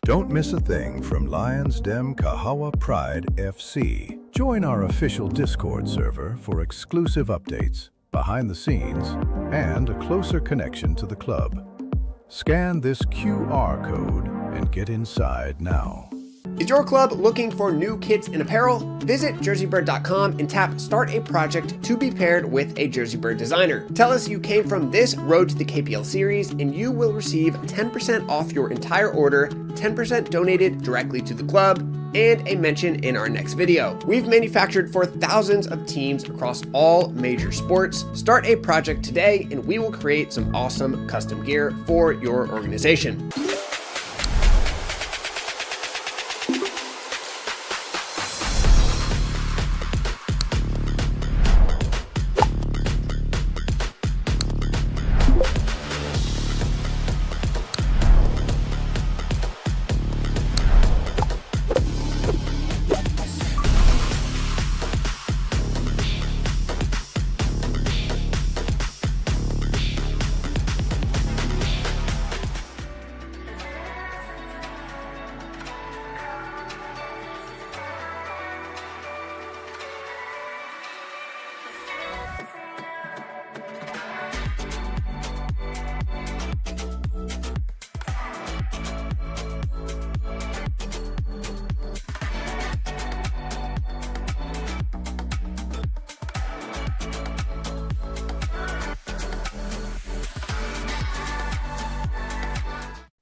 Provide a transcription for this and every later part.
Don't miss a thing from Lions Den Kahawa Pride FC. Join our official Discord server for exclusive updates, behind the scenes, and a closer connection to the club. Scan this QR code and get inside now. Is your club looking for new kits and apparel? Visit JerseyBird.com and tap Start a Project to be paired with a JerseyBird designer. Tell us you came from this Road to the KPL series and you will receive 10% off your entire order, 10% donated directly to the club, and a mention in our next video. We've manufactured for thousands of teams across all major sports. Start a project today and we will create some awesome custom gear for your organization.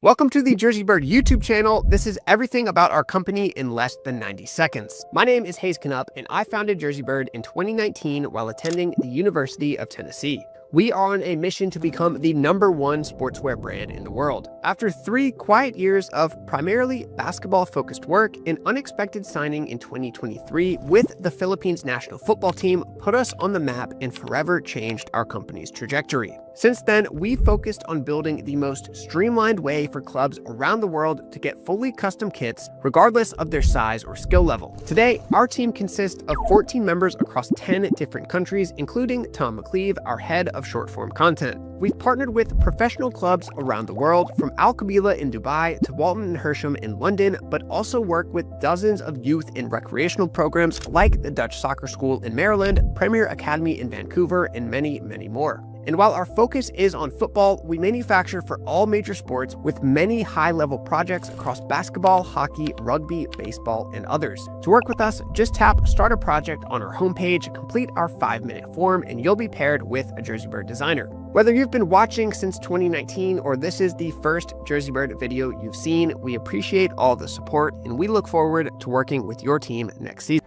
Welcome to the JerseyBird YouTube channel. This is everything about our company in less than 90 seconds. My name is Hayes Knupp, and I founded JerseyBird in 2019 while attending the University of Tennessee. We are on a mission to become the #1 sportswear brand in the world. After 3 quiet years of primarily basketball-focused work, an unexpected signing in 2023 with the Philippines national football team put us on the map and forever changed our company's trajectory. Since then, we focused on building the most streamlined way for clubs around the world to get fully custom kits, regardless of their size or skill level. Today, our team consists of 14 members across 10 different countries, including Tom McLeave, our head of short-form content. We've partnered with professional clubs around the world, from Al Qabila in Dubai to Walton and Hersham in London, but also work with dozens of youth and recreational programs like the Dutch Soccer School in Maryland, Premier Academy in Vancouver, and many, many more. And while our focus is on football, we manufacture for all major sports with many high-level projects across basketball, hockey, rugby, baseball, and others. To work with us, just tap Start a Project on our homepage, complete our 5-minute form, and you'll be paired with a JerseyBird designer. Whether you've been watching since 2019 or this is the first JerseyBird video you've seen, we appreciate all the support, and we look forward to working with your team next season.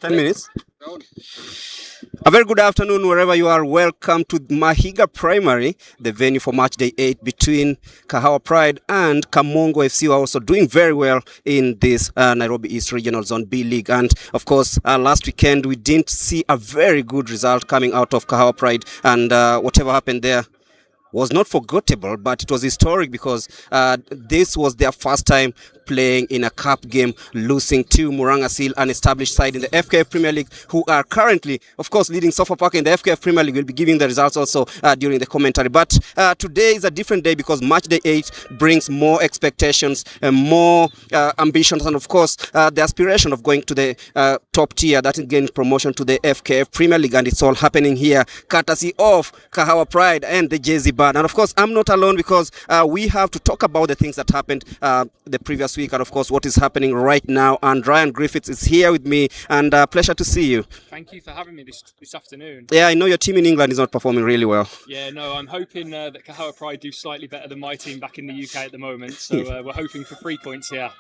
Minutes. A very good afternoon wherever you are. Welcome to Mahiga Primary, the venue for match day 8 between Kahawa Pride and Kamongo FC, who are also doing very well in this Nairobi East Regional Zone B League. And of course, last weekend we didn't see a very good result coming out of Kahawa Pride, and whatever happened there was not forgettable, but it was historic because this was their first time playing in a cup game, losing to Muranga Seal, an established side in the FKF Premier League, who are currently, of course, leading Sofa Park in the FKF Premier League. We'll be giving the results also during the commentary. But today is a different day because match day 8 brings more expectations, more ambitions, and of course, the aspiration of going to the top tier, that is getting promotion to the FKF Premier League, and it's all happening here, courtesy of Kahawa Pride and the JerseyBird. And of course, I'm not alone because we have to talk about the things that happened the previous week, and of course what is happening right now. And Ryan Griffiths is here with me, and pleasure to see you. Thank you for having me this afternoon. Yeah, I know your team in England is not performing really well. Yeah, no, I'm hoping that Kahawa Pride do slightly better than my team back in the UK at the moment, so we're hoping for 3 points here.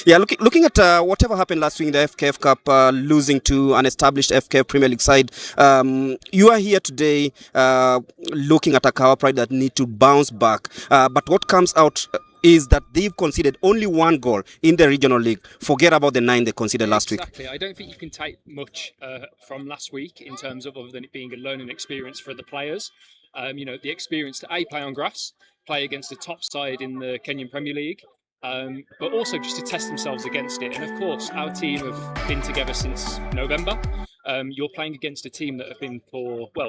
Yeah, looking at whatever happened last week in the FKF Cup, losing to an established FKF Premier League side, you are here today looking at a Kahawa Pride that need to bounce back, but what comes out is that they've conceded only 1 goal in the regional league. Forget about the 9 they conceded last week. Exactly. I don't think you can take much from last week in terms of other than it being a learning experience for the players. You know, the experience to play on grass, play against the top side in the Kenyan Premier League, but also just to test themselves against it. And of course, our team have been together since November. You're playing against a team that have been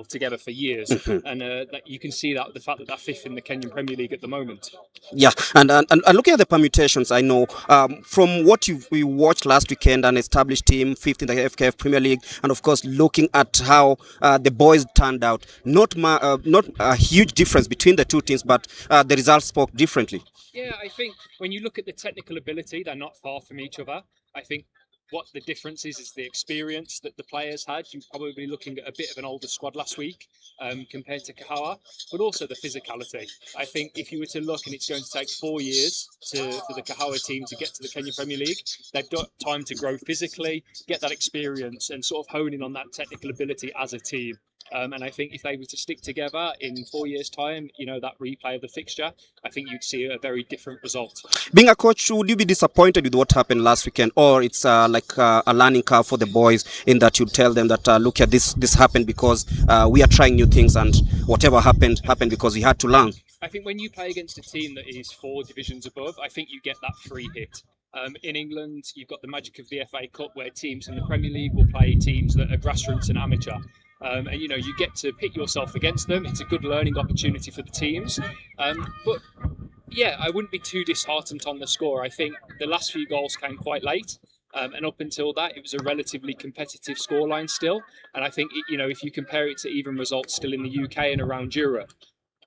together for years, and that you can see that the fact that they're fifth in the Kenyan Premier League at the moment. Yeah, and looking at the permutations, I know from what we watched last weekend, an established team, fifth in the FKF Premier League, and of course looking at how the boys turned out, not a huge difference between the two teams, but the results spoke differently. Yeah, I think when you look at the technical ability, they're not far from each other. I think what the difference is the experience that the players had. You're probably looking at a bit of an older squad last week compared to Kahawa, but also the physicality. I think if you were to look, and it's going to take 4 years for the Kahawa team to get to the Kenya Premier League, they've got time to grow physically, get that experience, and sort of hone in on that technical ability as a team. And I think if they were to stick together in 4 years' time, that replay of the fixture, I think you'd see a very different result. Being a coach, would you be disappointed with what happened last weekend, or it's like a learning curve for the boys in that you tell them that look at this happened because we are trying new things, and whatever happened because we had to learn? I think when you play against a team that is 4 divisions above, I think you get that free hit. In England, you've got the magic of the FA Cup, where teams in the Premier League will play teams that are grassroots and amateur. And you get to pit yourself against them. It's a good learning opportunity for the teams. But yeah, I wouldn't be too disheartened on the score. I think the last few goals came quite late. And up until that, it was a relatively competitive scoreline still. And I think, if you compare it to even results still in the UK and around Europe,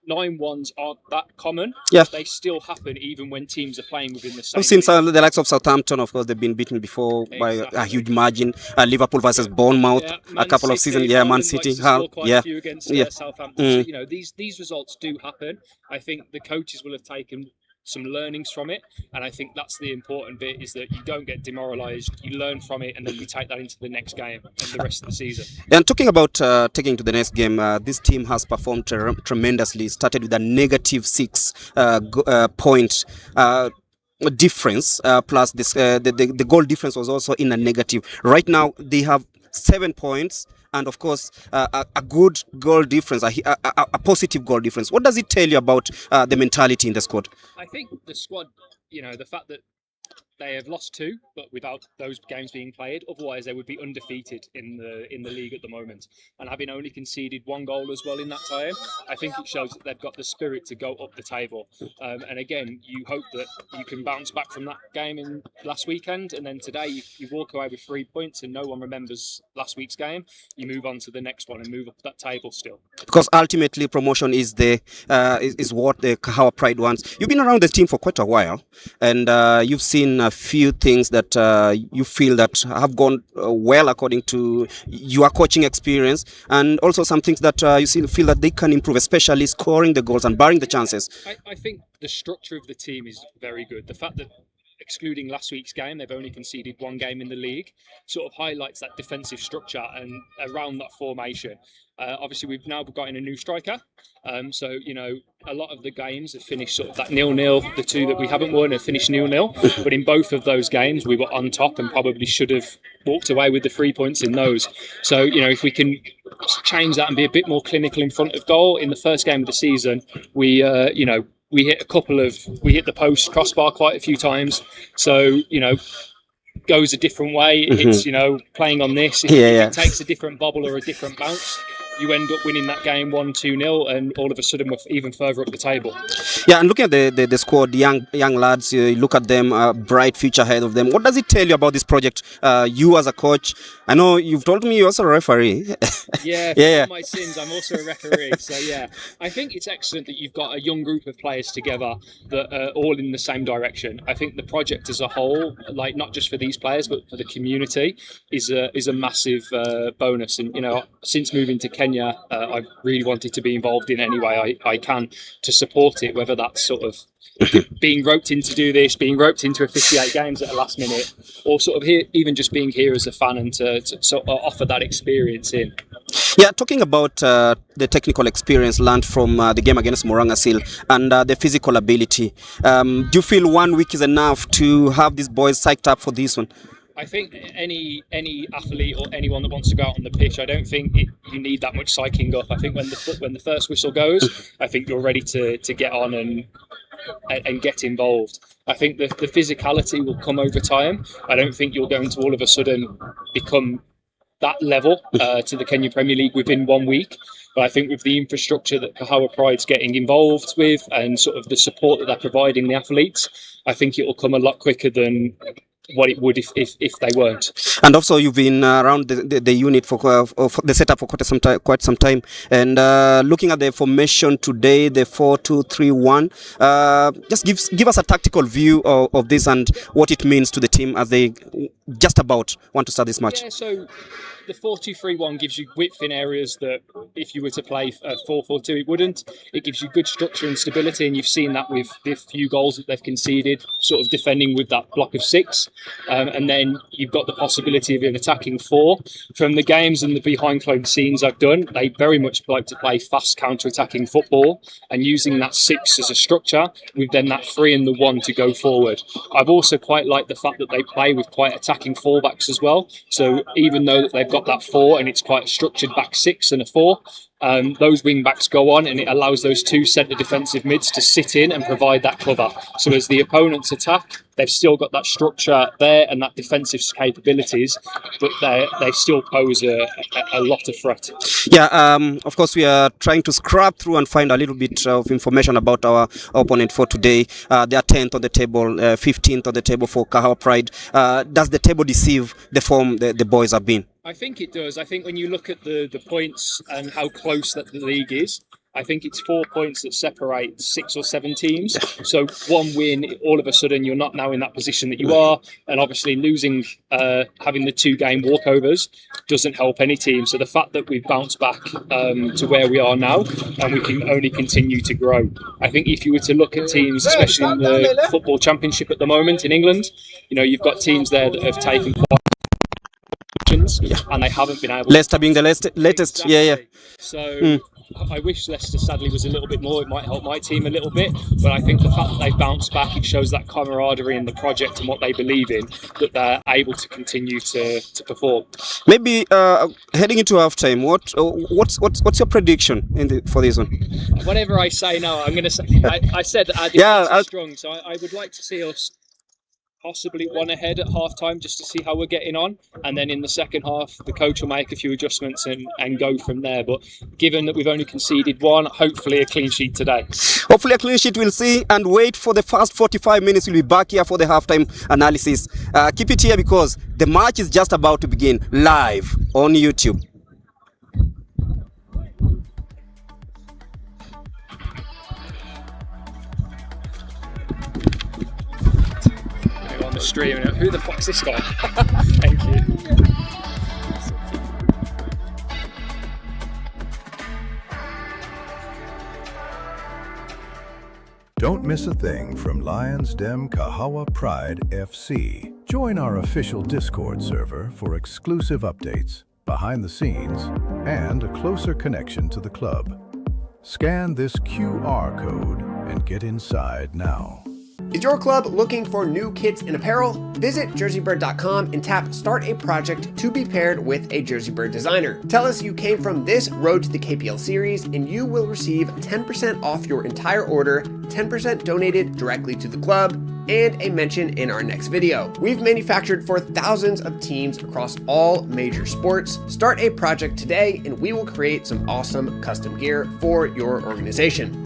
9-1s aren't that common. Yeah. They still happen even when teams are playing within the same. I've seen the likes of Southampton, of course, they've been beaten before by a huge margin. Liverpool versus Bournemouth, a couple of seasons. Yeah, Man City. A few against Southampton. So, these results do happen. I think the coaches will have taken some learnings from it, and I think that's the important bit, is that you don't get demoralised, you learn from it, and then you take that into the next game and the rest of the season. And talking about taking to the next game, this team has performed tremendously. Started with a -6 point difference, plus this the goal difference was also in a negative. Right now they have 7 points, and of course a good goal difference, a positive goal difference. What does it tell you about the mentality in the squad? I think the squad, the fact that they have lost 2, but without those games being played, otherwise they would be undefeated in the league at the moment. And having only conceded 1 goal as well in that time, I think it shows that they've got the spirit to go up the table. And again, you hope that you can bounce back from that game in last weekend, and then today you walk away with 3 points and no one remembers last week's game. You move on to the next one and move up that table still. Because ultimately promotion is is what the Kahawa Pride wants. You've been around the team for quite a while, and you've seen a few things that you feel that have gone well according to your coaching experience, and also some things that you feel that they can improve, especially scoring the goals and barring the chances. I think the structure of the team is very good. The fact that, excluding last week's game, they've only conceded 1 game in the league, sort of highlights that defensive structure and around that formation. Obviously, we've now got in a new striker. So, a lot of the games have finished sort of that 0-0. The 2 that we haven't won have finished 0-0. But in both of those games, we were on top and probably should have walked away with the 3 points in those. So, if we can change that and be a bit more clinical in front of goal. In the first game of the season, we hit the post crossbar quite a few times. So, goes a different way. It hits, playing on this. If it takes a different bobble or a different bounce, you end up winning that game 1-2-0, and all of a sudden we're even further up the table. Yeah, and looking at the squad, young lads, you look at them, bright future ahead of them. What does it tell you about this project? You as a coach, I know you've told me you're also a referee. Yeah, my sins, I'm also a referee. So yeah, I think it's excellent that you've got a young group of players together that are all in the same direction. I think the project as a whole, like not just for these players but for the community, is a massive bonus. And since moving to Kenya, I've really wanted to be involved in any way I can to support it, whether that's sort of being roped in to do this, being roped into officiate games at the last minute, or sort of even just being here as a fan and to sort of offer that experience in. Yeah, talking about the technical experience learned from the game against Morangasil and the physical ability, do you feel 1 week is enough to have these boys psyched up for this one? I think any athlete or anyone that wants to go out on the pitch, I don't think you need that much psyching up. I think when the first whistle goes, I think you're ready to get on and and get involved. I think the physicality will come over time. I don't think you're going to all of a sudden become that level to the Kenya Premier League within 1 week. But I think with the infrastructure that Kahawa Pride's getting involved with and sort of the support that they're providing the athletes, I think it will come a lot quicker than what it would if they weren't. And also, you've been around the unit for the setup for quite some time. And looking at the formation today, the 4-2-3-1, just give us a tactical view of this and what it means to the team as they just about want to start this match. Yeah, so the 4-2-3-1 gives you width in areas that if you were to play 4-4-2 it wouldn't. It gives you good structure and stability, and you've seen that with the few goals that they've conceded, sort of defending with that block of 6. And then you've got the possibility of an attacking 4. From the games and the behind closed scenes I've done, they very much like to play fast counter-attacking football and using that 6 as a structure with then that 3 and the 1 to go forward. I've also quite liked the fact that they play with quite attacking fullbacks as well. So even though they've got that 4 and it's quite a structured back 6 and a 4, those wing backs go on and it allows those 2 centre defensive mids to sit in and provide that cover. So as the opponents attack, they've still got that structure there and that defensive capabilities, but they still pose a lot of threat. Yeah, of course, we are trying to scrub through and find a little bit of information about our opponent for today. They are 10th on the table, 15th on the table for Kahawa Pride. Does the table deceive the form the boys have been? I think it does. I think when you look at the points and how close that the league is, I think it's 4 points that separate 6 or 7 teams. So 1 win, all of a sudden you're not now in that position that you are. And obviously losing, having the 2 game walkovers doesn't help any team. So the fact that we've bounced back to where we are now and we can only continue to grow. I think if you were to look at teams, especially in the football championship at the moment in England, you know, you've got teams there that have taken quite and they haven't been able. Leicester being the latest. Exactly. Yeah. So I wish Leicester sadly was a little bit more. It might help my team a little bit, but I think the fact that they've bounced back, it shows that camaraderie in the project and what they believe in, that they're able to continue to perform. Maybe heading into halftime, what's your prediction for this one? Whatever I say now, I'm going to say. I said that our defense is strong, so I would like to see us possibly 1 ahead at half time just to see how we're getting on, and then in the second half the coach will make a few adjustments and go from there. But given that we've only conceded 1, hopefully a clean sheet today. Hopefully a clean sheet, we'll see, and wait for the first 45 minutes. We'll be back here for the halftime analysis. Keep it here because the match is just about to begin live on YouTube. Stream. Who the fuck's this guy? Thank you. Don't miss a thing from Lions Den Kahawa Pride FC. Join our official Discord server for exclusive updates, behind the scenes, and a closer connection to the club. Scan this QR code and get inside now. Is your club looking for new kits and apparel? Visit JerseyBird.com and tap Start a Project to be paired with a JerseyBird designer. Tell us you came from this Road to the KPL series and you will receive 10% off your entire order, 10% donated directly to the club, and a mention in our next video. We've manufactured for thousands of teams across all major sports. Start a project today and we will create some awesome custom gear for your organization.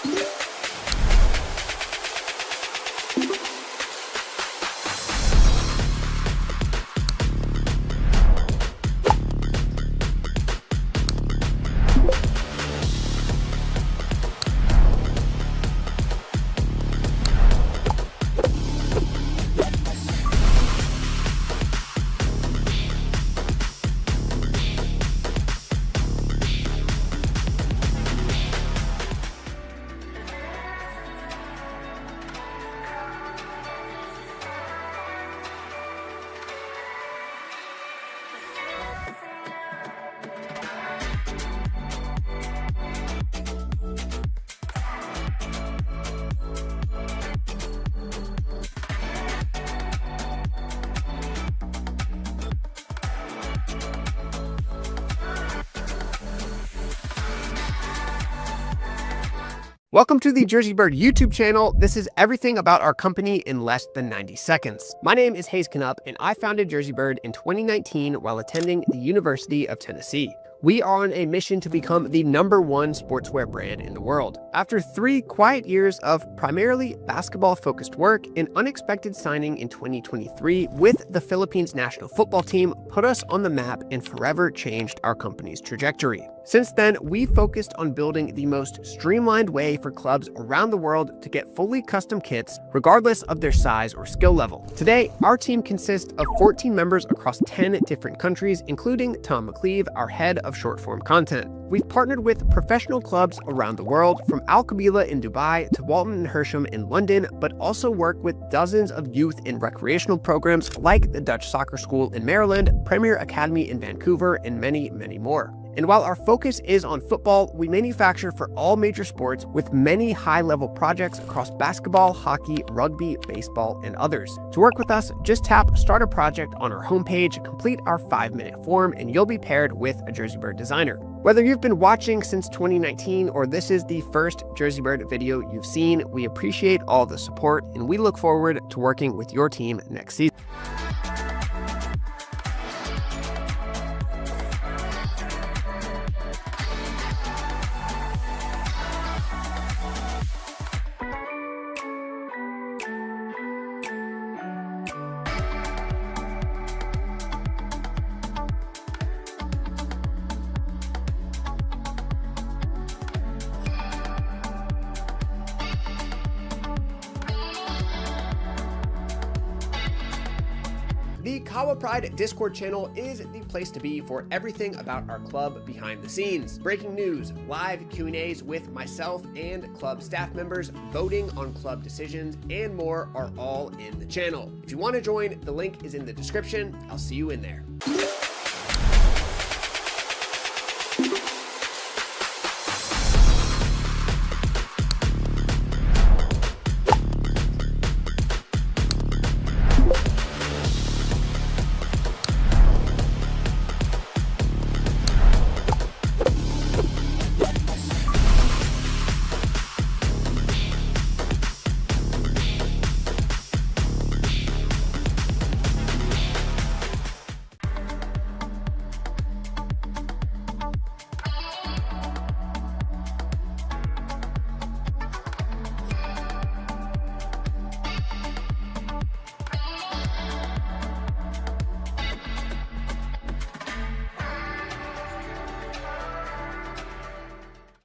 Welcome to the JerseyBird YouTube channel. This is everything about our company in less than 90 seconds. My name is Hayes Knupp, and I founded JerseyBird in 2019 while attending the University of Tennessee. We are on a mission to become the #1 sportswear brand in the world. After 3 quiet years of primarily basketball-focused work, an unexpected signing in 2023 with the Philippines national football team put us on the map and forever changed our company's trajectory. Since then, we focused on building the most streamlined way for clubs around the world to get fully custom kits, regardless of their size or skill level. Today, our team consists of 14 members across 10 different countries, including Tom McCleve, our head of short-form content. We've partnered with professional clubs around the world, from Al Qabila in Dubai to Walton & Hersham in London, but also work with dozens of youth and recreational programs like the Dutch Soccer School in Maryland, Premier Academy in Vancouver, and many, many more. And while our focus is on football, we manufacture for all major sports with many high-level projects across basketball, hockey, rugby, baseball, and others. To work with us, just tap Start a Project on our homepage, complete our 5-minute form, and you'll be paired with a JerseyBird designer. Whether you've been watching since 2019 or this is the first JerseyBird video you've seen, we appreciate all the support, and we look forward to working with your team next season. The Kahawa Pride Discord channel is the place to be for everything about our club behind the scenes. Breaking news, live Q&As with myself and club staff members, voting on club decisions, and more are all in the channel. If you want to join, the link is in the description. I'll see you in there.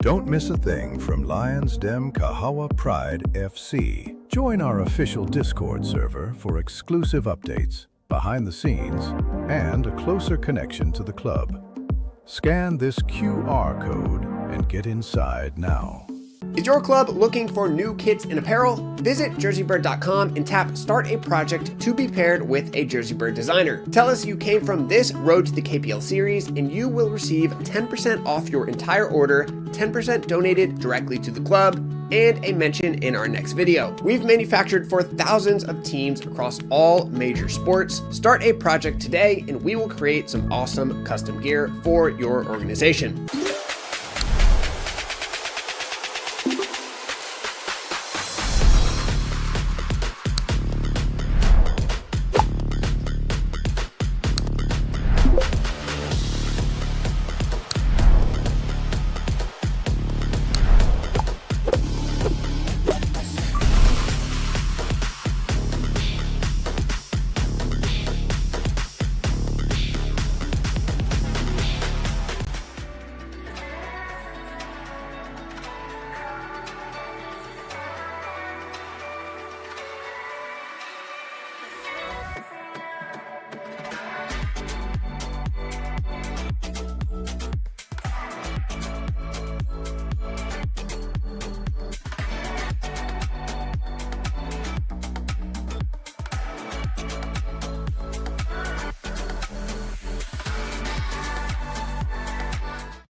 Don't miss a thing from Lions Den Kahawa Pride FC. Join our official Discord server for exclusive updates, behind the scenes, and a closer connection to the club. Scan this QR code and get inside now. Is your club looking for new kits and apparel? Visit JerseyBird.com and tap Start a Project to be paired with a JerseyBird designer. Tell us you came from this Road to the KPL series and you will receive 10% off your entire order, 10% donated directly to the club, and a mention in our next video. We've manufactured for thousands of teams across all major sports. Start a project today and we will create some awesome custom gear for your organization.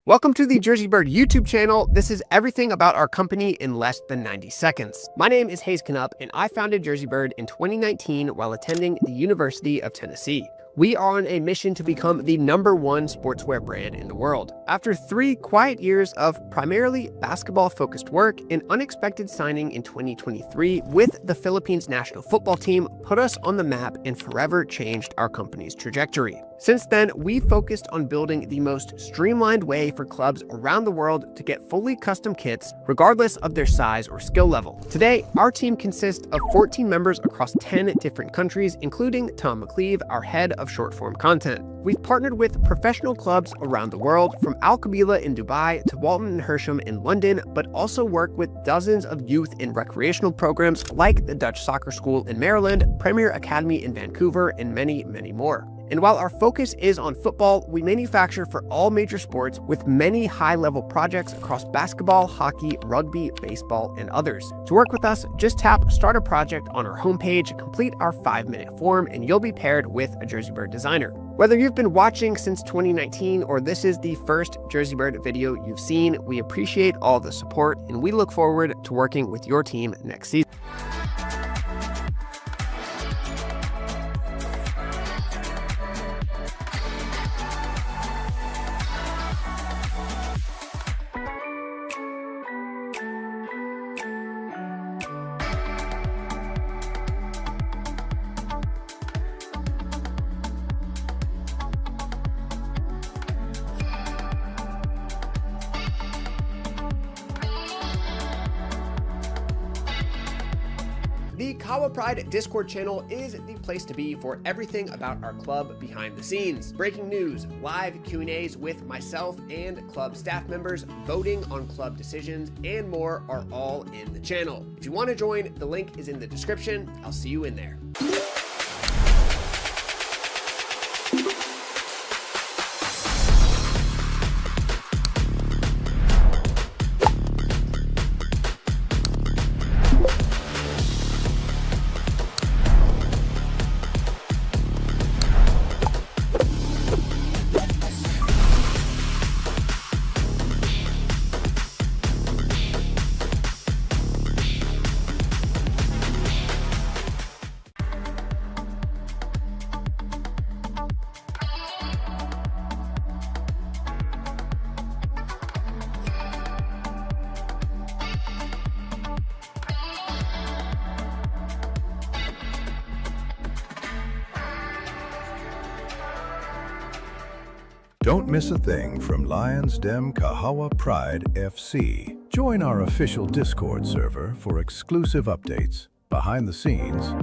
Welcome to the JerseyBird YouTube channel. This is everything about our company in less than 90 seconds. My name is Hayes Knupp, and I founded JerseyBird in 2019 while attending the University of Tennessee. We are on a mission to become the #1 sportswear brand in the world. After 3 quiet years of primarily basketball-focused work, an unexpected signing in 2023 with the Philippines national football team put us on the map and forever changed our company's trajectory. Since then, we focused on building the most streamlined way for clubs around the world to get fully custom kits, regardless of their size or skill level. Today, our team consists of 14 members across 10 different countries, including Tom McLeave, our head of short-form content. We've partnered with professional clubs around the world, from Al Qabila in Dubai to Walton and Hersham in London, but also work with dozens of youth and recreational programs like the Dutch Soccer School in Maryland, Premier Academy in Vancouver, and many, many more. And while our focus is on football, we manufacture for all major sports with many high-level projects across basketball, hockey, rugby, baseball, and others. To work with us, just tap Start a Project on our homepage, complete our 5-minute form, and you'll be paired with a JerseyBird designer. Whether you've been watching since 2019 or this is the first JerseyBird video you've seen, we appreciate all the support, and we look forward to working with your team next season. The Kahawa Pride Discord channel is the place to be for everything about our club behind the scenes. Breaking news, live Q&As with myself and club staff members, voting on club decisions, and more are all in the channel. If you want to join, the link is in the description. I'll see you in there. Don't miss a thing from Lions Den Kahawa Pride FC. Join our official Discord server for exclusive updates, behind the scenes,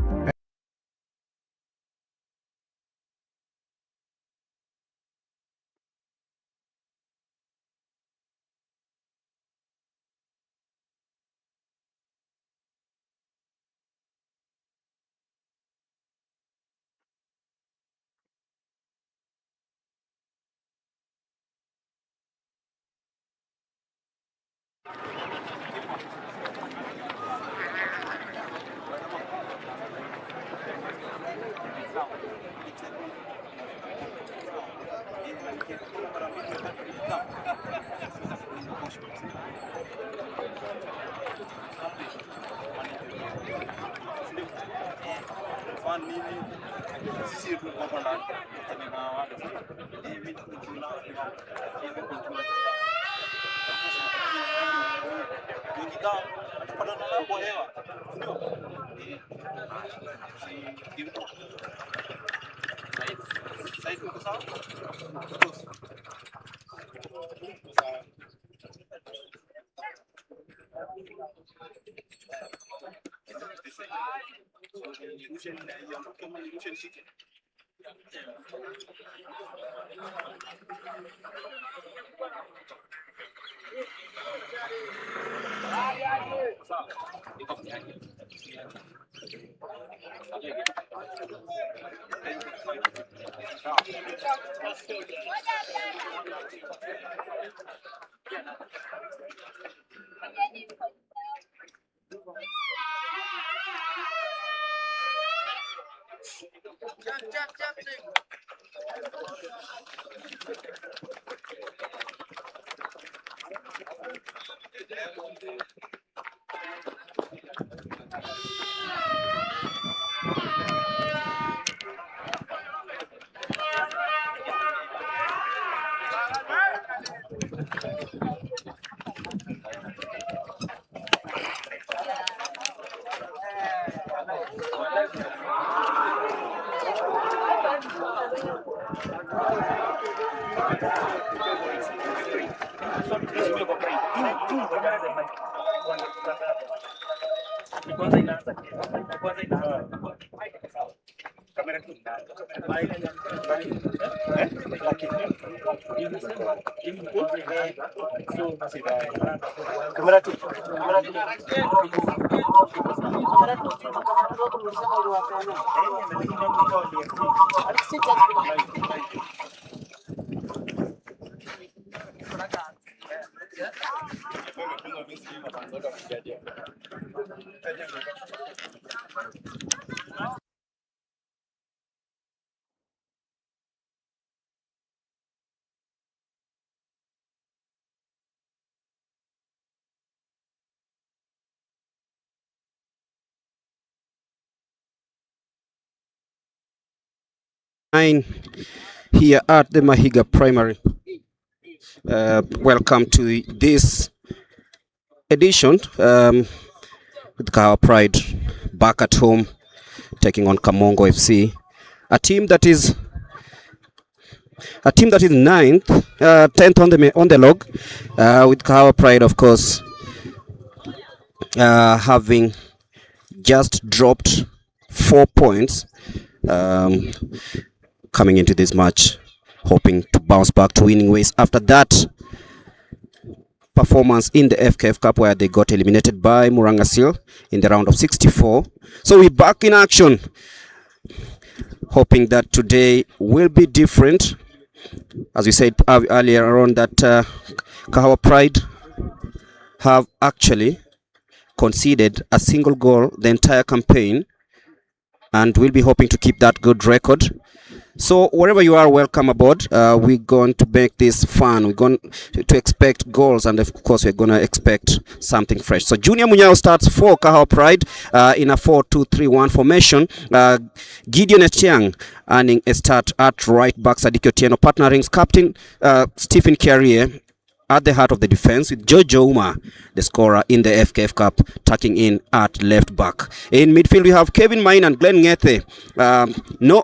Here at the Mahiga Primary. Welcome to this edition with Kahawa Pride back at home taking on Kamongo FC, a team that is ninth, 10th on the log, with Kahawa Pride, of course, having just dropped 4 points coming into this match, hoping to bounce back to winning ways after that performance in the FKF Cup where they got eliminated by Murangasil in the round of 64. So we're back in action, hoping that today will be different. As we said earlier on, that Kahawa Pride have actually conceded a single goal the entire campaign, and we'll be hoping to keep that good record. So wherever you are, welcome aboard. We're going to make this fun. We're going to expect goals, and of course we're going to expect something fresh. So Junior Munyao starts for Kahawa Pride in a 4-2-3-1 formation. Gideon Etiang earning a start at right back. Sadiki Otieno partnering captain Stephen Carrier at the heart of the defense, with Jojo Uma, the scorer in the FKF Cup, tucking in at left back. In midfield, we have Kevin Main and Glenn Ngethe. No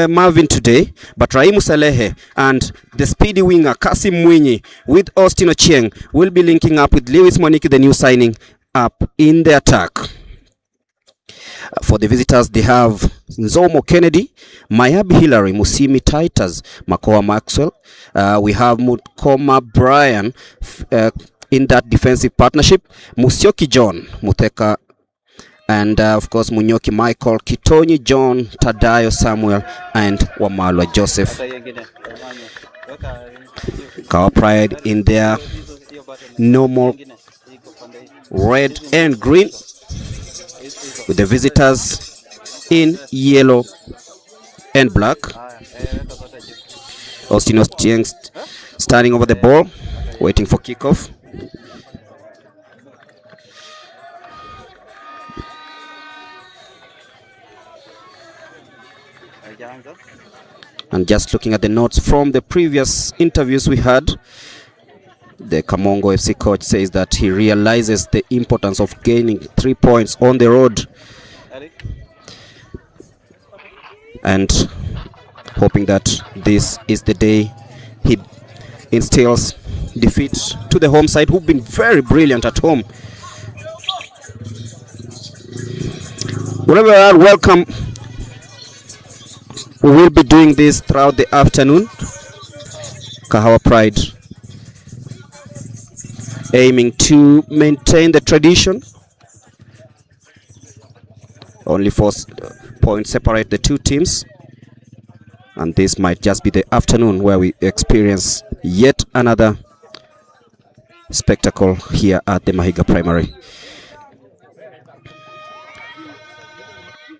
Marvin today, but Raimu Salehe and the speedy winger Kasim Mwinyi with Austin Ochieng will be linking up with Lewis Moniki, the new signing, up in the attack. For the visitors, they have Nzomo Kennedy, Mayabi Hillary, Musimi Titus, Makoa Maxwell. We have Mukoma Brian in that defensive partnership, Musyoki John, Muteka, and of course Munyoki Michael, Kitoni John, Tadayo Samuel, and Wamalwa Joseph. Kahawa Pride in their normal red and green, with the visitors in yellow and black. Austin Ostieng standing over the ball, waiting for kickoff. And just looking at the notes from the previous interviews we had, the Kamongo FC coach says that he realizes the importance of gaining 3 points on the road, and hoping that this is the day he instills defeat to the home side, who've been very brilliant at home. Wherever you are, welcome. We will be doing this throughout the afternoon. Kahawa Pride aiming to maintain the tradition. Only 4 points separate the two teams, and this might just be the afternoon where we experience yet another spectacle here at the Mahiga Primary.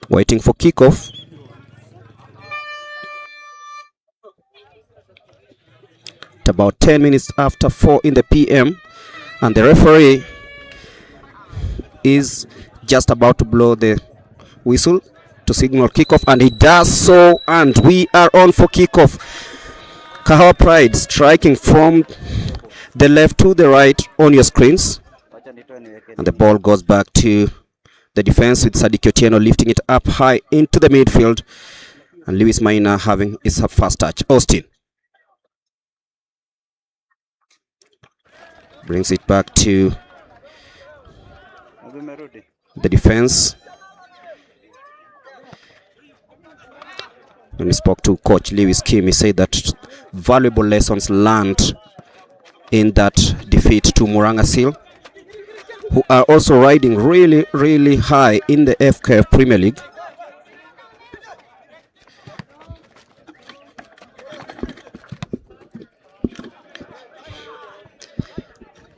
Waiting for kickoff. At about 10 minutes after 4 in the PM, and the referee is just about to blow the whistle to signal kickoff, and he does so, and we are on for kickoff. Kahawa Pride striking from the left to the right on your screens, and the ball goes back to the defense with Sadiki Otieno lifting it up high into the midfield, and Lewis Maina having his first touch. Austin. Brings it back to the defense. When we spoke to Coach Lewis Kim, he said that valuable lessons learned in that defeat to Muranga Seal, who are also riding really, really high in the FKF Premier League.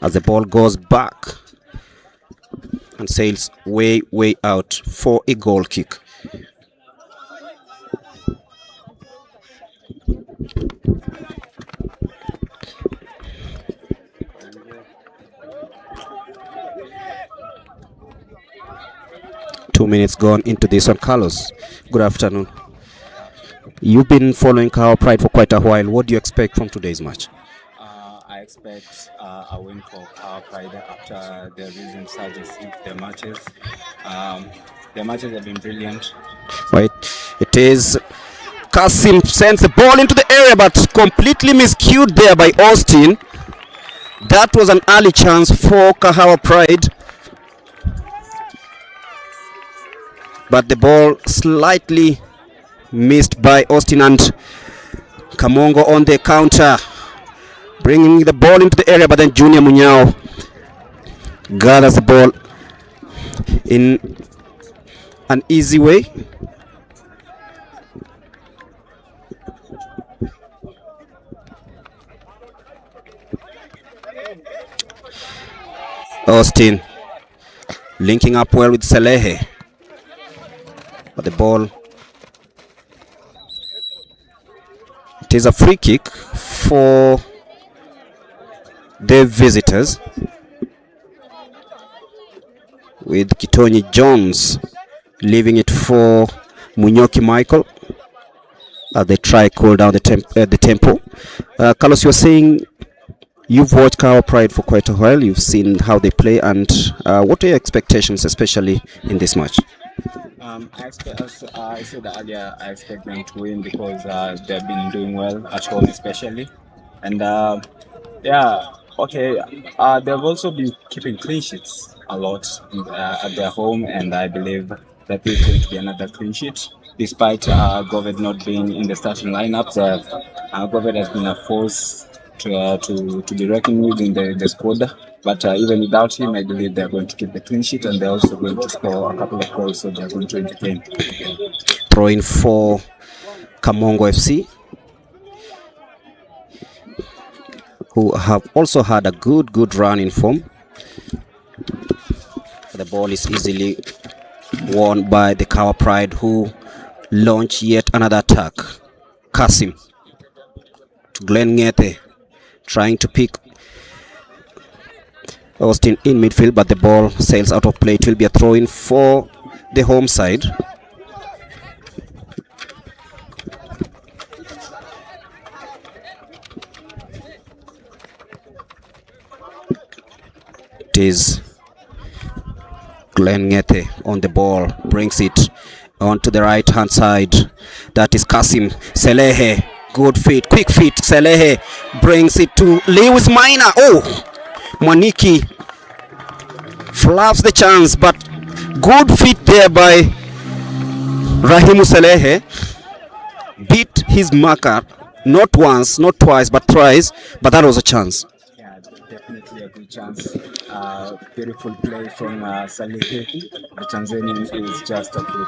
As the ball goes back and sails way, way out for a goal kick. Two minutes gone into this one. Carlos, good afternoon. You've been following Kahawa Pride for quite a while. What do you expect from today's match? I expect a win for Kahawa Pride after the recent surges in their matches. Their matches have been brilliant. Right, it is Kasim sends the ball into the area, but completely miscued there by Austin. That was an early chance for Kahawa Pride, but the ball slightly missed by Austin, and Kamongo on the counter, bringing the ball into the area, but then Junior Munyao gathers the ball in an easy way. Austin linking up well with Salehe, but the ball, it is a free kick for the visitors, with Kitonyi Jones leaving it for Munyoki Michael as they try cool down the tempo. Carlos, you're saying you've watched Kahawa Pride for quite a while. You've seen how they play, and what are your expectations, especially in this match? As I said earlier, I expect them to win because they've been doing well at home, especially. And they've also been keeping clean sheets a lot at their home, and I believe that there's going to be another clean sheet. Despite Goved not being in the starting lineup, Goved has been a force to be reckoned with in the squad. But even without him, I believe they're going to keep the clean sheet, and they're also going to score a couple of goals, so they're going to entertain. Throw in for Kamongo FC, who have also had a good run in form. The ball is easily won by the Kahawa Pride, who launch yet another attack. Kasim to Glenn Ngete, trying to pick Austin in midfield, but the ball sails out of play. It will be a throw-in for the home side. It is Glenn Ngete on the ball, brings it onto the right hand side. That is Kasim. Salehe, good feet, quick feet. Salehe brings it to Lewis Minor. Oh, Mwaniki flaps the chance, but good feet there by Rahimu Salehe. Beat his marker, not once, not twice, but thrice, but that was a chance. Yeah, definitely a good chance. Beautiful play from Salehe. The Tanzanian is just a good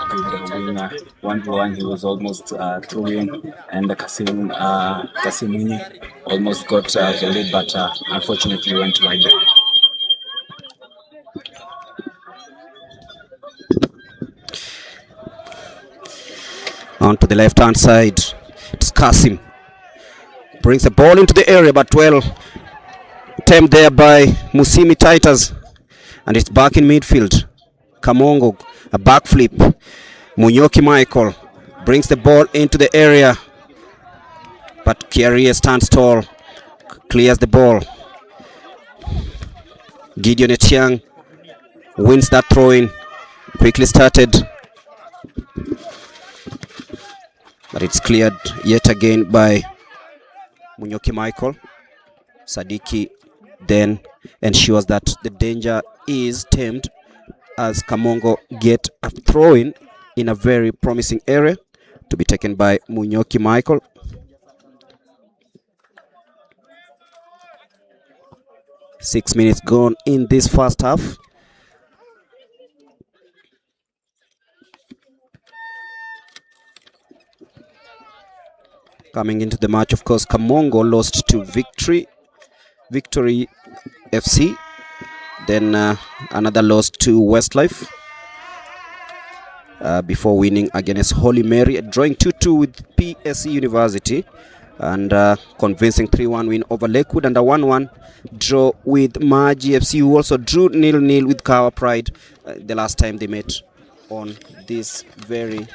winner. 1-1, he was almost through in, and Kasimini almost got the lead, but unfortunately went wide. On to the left hand side, it's Kasim. Brings the ball into the area, but well timed there by Musimi Titus, and it's back in midfield. Kamongo, a backflip. Munyoki Michael brings the ball into the area, but Kiaria stands tall, clears the ball. Gideon Etiang wins that throw-in, quickly started, but it's cleared yet again by Munyoki Michael. Sadiki then ensures that the danger is tamed as Kamongo get a throw-in in a very promising area to be taken by Munyoki Michael. Six minutes gone in this first half. Coming into the match, of course, Kamongo lost to Victory FC. Then another loss to Westlife before winning against Holy Mary, drawing 2-2 with PSC University, and convincing 3-1 win over Lakewood, and a 1-1 draw with Maji FC, who also drew 0-0 with Kahawa Pride the last time they met on this very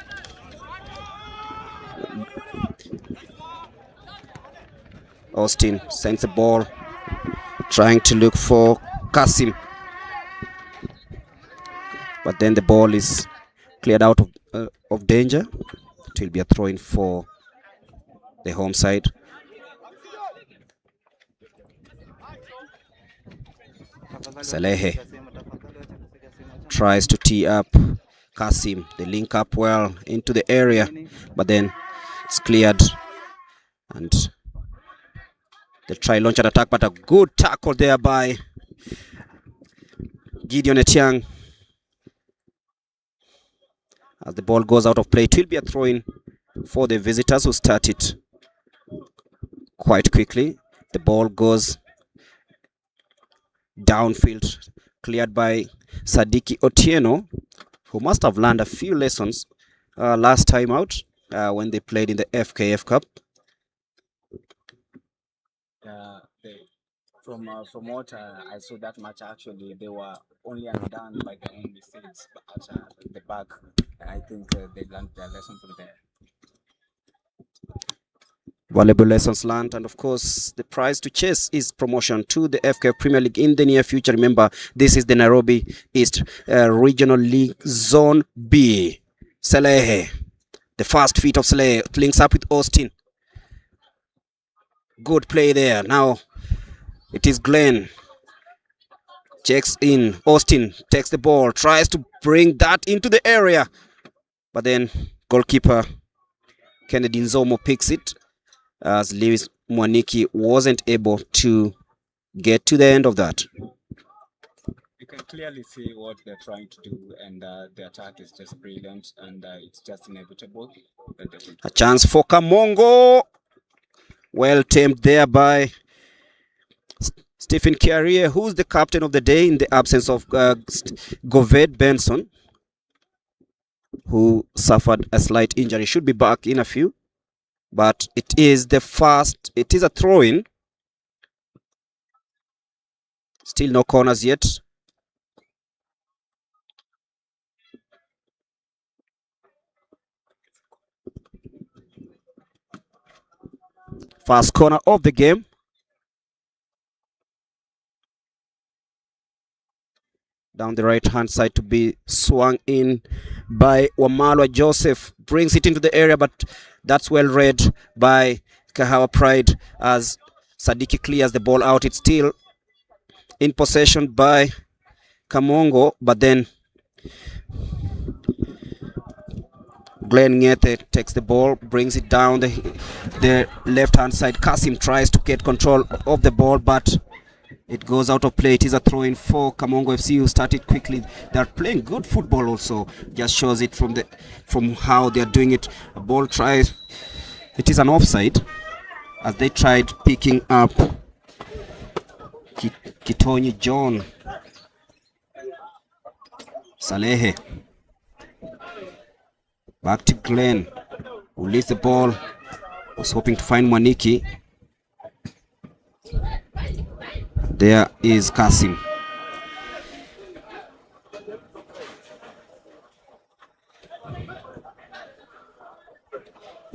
Austin sends the ball, trying to look for Kasim, but then the ball is cleared out of danger. It will be a throw-in for the home side. Salehe tries to tee up Kasim. They link up well into the area, but then it's cleared, and they try launch an attack, but a good tackle there by Gideon Etiang. As the ball goes out of play, it will be a throw-in for the visitors, who start it quite quickly. The ball goes downfield, cleared by Sadiki Otieno, who must have learned a few lessons last time out when they played in the FKF Cup. From what I saw that match, actually, they were only undone by their own mistakes at the back. I think they learned their lesson from there. Valuable lessons learned, and of course the prize to chase is promotion to the FKF Premier League in the near future. Remember, this is the Nairobi East Regional League Zone B. Salehe, the fast feet of Salehe, links up with Austin. Good play there. Now it is Glenn. Checks in. Austin takes the ball, tries to bring that into the area, but then goalkeeper Kennedy Nzomo picks it, as Lewis Mwaniki wasn't able to get to the end of that. You can clearly see what they're trying to do, and the attack is just brilliant, and it's just inevitable. A chance for Kamongo. Well tamed there by Stephen Kiarie, who's the captain of the day in the absence of Goved Benson, who suffered a slight injury. Should be back in a few, but it is a throw-in. Still no corners yet. First corner of the game. Down the right hand side to be swung in by Wamalwa Joseph. Brings it into the area, but that's well read by Kahawa Pride as Sadiki clears the ball out. It's still in possession by Kamongo, but then Glenn Ngete takes the ball, brings it down the left hand side. Kasim tries to get control of the ball, but it goes out of play. It is a throw-in for Kamongo FC, who started quickly. They're playing good football also. Just shows it from how they're doing it. A ball tries. It is an offside, as they tried picking up Kitonyi John. Salehe. Back to Glenn, who leaves the ball. Was hoping to find Mwaniki. There is Kasim.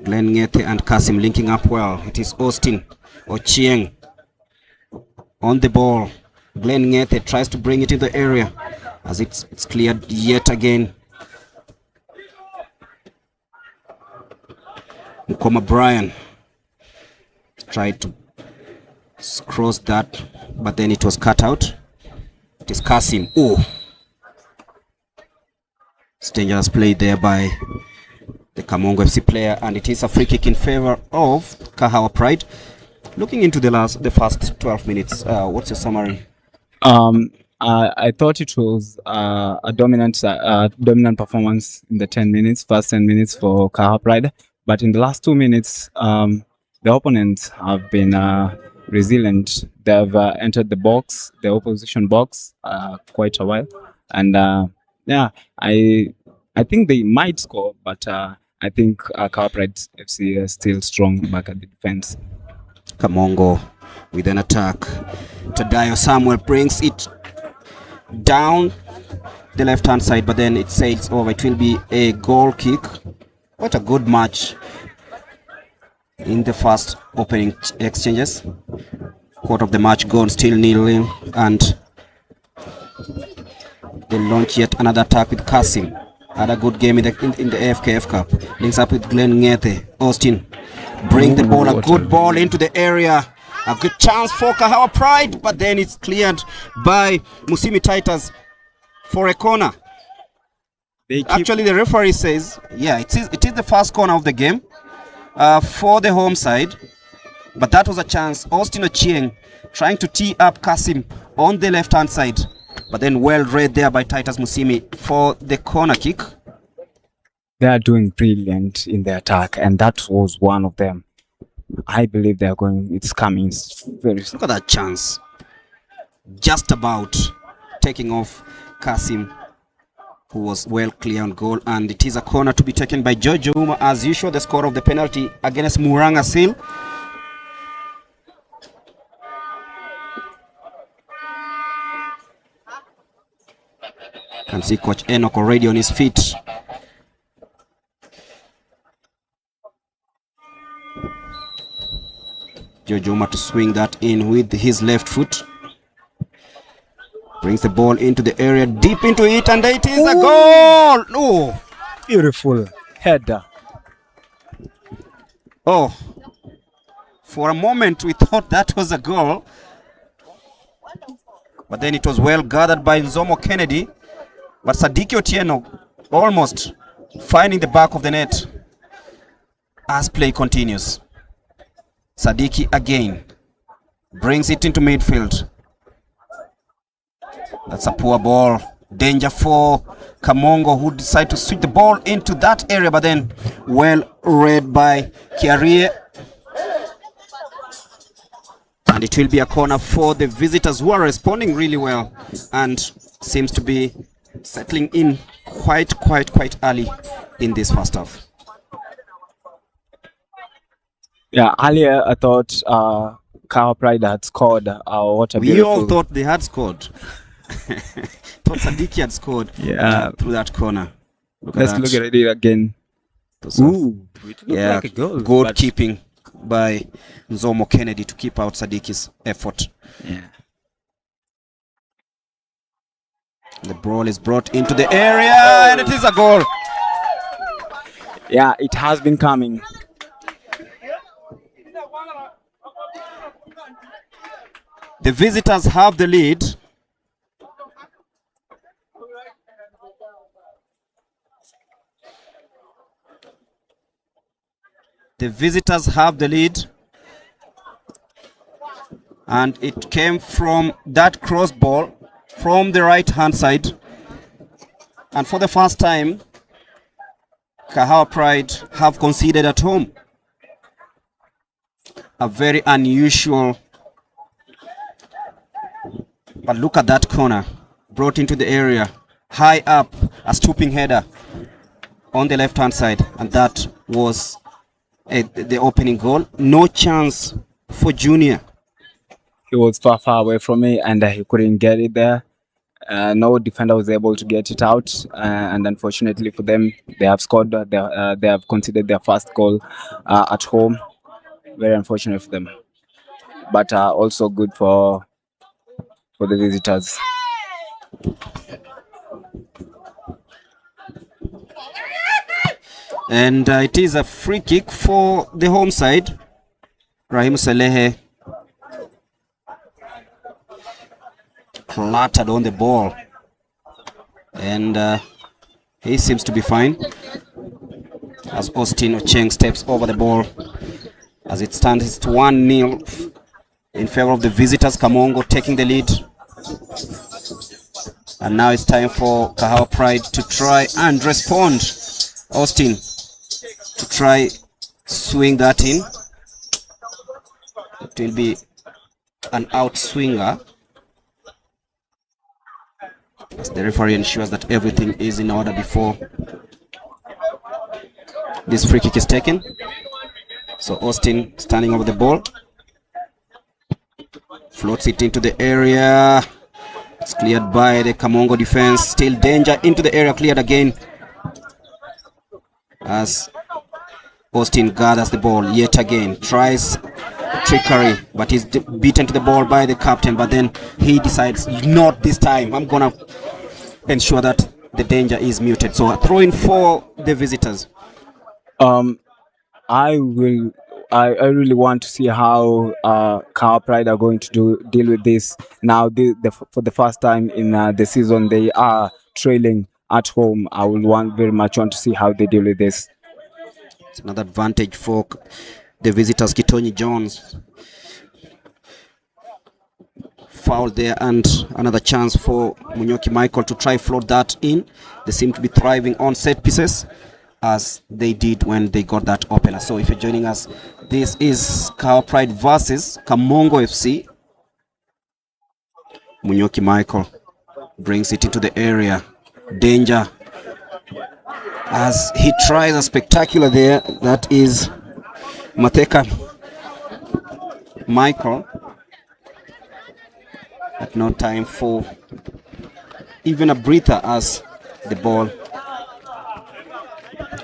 Glenn Ngete and Kasim linking up well. It is Austin Ochieng on the ball. Glenn Ngete tries to bring it in the area, as it's cleared yet again. Nkoma Brian tried to Crossed that, but then it was cut out. It is Kasim. Oh, it's dangerous play there by the Kamongo FC player, and it is a free kick in favor of Kahawa Pride. Looking into the first 12 minutes, what's your summary? I thought it was a dominant performance in the first 10 minutes for Kahawa Pride, but in the last 2 minutes, the opponents have been resilient. They've entered the opposition box, quite a while, and I think they might score, but I think Kahawa Pride FC is still strong back at the defense. Kamongo with an attack. Tadayo Samuel brings it down the left hand side, but then it sails over. It will be a goal kick. What a good match in the first opening exchanges. Quarter of the match gone, still 0-0, and they launch yet another attack with Kasim. Had a good game in the AFKF Cup. Links up with Glenn Ngete. Austin bring the ball, a good ball into the area. A good chance for Kahawa Pride, but then it's cleared by Musimi Titus for a corner. Actually, the referee says, yeah, it is the first corner of the game for the home side, but that was a chance. Austin Ochieng trying to tee up Kasim on the left-hand side, but then well read there by Titus Musimi for the corner kick. They are doing brilliant in the attack, and that was one of them. I believe they are going. It's coming. It's very. Look at that chance. Just about taking off Kasim, who was well clear on goal, and it is a corner to be taken by Jojo Uma, as usual. The score of the penalty against Muranga Seal. Can see Coach Enoch already on his feet. Jojoma to swing that in with his left foot. Brings the ball into the area, deep into it, and it is a goal! Oh, beautiful header. Oh, for a moment we thought that was a goal, but then it was well gathered by Nzomo Kennedy. But Sadiki Otieno almost finding the back of the net as play continues. Sadiki again brings it into midfield. That's a poor ball. Danger for Kamongo, who decide to switch the ball into that area, but then well read by Kiarie. And it will be a corner for the visitors, who are responding really well and seems to be settling in quite early in this first half. Yeah, earlier I thought Kahawa Pride had scored. We all thought they had scored. Thought Sadiki had scored through that corner. Let's look at it again. Ooh, it looked like a goal. Good keeping by Nzomo Kennedy to keep out Sadiki's effort. Yeah. The ball is brought into the area, and it is a goal. Yeah, it has been coming. The visitors have the lead. The visitors have the lead. And it came from that cross ball from the right hand side. And for the first time, Kahawa Pride have conceded at home. A very unusual. But look at that corner, brought into the area, high up, a stooping header on the left-hand side, and that was the opening goal. No chance for Junior. He was far away from me, and he couldn't get it there. No defender was able to get it out, and unfortunately for them, they have scored. They have conceded their first goal at home. Very unfortunate for them, but also good for the visitors. And it is a free kick for the home side. Rahim Salehe clattered on the ball. And he seems to be fine as Austin Ocheng steps over the ball. As it stands, it's 1-0 in favor of the visitors. Kamongo taking the lead. And now it's time for Kahawa Pride to try and respond. Austin to try swing that in. It will be an out swinger, as the referee ensures that everything is in order before this free kick is taken. So Austin standing over the ball, floats it into the area. It's cleared by the Kamongo defense. Still danger into the area, cleared again as Austin gathers the ball yet again, tries trickery, but he's beaten to the ball by the captain. But then he decides, not this time, I'm gonna ensure that the danger is muted. So a throw in for the visitors. I really want to see how Kahawa Pride are going to deal with this. Now, for the first time in the season, they are trailing at home. I will very much want to see how they deal with this. It's another advantage for the visitors. Kitonyi Jones foul there, and another chance for Munyoki Michael to try float that in. They seem to be thriving on set pieces, as they did when they got that opener. So if you're joining us, this is Kahawa Pride versus Kamongo FC. Munyoki Michael brings it into the area. Danger as he tries a spectacular there. That is Mateka Michael. But no time for even a breather as the ball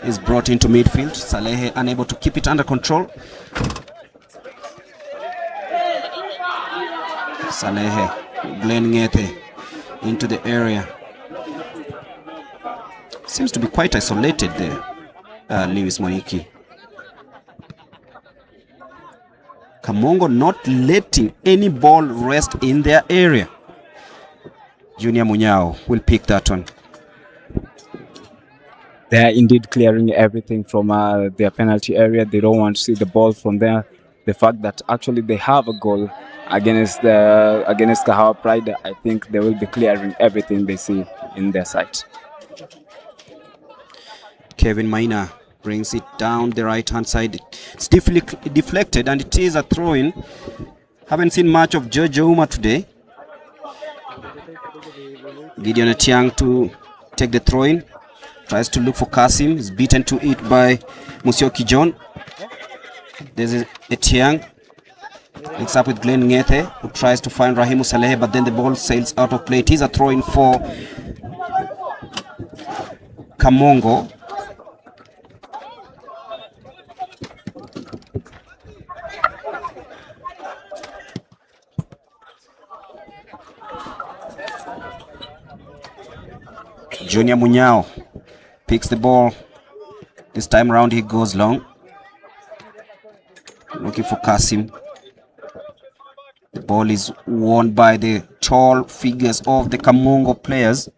is brought into midfield. Salehe unable to keep it under control. Salehe, Glenn Ngete into the area. Seems to be quite isolated there, Lewis Moiki. Kamongo not letting any ball rest in their area. Junior Munyao will pick that one. They are indeed clearing everything from their penalty area. They don't want to see the ball from there. The fact that actually they have a goal against Kahawa Pride, I think they will be clearing everything they see in their sight. Kevin Maina brings it down the right hand side. It's deflected, and it is a throw-in. Haven't seen much of George Ouma today. Gideon Atiang to take the throw-in. Tries to look for Kasim. Is beaten to it by Musioki John. There's Etiang. Links up with Glenn Ngete, who tries to find Rahimu Salehe, but then the ball sails out of play. It is a throw-in for Kamongo. Junior Munyao picks the ball. This time around he goes long, looking for Kasim. The ball is won by the tall figures of the Kamongo players.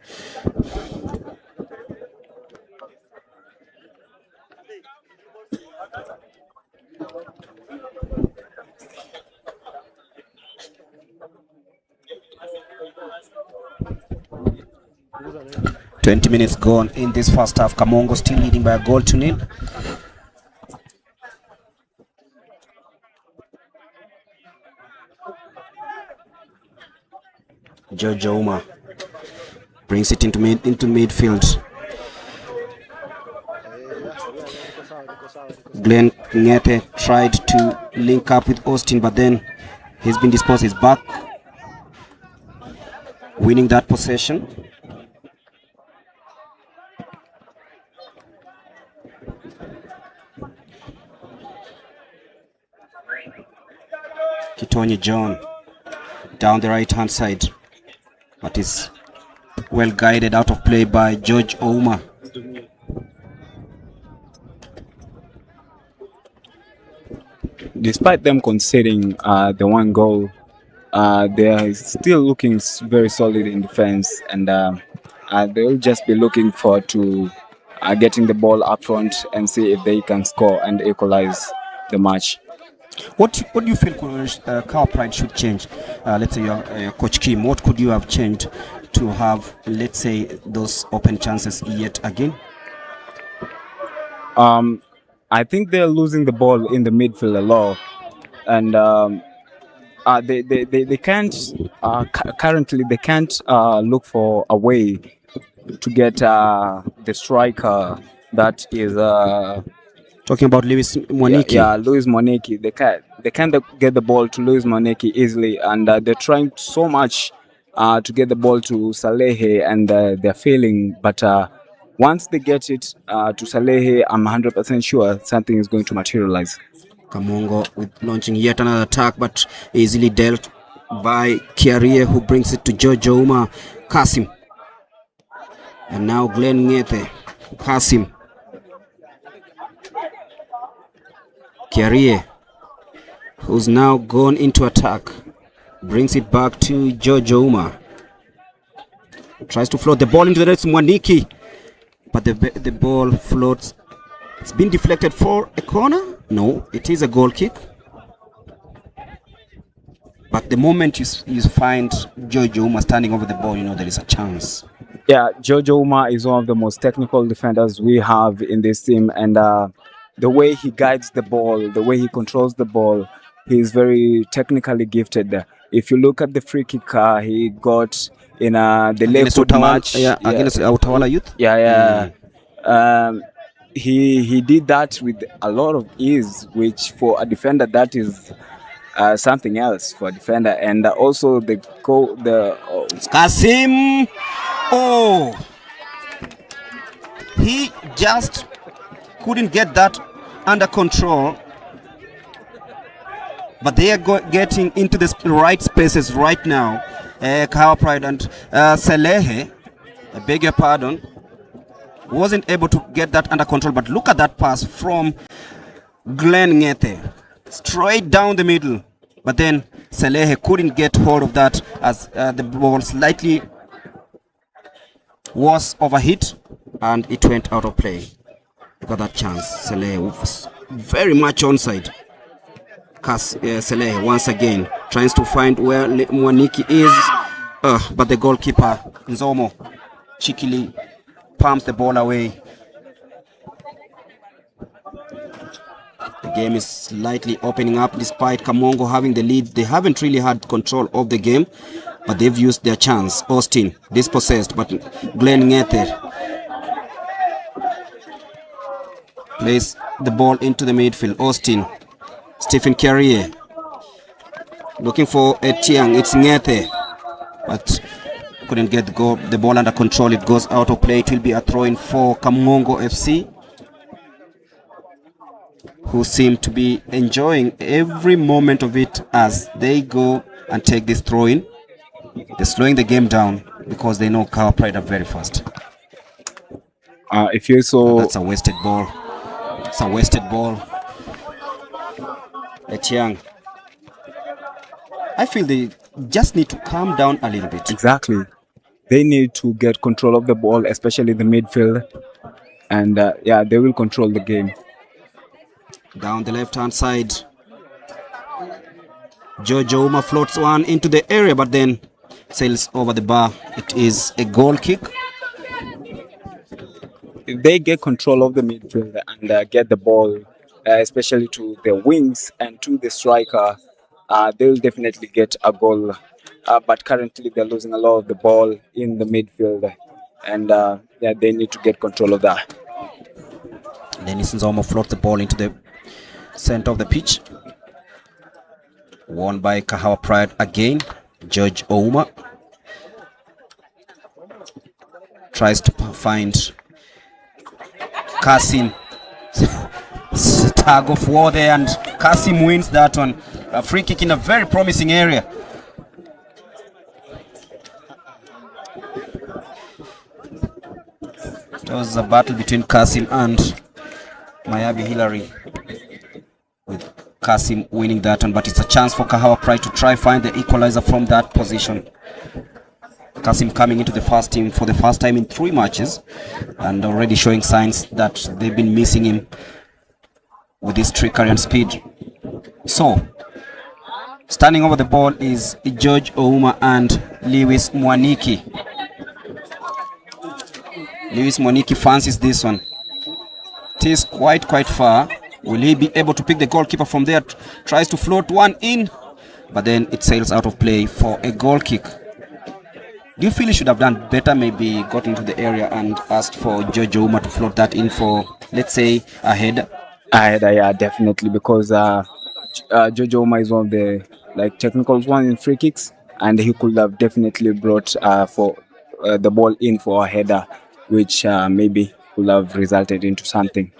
"20 minutes gone in this first half. Kamongo still leading by a goal to nil. George Ouma brings it into midfield. Glenn Ngete tried to link up with Austin, but then he's been disposed. He's back, winning that possession. Kitonyi John down the right hand side, but is well guided out of play by George Ouma. Despite them conceding the one goal, they are still looking very solid in defense, and they'll just be looking forward to getting the ball up front and see if they can score and equalize the match. What do you feel Kahawa Pride should change? Let's say your Coach Kim, what could you have changed to have, let's say, those open chances yet again? I think they're losing the ball in the midfield a lot, and they can't currently they can't look for a way to get the striker that is talking about Luis Mwaniki. Yeah, Luis Mwaniki. They can't get the ball to Luis Mwaniki easily, and they're trying so much to get the ball to Salehe, and they're failing. But once they get it to Salehe, I'm 100% sure something is going to materialize. Kamongo with launching yet another attack, but easily dealt by Kiarie, who brings it to Jojo Uma. Kasim. And now Glenn Ngete. Kasim. Kiarie, who's now gone into attack, brings it back to Jojo Uma. Tries to float the ball into the net, Mwaniki, but the ball floats. It's been deflected for a corner. No, it is a goal kick. But the moment you find Jojo Uma standing over the ball, you know there is a chance. Yeah, Jojo Uma is one of the most technical defenders we have in this team, and the way he guides the ball, the way he controls the ball, he is very technically gifted. If you look at the free kick he got in the Lakewood match, against Utawala Youth. He did that with a lot of ease, which for a defender that is something else for a defender. And also it's Kasim. Oh, he just couldn't get that under control, but they are getting into the right spaces right now. Kahawa Pride and Salehe, I beg your pardon, wasn't able to get that under control, but look at that pass from Glenn Ngete, straight down the middle, but then Salehe couldn't get hold of that as the ball slightly was overhit and it went out of play. Look at that chance. Salehe was very much onside. Salehe once again tries to find where Mwaniki is, but the goalkeeper Nzomo cheekily pumps the ball away. The game is slightly opening up despite Kamongo having the lead. They haven't really had control of the game, but they've used their chance. Austin dispossessed, but Glenn Ngete plays the ball into the midfield. Austin, Stephen Carrier looking for Etiang. It's Ngete, but couldn't get the ball under control. It goes out of play. It will be a throw-in for Kamongo FC, who seem to be enjoying every moment of it as they go and take this throw-in. They're slowing the game down because they know Kahawa Pride are very fast. If you saw, that's a wasted ball. It's a wasted ball. Etiang. I feel they just need to calm down a little bit. Exactly. They need to get control of the ball, especially the midfield, and they will control the game. Down the left-hand side, Jojo Uma floats one into the area, but then sails over the bar. It is a goal kick. If they get control of the midfield and get the ball, especially to the wings and to the striker, they'll definitely get a goal. But currently they're losing a lot of the ball in the midfield, and they need to get control of that. Dennis Nzomo floats the ball into the center of the pitch. Won by Kahawa Pride again. George Ouma tries to find Kasim. Tag of war there, and Kasim wins that one. A free kick in a very promising area. It was a battle between Kasim and Mayabi Hillary, with Kasim winning that one, but it's a chance for Kahawa Pride to try find the equalizer from that position. Kasim coming into the first team for the first time in 3 matches and already showing signs that they've been missing him with his trickery and speed. So, standing over the ball is George Ouma and Lewis Mwaniki. Lewis Mwaniki fancies this one. It is quite far. Will he be able to pick the goalkeeper from there? Tries to float one in, but then it sails out of play for a goal kick. Do you feel he should have done better? Maybe got into the area and asked for George Ouma to float that in for, let's say, a header? Yeah, definitely, because George Ouma is one of the technical one in free kicks, and he could have definitely brought for the ball in for a header, which maybe could have resulted into something.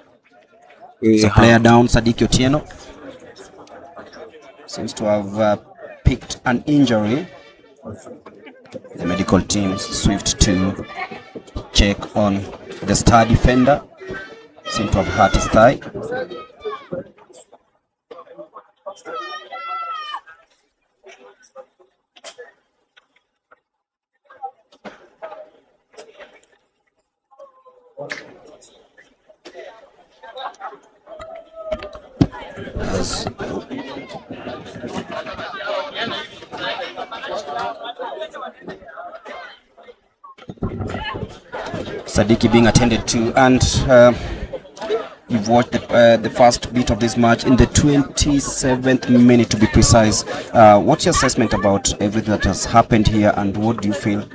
It's a player down, Sadiq Otieno. Seems to have picked an injury. The medical team swift to check on the star defender. Seems to have hurt his thigh. Sadiki being attended to, and you've watched the first bit of this match in the 27th minute to be precise. What's your assessment about everything that has happened here, and what do you feel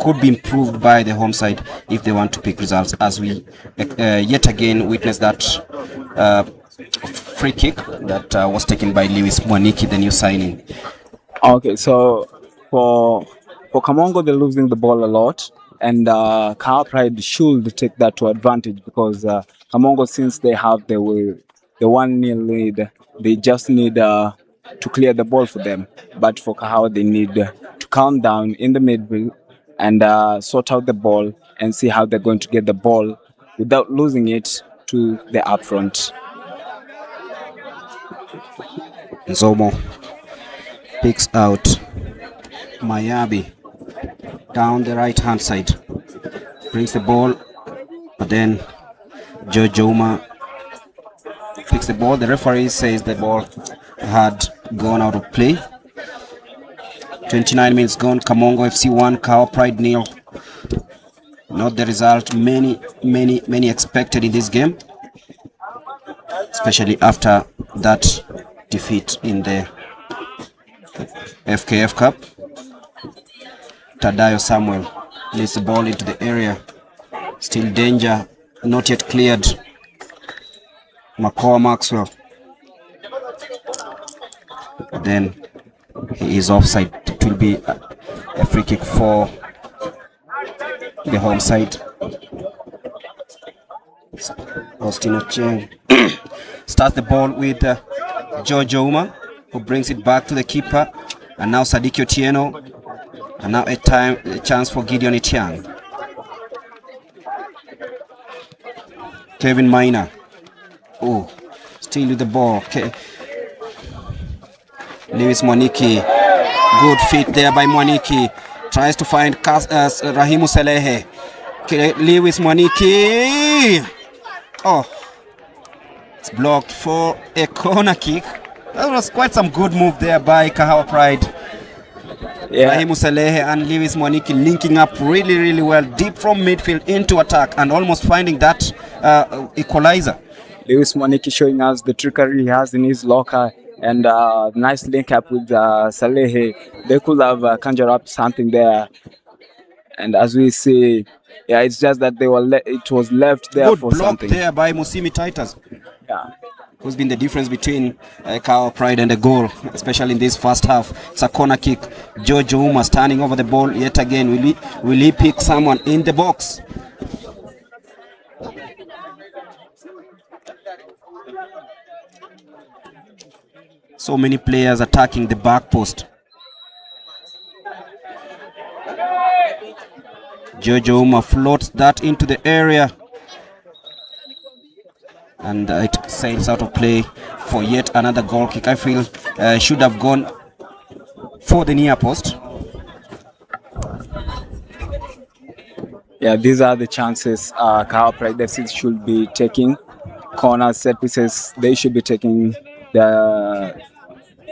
could be improved by the home side if they want to pick results, as we yet again witness that free kick that was taken by Lewis Mwaniki, the new signing? Okay, so for Kamongo, they're losing the ball a lot, and Kahawa Pride should take that to advantage, because Kamongo, since they have the 1-0 lead, they just need to clear the ball for them. But for Kahawa, they need to calm down in the middle and sort out the ball and see how they're going to get the ball without losing it to the up front. Nzomo picks out Mayabi down the right hand side, brings the ball, but then George Ouma picks the ball. The referee says the ball had gone out of play. 29 minutes gone. Kamongo FC 1, Kahawa Pride 0. Not the result many expected in this game, especially after that defeat in the FKF Cup. Tadayo Samuel leads the ball into the area. Still danger, not yet cleared. Makoa Maxwell. Then he is offside. It will be a free kick for the home side. Austin Ocheng starts the ball with George Ouma, who brings it back to the keeper. And now Sadiq Otieno. And now a chance for Gideon Etiang. Kevin Maina. Oh, still with the ball. Okay. Lewis Mwaniki. Good feet there by Mwaniki. Tries to find Rahimu Selehe. Okay, Lewis Mwaniki. Oh, it's blocked for a corner kick. That was quite some good move there by Kahawa Pride. Yeah. Rahimu Selehe and Lewis Mwaniki linking up really well deep from midfield into attack and almost finding that equalizer. Lewis Mwaniki showing us the trickery he has in his locker, and nice link up with Salehe. They could have conjured up something there, and as we see, yeah, it's just that they were it was left there good for block something. There by Musimi Titus. Yeah. Who's been the difference between Kahawa Pride and the goal, especially in this first half. It's a corner kick. George Ouma standing over the ball yet again. Will he pick someone in the box? So many players attacking the back post. George Ouma floats that into the area. and it sails out of play for yet another goal kick. I feel should have gone for the near post. Yeah, these are the chances Kahawa Pride FC should be taking. Corners, set pieces, they should be taking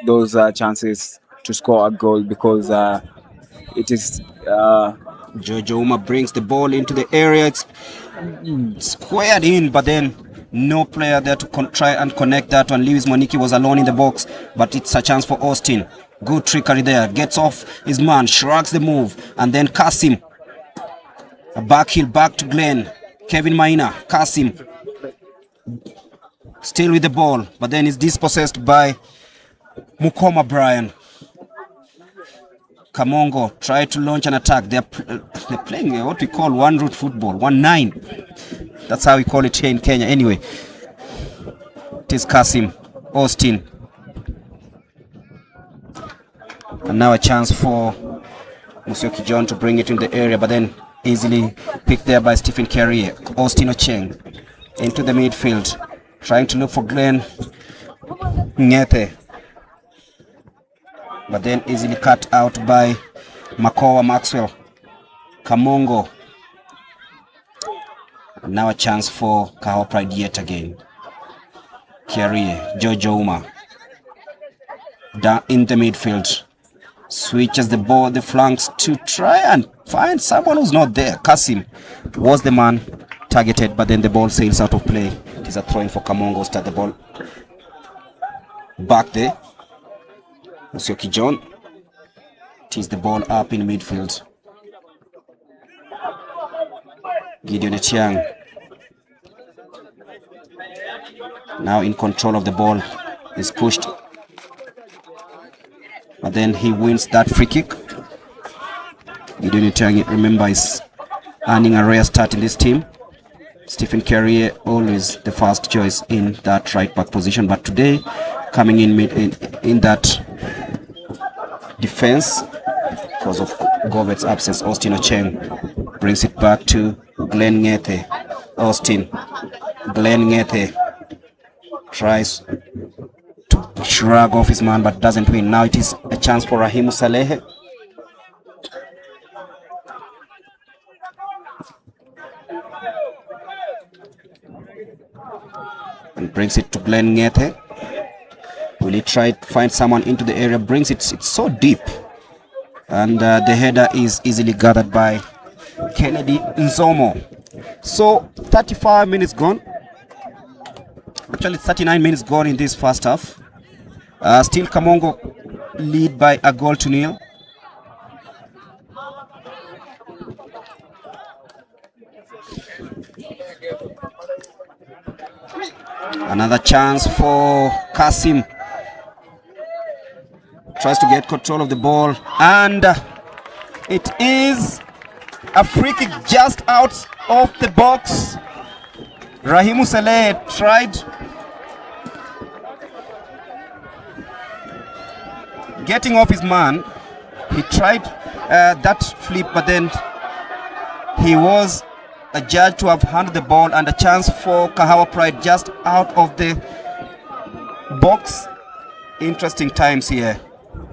those chances to score a goal, because it is Jojo Uma brings the ball into the area. It's squared in, but then no player there to try and connect that one. Lewis Moniki was alone in the box, but it's a chance for Austin. Good trickery there. Gets off his man, shrugs the move, and then Kasim. A back heel back to Glenn. Kevin Maina. Kasim. Still with the ball, but then is dispossessed by Mukoma Brian. Kamongo tried to launch an attack. They're playing what we call one route football, 1-9. That's how we call it here in Kenya. Anyway, it is Kasim, Austin. And now a chance for Musyoki John to bring it in the area, but then easily picked there by Stephen Carrier. Austin Ocheng into the midfield, trying to look for Glenn Ngete, but then easily cut out by Makowa Maxwell. Kamongo. And now a chance for Kahawa Pride yet again. Carrier, Jojo Uma. Down in the midfield. Switches the ball, the flanks to try and find someone who's not there. Kasim was the man targeted, but then the ball sails out of play. It is a throw-in for Kamongo. Start the ball back there. Musyoki John. It is the ball up in midfield. Gideon Etiang now in control of the ball. Is pushed, but then he wins that free kick. Gideon Etiang, remember, is earning a rare start in this team. Stephen Carrier always the first choice in that right back position, but today coming in that defense because of Govet's absence. Austin Ocheng brings it back to Glenn Ngete. Austin, Glenn Ngete tries to shrug off his man but doesn't win. Now it is a chance for Rahimu Salehe. And brings it to Glenn Ngete. Will he try to find someone into the area? Brings it, it's so deep. And the header is easily gathered by Kennedy Nzomo. So 35 minutes gone. Actually 39 minutes gone in this first half. Still Kamongo lead by a goal to nil. Another chance for Kasim. Tries to get control of the ball, and it is a free kick just out of the box. Rahimu Saleh tried getting off his man. He tried that flip, but then he was adjudged to have handled the ball, and a chance for Kahawa Pride just out of the box. Interesting times here.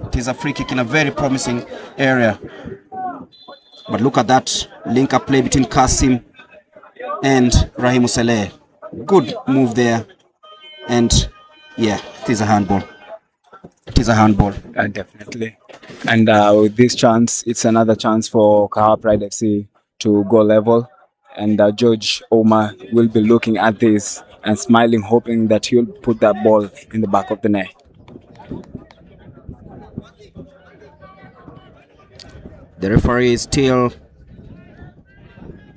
It is a free kick in a very promising area. But look at that link-up play between Kasim and Rahimu Saleh. Good move there. And yeah, it is a handball. It is a handball. Definitely. And with this chance, it's another chance for Kahawa Pride FC to go level. And George Oma will be looking at this and smiling, hoping that he'll put that ball in the back of the net. The referee is still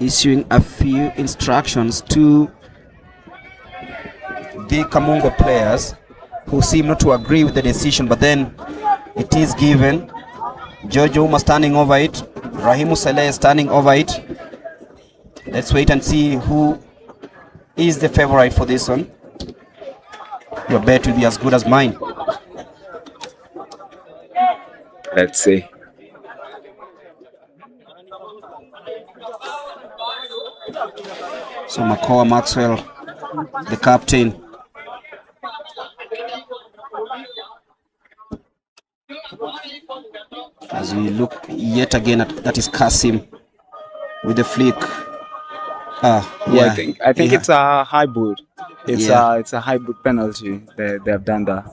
issuing a few instructions to the Kamongo players who seem not to agree with the decision, but then it is given. George Uma standing over it, Rahimu Saleh standing over it. Let's wait and see who is the favorite for this one. Your bet will be as good as mine. Let's see. So Makowa Maxwell the captain. As we look yet again at that is Kasim with the flick. I think it's a high boot. It's a high boot penalty. They have done that.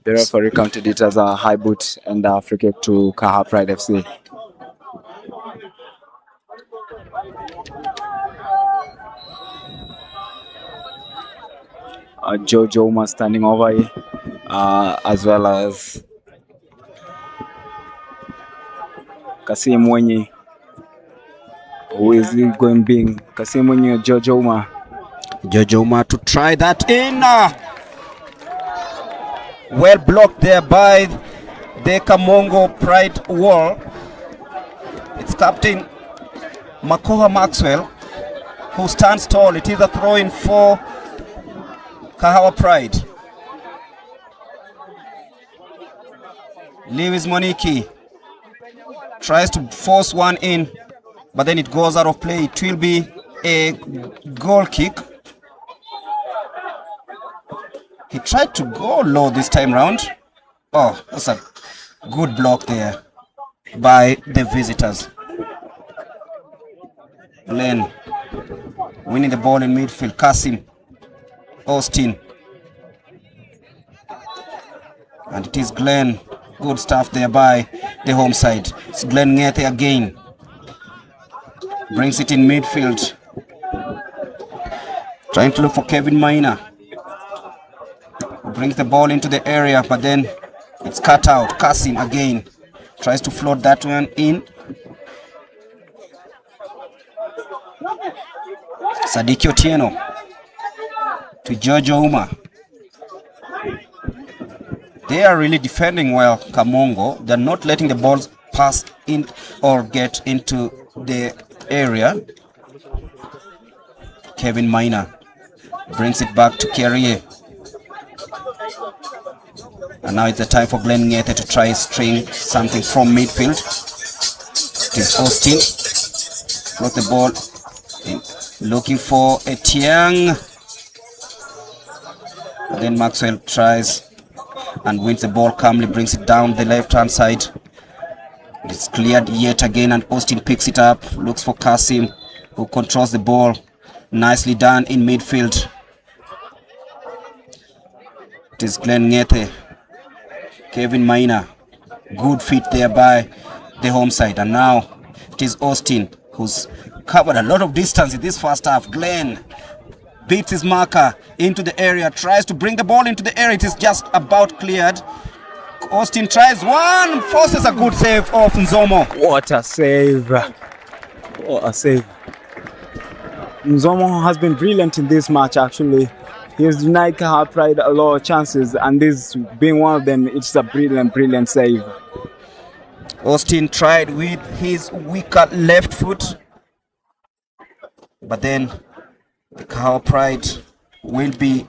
The referee counted it as a high boot and a free kick to Kahawa Pride FC. Jojo Uma standing over here, as well as Kasim Wenyi, who is going being Kasim Wenyi or Jojo Uma. Jojo Uma to try that in. Well blocked there by the Kamongo Pride wall. It's Captain Makoha Maxwell who stands tall. It is a throw-in for Kahawa Pride. Lewis Moniki tries to force one in, but then it goes out of play. It will be a goal kick. He tried to go low this time round. Oh, that's a good block there by the visitors. Glenn winning the ball in midfield. Kasim, Austin, and it is Glenn. Good stuff there by the home side. It's Glenn Ngete again. Brings it in midfield. Trying to look for Kevin Maina. Brings the ball into the area, but then it's cut out. Kasim again tries to float that one in. Sadiki Otieno to Jojo Uma. They are really defending well, Kamongo. They're not letting the balls pass in or get into the area. Kevin Maina brings it back to Kyrie. And now it's the time for Glenn Ngete to try string something from midfield. It is Austin. Got the ball in, looking for a Tiang. Then Maxwell tries and wins the ball calmly, brings it down the left-hand side. It's cleared yet again, and Austin picks it up, looks for Kasim, who controls the ball. Nicely done in midfield. It is Glenn Ngete. Kevin Maina. Good feet there by the home side. And now it is Austin, who's covered a lot of distance in this first half. Glenn beats his marker into the area, tries to bring the ball into the area. It is just about cleared. Austin tries one, forces a good save off Nzomo. What a save. What a save. Nzomo has been brilliant in this match, actually. He has denied Kahawa Pride a lot of chances, and this being one of them, it's a brilliant save. Austin tried with his weaker left foot, but then the Kahawa Pride will be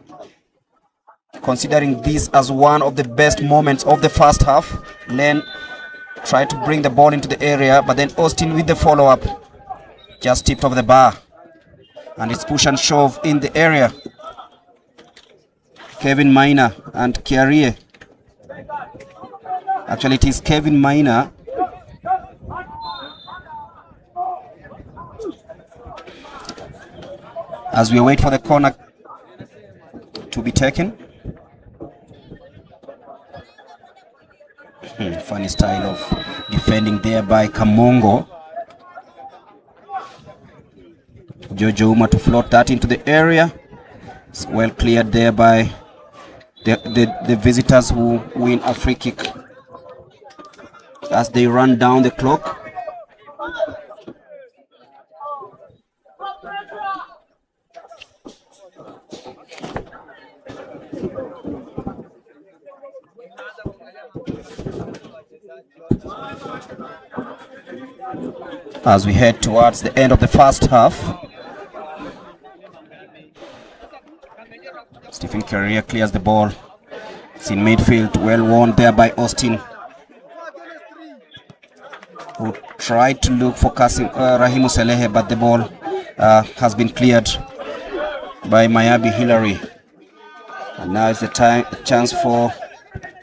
considering this as one of the best moments of the first half. Len tried to bring the ball into the area, but then Austin with the follow-up just tipped over the bar, and it's push and shove in the area. Kevin Maina and Kyrie. Actually, it is Kevin Maina. As we wait for the corner to be taken. Funny style of defending there by Kamongo. Jojo Uma to float that into the area. It's well cleared there by the visitors, who win a free kick as they run down the clock. As we head towards the end of the first half, Stephen Carrier clears the ball. It's in midfield, well won there by Austin, who tried to look for Rahimu Selehe, but the ball has been cleared. by Mayabi Hillary. And now it's the chance for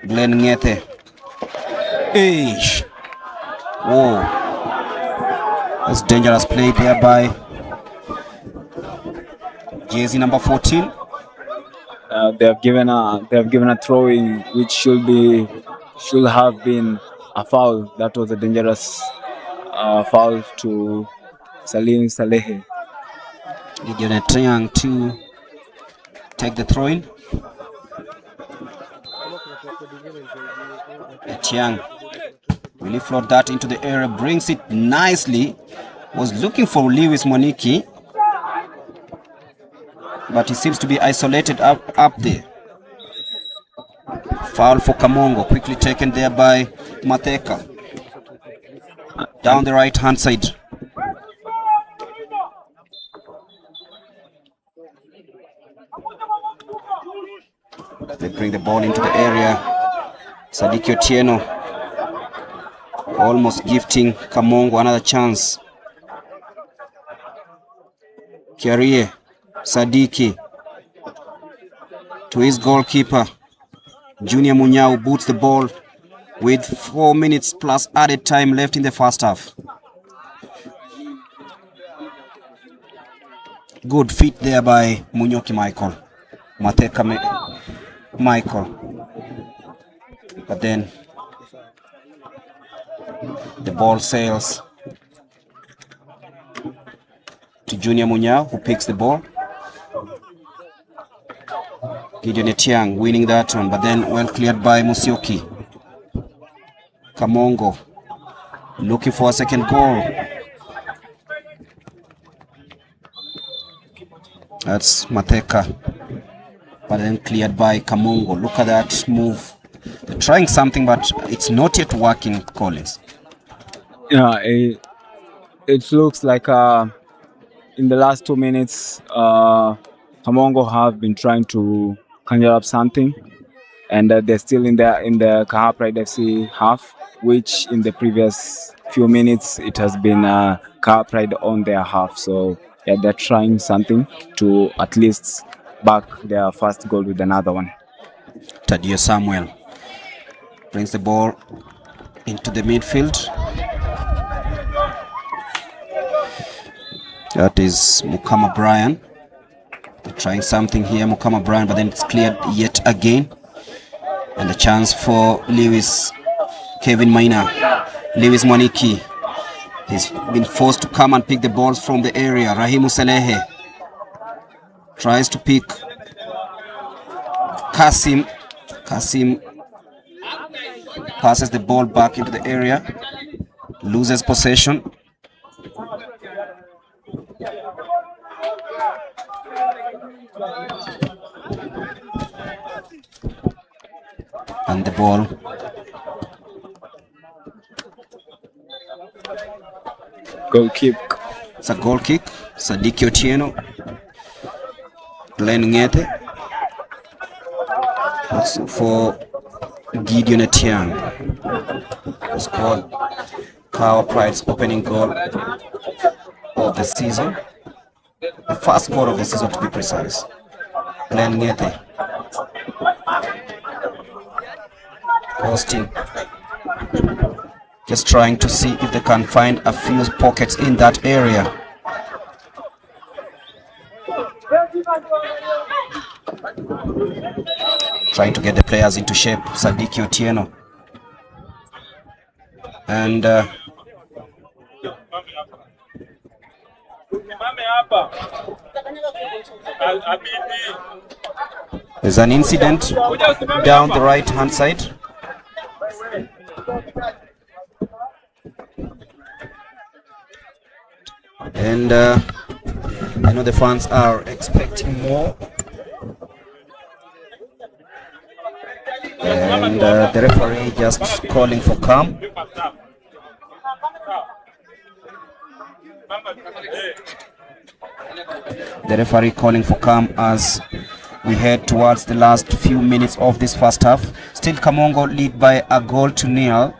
Glenn Ngete. Whoa. That's dangerous play there by jersey number 14. They have given a throw-in which should have been a foul. That was a dangerous foul to Salim Salehe. Gideon Etiang to take the throw-in. Etiang really float that into the area, brings it nicely. Was looking for Lewis Moniki, but he seems to be isolated up there. Foul for Kamongo, quickly taken there by Mateka. Down the right hand side. They bring the ball into the area. Sadiki Otieno almost gifting Kamongo another chance. Kiarie Sadiki to his goalkeeper. Junior Munyao boots the ball with 4 minutes plus added time left in the first half. Good feet there by Munyoki Michael. Mateka Michael. But then the ball sails to Junior Munyao, who picks the ball. Gideon Etiang winning that one, but then well cleared by Musioki. Kamongo looking for a second goal. That's Mateka, but then cleared by Kamongo. Look at that move. They're trying something, but it's not yet working, Collins. Yeah, it looks like in the last 2 minutes, Kamongo have been trying to conjure up something, and they're still in the Kahawa Pride FC half, which in the previous few minutes it has been Kahawa Pride on their half. So yeah, they're trying something to at least back their first goal with another one. Tadio Samuel brings the ball into the midfield. That is Mukama Brian. They're trying something here, Mukama Brian, but then it's cleared yet again. And the chance for Kevin Maina. Lewis Moniki. He's been forced to come and pick the balls from the area. Rahimu Salehe tries to pick Kasim. Kasim passes the ball back into the area, loses possession. And the ball goal kick. It's a goal kick. Sadiki Otieno, Glenn Ngete. That's for Gideon Etiang. Who scored Kahawa Pride's opening goal of the season. The first goal of the season, to be precise. Glenn Ngete. Posting, just trying to see if they can find a few pockets in that area. Trying to get the players into shape. Sadiki Otieno and there's an incident down the right hand side. And I know the fans are expecting more. And the referee just calling for calm. The referee calling for calm as we head towards the last few minutes of this first half. Still Kamongo lead by a goal to nil.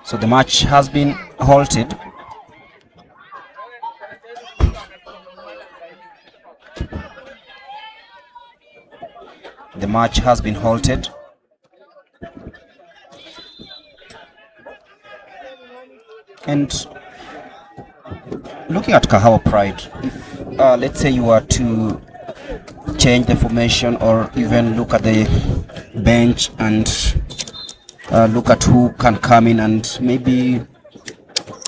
So the match has been halted. The match has been halted. And looking at Kahawa Pride, if let's say you were to change the formation or even look at the bench and look at who can come in and maybe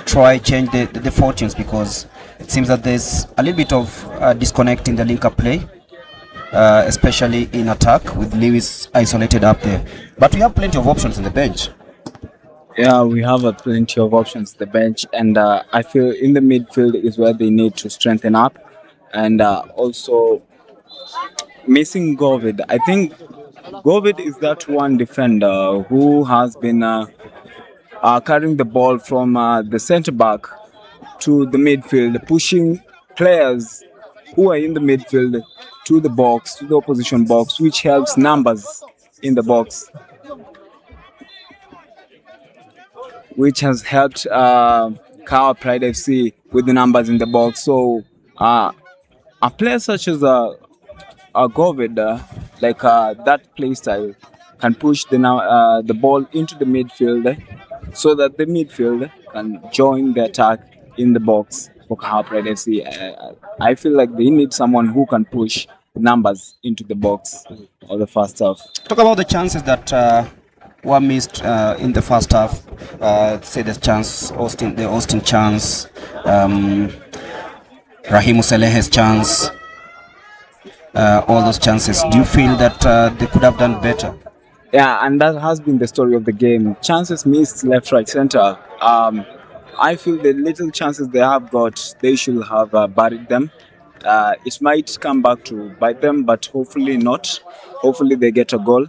try change the fortunes, because it seems that there's a little bit of disconnect in the link-up play, especially in attack with Lewis isolated up there. But we have plenty of options in the bench. Yeah, we have plenty of options at the bench, and I feel in the midfield is where they need to strengthen up, and also missing Govid. I think Govid is that one defender who has been carrying the ball from the centre back to the midfield, pushing players who are in the midfield to the box, to the opposition box, which helps numbers in the box, which has helped Kahawa Pride FC with the numbers in the box. So a player such as Govid, like that play style, can push the ball into the midfield so that the midfield can join the attack in the box for Kahawa Pride FC. I feel like they need someone who can push numbers into the box or the first half. Talk about the chances that were missed in the first half. Say the chance, the Austin chance, Rahimu Salehe's chance, all those chances. Do you feel that they could have done better? Yeah, and that has been the story of the game. Chances missed left, right, center. I feel the little chances they have got, they should have buried them. It might come back to bite them, but hopefully not. Hopefully they get a goal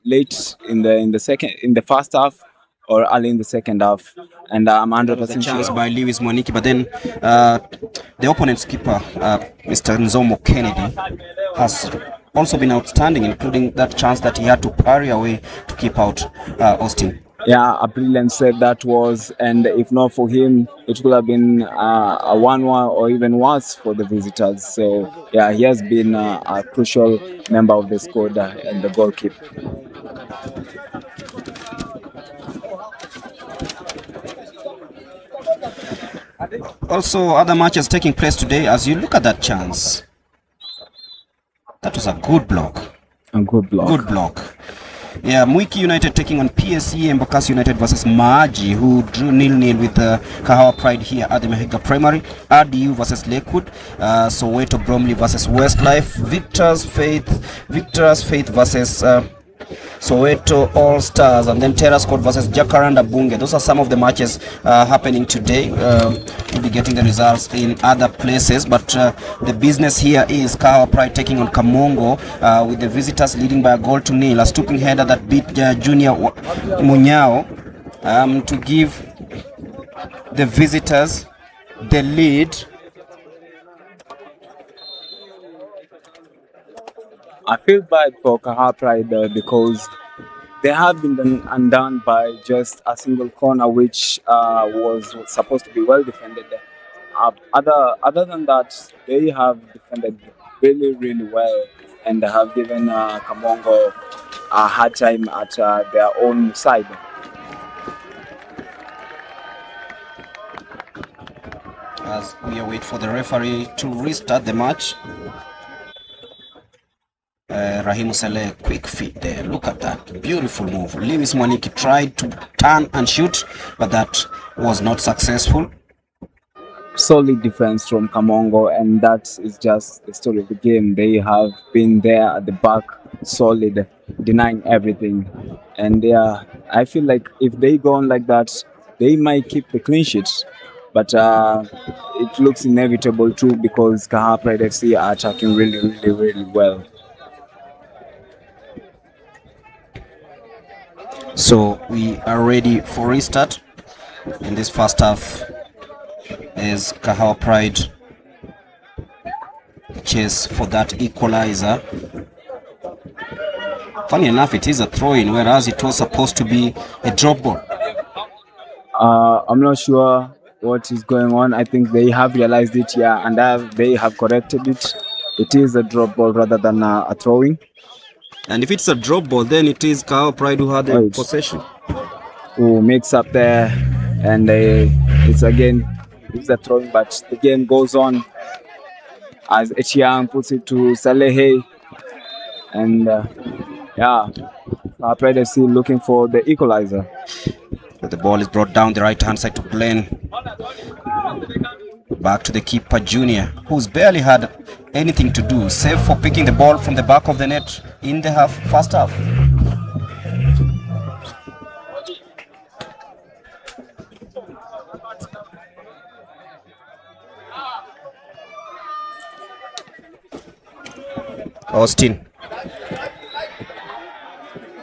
late in the first half or early in the second half, and I'm 100% chance sure. by Lewis Mwaniki, but then the opponent's keeper, Mr. Nzomo Kennedy, has also been outstanding, including that chance that he had to parry away to keep out Austin. Yeah, a brilliant save that was, and if not for him, it could have been a 1-1 or even worse for the visitors. So yeah, he has been a crucial member of the squad and the goalkeeper. Also, other matches taking place today. As you look at that chance, that was a good block. A good block. Good block. Yeah, Mwiki United taking on PSE and Embakasi United versus Maji, who drew 0-0 with Kahawa Pride here at the Mahiga Primary. RDU versus Lakewood, Soweto Bromley versus Westlife, Victor's Faith versus Soweto All Stars, and then Terra Squad versus Jacaranda Bunge. Those are some of the matches happening today. We'll be getting the results in other places, but the business here is Kahawa Pride taking on Kamongo, with the visitors leading by a 0-0. A stooping header that beat Junior Munyao to give the visitors the lead. I feel bad for Kahawa Pride because they have been undone by just a single corner, which was supposed to be well defended. Other than that, they have defended really, really well and have given Kamongo a hard time at their own side. As we await for the referee to restart the match. Rahimu Saleh, quick feet there. Look at that. Beautiful move. Lewis Mwaniki tried to turn and shoot, but that was not successful. Solid defense from Kamongo, and that is just the story of the game. They have been there at the back, solid, denying everything. And I feel like if they go on like that, they might keep the clean sheet. But it looks inevitable too, because Kahawa Pride FC are attacking really, really, really well. So we are ready for restart in this first half as Kahawa Pride chase for that equalizer. Funny enough, it is a throw-in, whereas it was supposed to be a drop ball. I'm not sure what is going on. I think they have realized it, yeah, and they have corrected it. It is a drop ball rather than a throwing. And if it's a drop ball, then it is Kahawa Pride who had the possession. Who makes up there, and it's a throwing, but the game goes on as Etiang puts it to Salehe, and Kahawa Pride FC looking for the equalizer. The ball is brought down the right-hand side to Glenn. Back to the keeper, Junior, who's barely had anything to do, save for picking the ball from the back of the net in the first half. Austin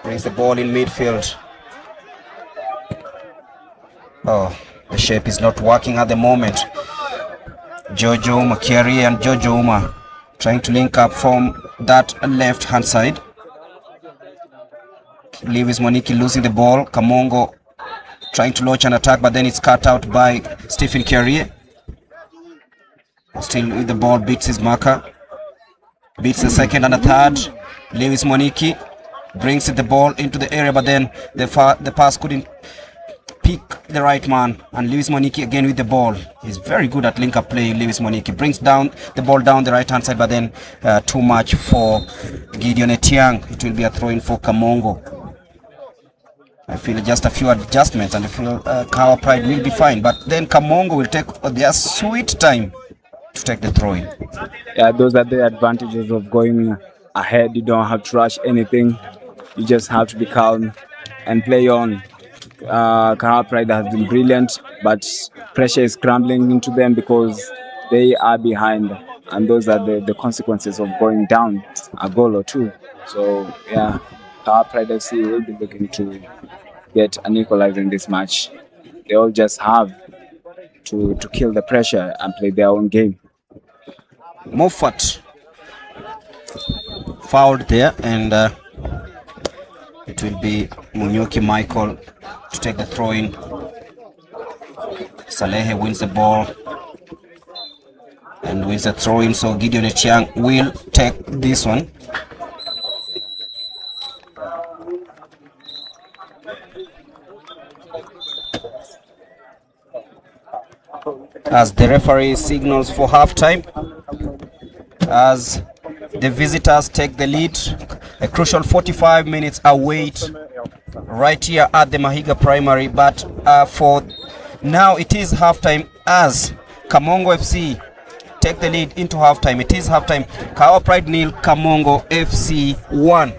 brings the ball in midfield. Oh, the shape is not working at the moment. Jojo Uma, Kiari and Jojo Uma trying to link up from that left hand side. Lewis Moniki losing the ball. Kamongo trying to launch an attack, but then it's cut out by Stephen Kiari. Still with the ball, beats his marker. Beats the second and the third. Lewis Moniki brings the ball into the area, but then the pass couldn't pick the right man, and Lewis Moniki again with the ball. He's very good at link-up play. Lewis Moniki brings down the ball down the right-hand side, but then too much for Gideon Etiang. It will be a throw-in for Kamongo. I feel just a few adjustments, and I feel Kahawa Pride will be fine, but then Kamongo will take their sweet time to take the throw-in. Yeah, those are the advantages of going ahead. You don't have to rush anything. You just have to be calm and play on. Kahawa Pride has been brilliant, but pressure is crumbling into them because they are behind, and those are the consequences of going down a goal or two. So yeah, Kahawa Pride FC will be looking to get an equalizer in this match. They all just have to kill the pressure and play their own game. Moffat fouled there, and it will be Munyoki Michael to take the throw-in. Salehe wins the ball and wins the throw-in, so Gideon Etiang will take this one. As the referee signals for halftime, as the visitors take the lead, a crucial 45 minutes await right here at the Mahiga Primary, but for now it is halftime as Kamongo FC take the lead into halftime. It is halftime. Kahawa Pride 0, Kamongo FC 1.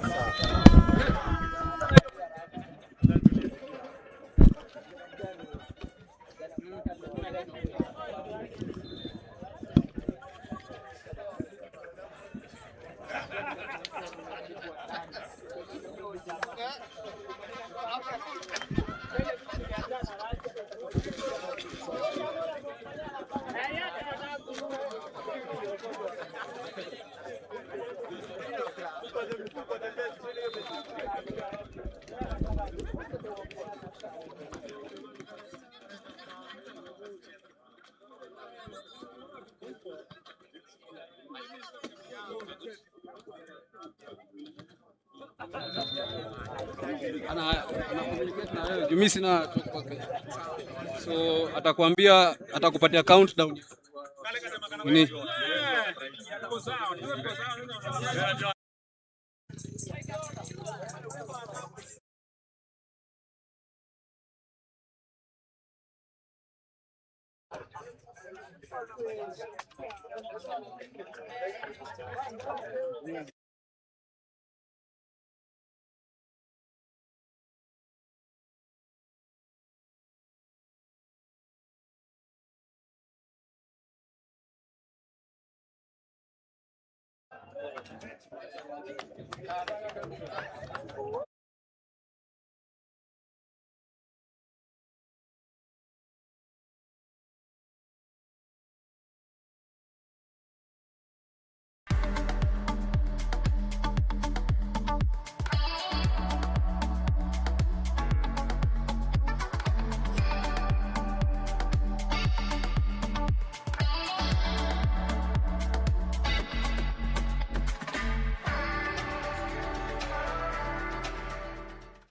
Mimi sina, so atakwambia, atakupatia countdown nini.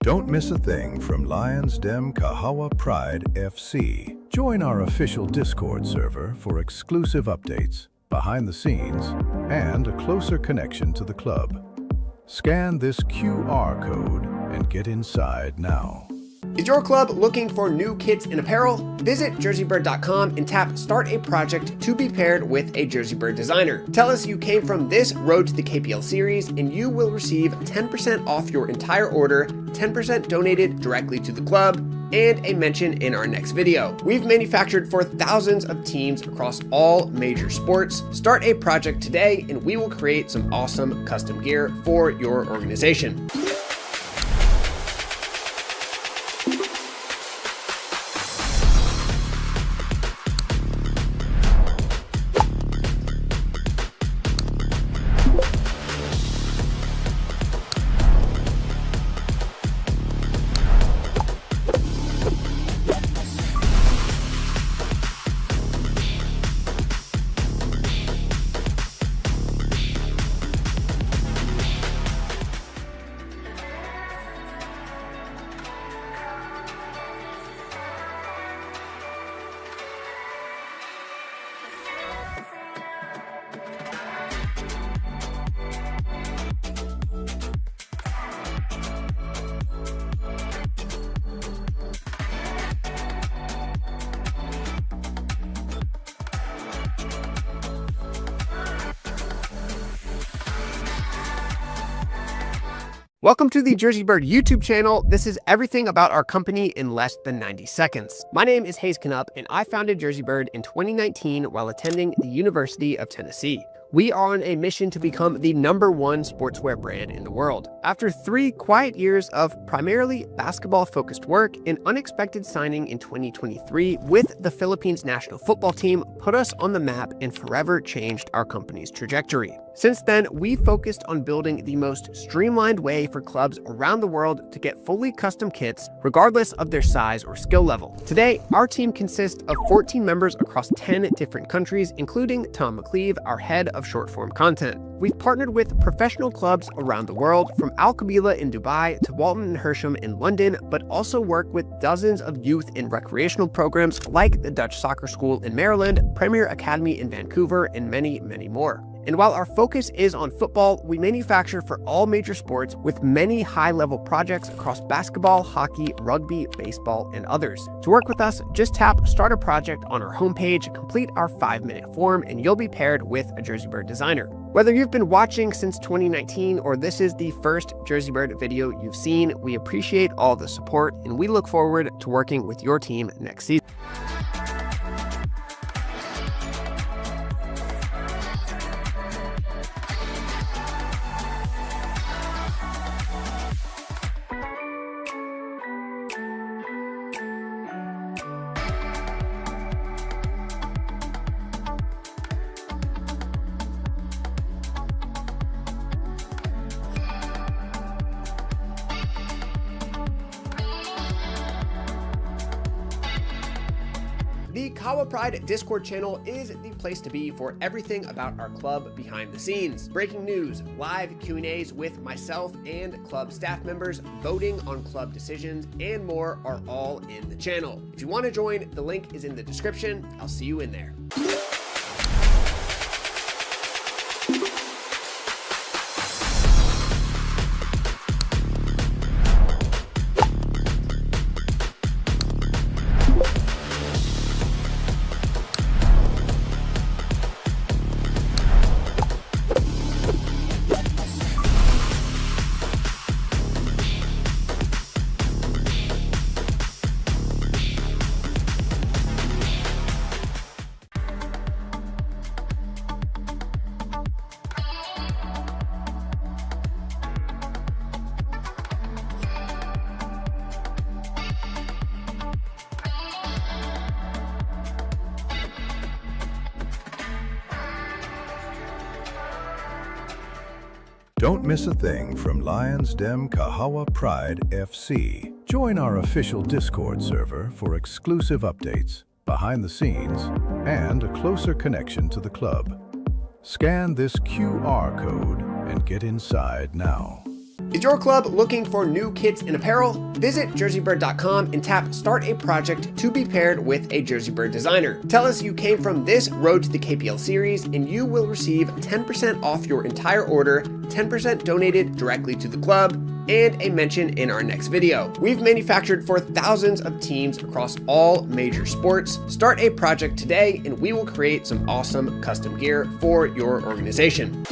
Don't miss a thing from Lions Den Kahawa Pride FC. Join our official Discord server for exclusive updates, behind the scenes, and a closer connection to the club. Scan this QR code and get inside now. Is your club looking for new kits and apparel? Visit JerseyBird.com and tap Start a Project to be paired with a JerseyBird designer. Tell us you came from this Road to the KPL series and you will receive 10% off your entire order, 10% donated directly to the club, and a mention in our next video. We've manufactured for thousands of teams across all major sports. Start a project today and we will create some awesome custom gear for your organization. Welcome to the JerseyBird YouTube channel. This is everything about our company in less than 90 seconds. My name is Hayes Knupp, and I founded JerseyBird in 2019 while attending the University of Tennessee. We are on a mission to become the #1 sportswear brand in the world. After 3 quiet years of primarily basketball-focused work, an unexpected signing in 2023 with the Philippines national football team put us on the map and forever changed our company's trajectory. Since then, we focused on building the most streamlined way for clubs around the world to get fully custom kits, regardless of their size or skill level. Today, our team consists of 14 members across 10 different countries, including Tom McLeave, our head of short-form content. We've partnered with professional clubs around the world, from Al Qabila in Dubai to Walton and Hersham in London, but also work with dozens of youth and recreational programs like the Dutch Soccer School in Maryland, Premier Academy in Vancouver, and many, many more. And while our focus is on football, we manufacture for all major sports with many high-level projects across basketball, hockey, rugby, baseball, and others. To work with us, just tap Start a Project on our homepage, complete our 5-minute form, and you'll be paired with a JerseyBird designer. Whether you've been watching since 2019 or this is the first JerseyBird video you've seen, we appreciate all the support, and we look forward to working with your team next season. The Kahawa Pride Discord channel is the place to be for everything about our club behind the scenes. Breaking news, live Q&As with myself and club staff members, voting on club decisions, and more are all in the channel. If you want to join, the link is in the description. I'll see you in there. Don't miss a thing from Lions Den Kahawa Pride FC. Join our official Discord server for exclusive updates, behind the scenes, and a closer connection to the club. Scan this QR code and get inside now. Is your club looking for new kits and apparel? Visit JerseyBird.com and tap Start a Project to be paired with a JerseyBird designer. Tell us you came from this Road to the KPL series and you will receive 10% off your entire order, 10% donated directly to the club, and a mention in our next video. We've manufactured for thousands of teams across all major sports. Start a project today and we will create some awesome custom gear for your organization.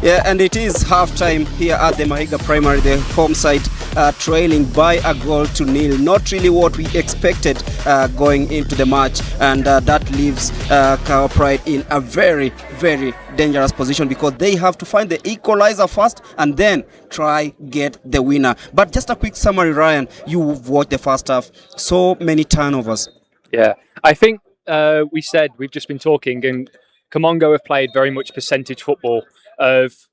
Yeah, and it is halftime here at the Mahiga Primary, the home side trailing by a goal to nil. Not really what we expected going into the match, and that leaves Kahawa Pride in a very, very dangerous position because they have to find the equalizer first and then try get the winner. But just a quick summary, Ryan, you've watched the first half, so many turnovers. Yeah, I think we've just been talking, and Kamongo have played very much percentage football of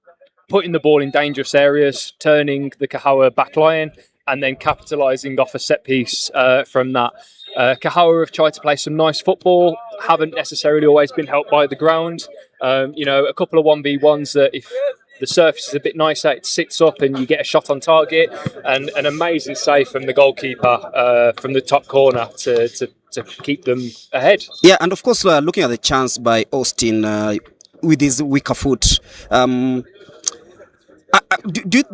putting the ball in dangerous areas, turning the Kahawa back line, and then capitalising off a set piece from that. Kahawa have tried to play some nice football, haven't necessarily always been helped by the ground. A couple of 1v1s that if the surface is a bit nicer, it sits up and you get a shot on target, and an amazing save from the goalkeeper from the top corner to keep them ahead. Yeah, and of course, looking at the chance by Austin with his weaker foot, do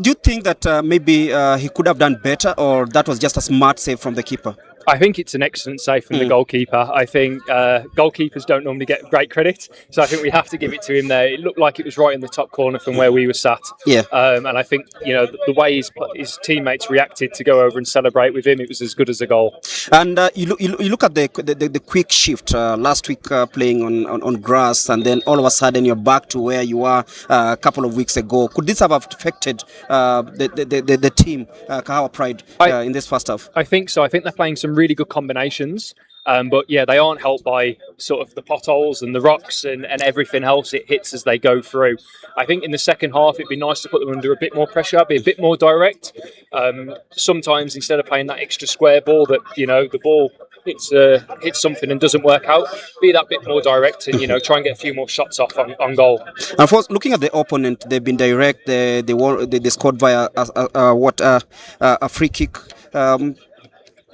you think that maybe he could have done better, or that was just a smart save from the keeper? I think it's an excellent save from the goalkeeper. I think goalkeepers don't normally get great credit, so I think we have to give it to him there. It looked like it was right in the top corner from where we were sat. Yeah. And I think, the way his teammates reacted to go over and celebrate with him, it was as good as a goal. And you look at the quick shift last week playing on grass, and then all of a sudden you're back to where you were a couple of weeks ago. Could this have affected the team, Kahawa Pride, in this first half? I think so. I think they're playing some really good combinations, but yeah, they aren't helped by sort of the potholes and the rocks and everything else it hits as they go through. I think in the second half it'd be nice to put them under a bit more pressure, be a bit more direct. Sometimes instead of playing that extra square ball that the ball hits something and doesn't work out, be that bit more direct and try and get a few more shots off on goal. And for looking at the opponent, they've been direct. They scored via a free kick.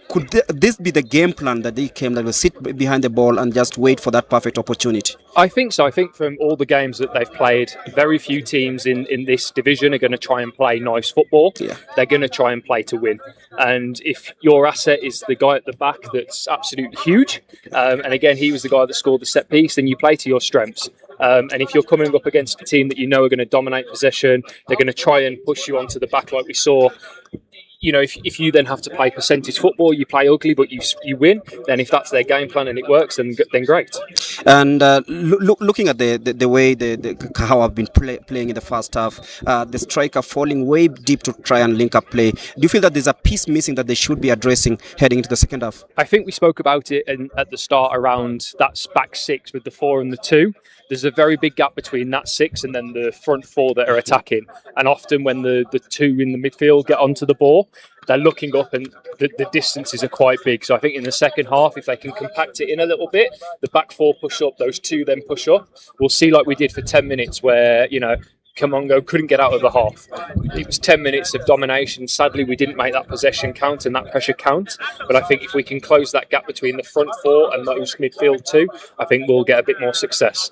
Could this be the game plan that they came, that will sit behind the ball and just wait for that perfect opportunity? I think so. I think from all the games that they've played, very few teams in this division are going to try and play nice football. Yeah. They're going to try and play to win. And if your asset is the guy at the back that's absolutely huge, and again, he was the guy that scored the set piece, then you play to your strengths. And if you're coming up against a team that are going to dominate possession, they're going to try and push you onto the back like we saw. If you then have to play percentage football, you play ugly, but you win. Then if that's their game plan and it works, then great. And looking at the way the Kahawa have been playing in the first half, the striker falling way deep to try and link up play. Do you feel that there's a piece missing that they should be addressing heading into the second half? I think we spoke about it at the start around that back six with the 4 and the 2. There's a very big gap between that 6 and then the front 4 that are attacking. And often when the 2 in the midfield get onto the ball, they're looking up and the distances are quite big. So I think in the second half, if they can compact it in a little bit, the back 4 push up, those 2 then push up. We'll see like we did for 10 minutes where, Kamongo couldn't get out of the half. It was 10 minutes of domination. Sadly, we didn't make that possession count and that pressure count. But I think if we can close that gap between the front 4 and those midfield 2, I think we'll get a bit more success.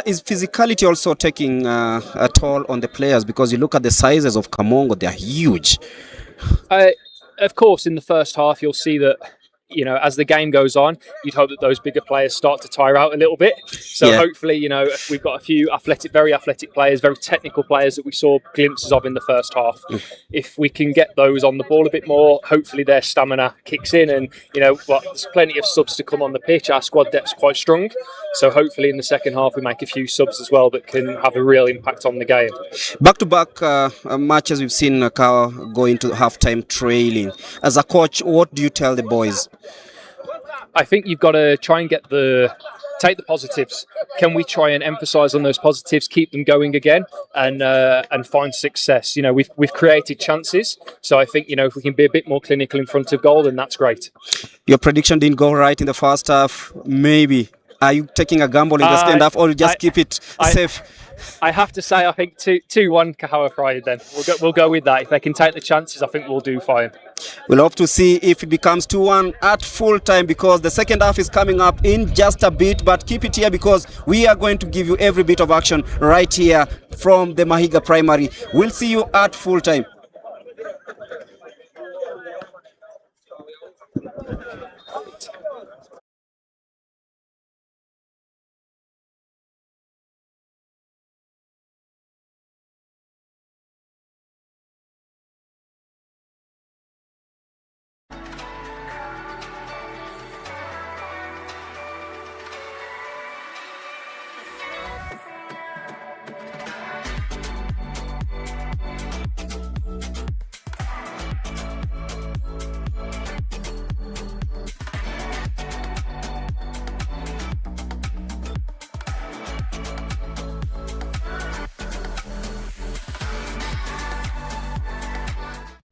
Is physicality also taking a toll on the players? Because you look at the sizes of Kamongo, they're huge. Of course, in the first half, you'll see that as the game goes on, you'd hope that those bigger players start to tire out a little bit. So hopefully, we've got a few very athletic players, very technical players that we saw glimpses of in the first half. If we can get those on the ball a bit more, hopefully their stamina kicks in and, there's plenty of subs to come on the pitch. Our squad depth's quite strong. So hopefully in the second half, we make a few subs as well that can have a real impact on the game. Back-to-back matches, we've seen Kahawa go into half-time trailing. As a coach, what do you tell the boys? I think you've got to try and get the take the positives. Can we try and emphasise on those positives, keep them going again, and find success? You know, we've created chances, so I think, you know, if we can be a bit more clinical in front of goal, then that's great. Your prediction didn't go right in the first half. Maybe are you taking a gamble in the second half, or you just keep it safe? I have to say, I think 2-1 Kahawa Pride. Then we'll go with that. If they can take the chances, I think we'll do fine. We'll hope to see if it becomes 2-1 at full time, because the second half is coming up in just a bit. But keep it here, because we are going to give you every bit of action right here from the Mahiga Primary. We'll see you at full time.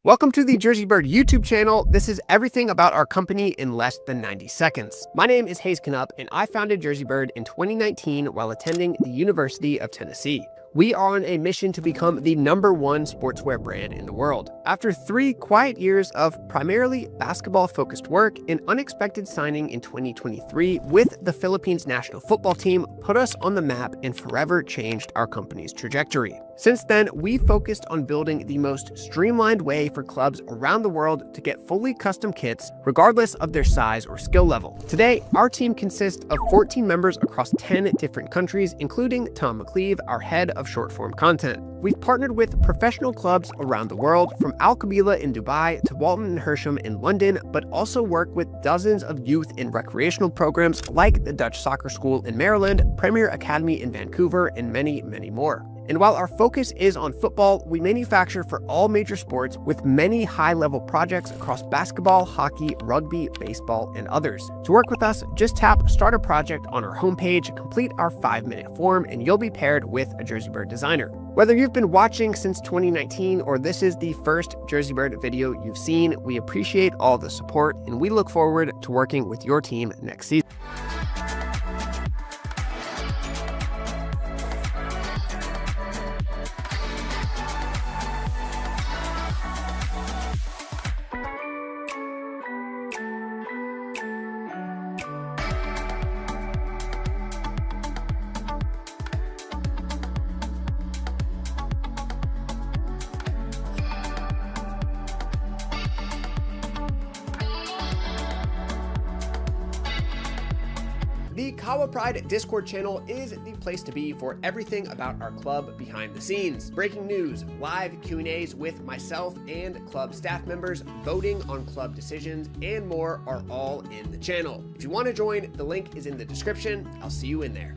Welcome to the JerseyBird YouTube channel. This is everything about our company in less than 90 seconds. My name is Hayes Knupp, and I founded JerseyBird in 2019 while attending the University of Tennessee. We are on a mission to become the #1 sportswear brand in the world. After 3 quiet years of primarily basketball-focused work, an unexpected signing in 2023 with the Philippines national football team put us on the map and forever changed our company's trajectory. Since then, we focused on building the most streamlined way for clubs around the world to get fully custom kits, regardless of their size or skill level. Today, our team consists of 14 members across 10 different countries, including Tom McCleve, our head of short-form content. We've partnered with professional clubs around the world, from Al Qabila in Dubai to Walton and Hersham in London, but also work with dozens of youth and recreational programs like the Dutch Soccer School in Maryland, Premier Academy in Vancouver, and many, many more. And while our focus is on football, we manufacture for all major sports with many high-level projects across basketball, hockey, rugby, baseball, and others. To work with us, just tap Start a Project on our homepage, complete our 5-minute form, and you'll be paired with a JerseyBird designer. Whether you've been watching since 2019 or this is the first JerseyBird video you've seen, we appreciate all the support, and we look forward to working with your team next season. The Kahawa Pride Discord channel is the place to be for everything about our club behind the scenes. Breaking news, live Q&As with myself and club staff members, voting on club decisions, and more are all in the channel. If you want to join, the link is in the description. I'll see you in there.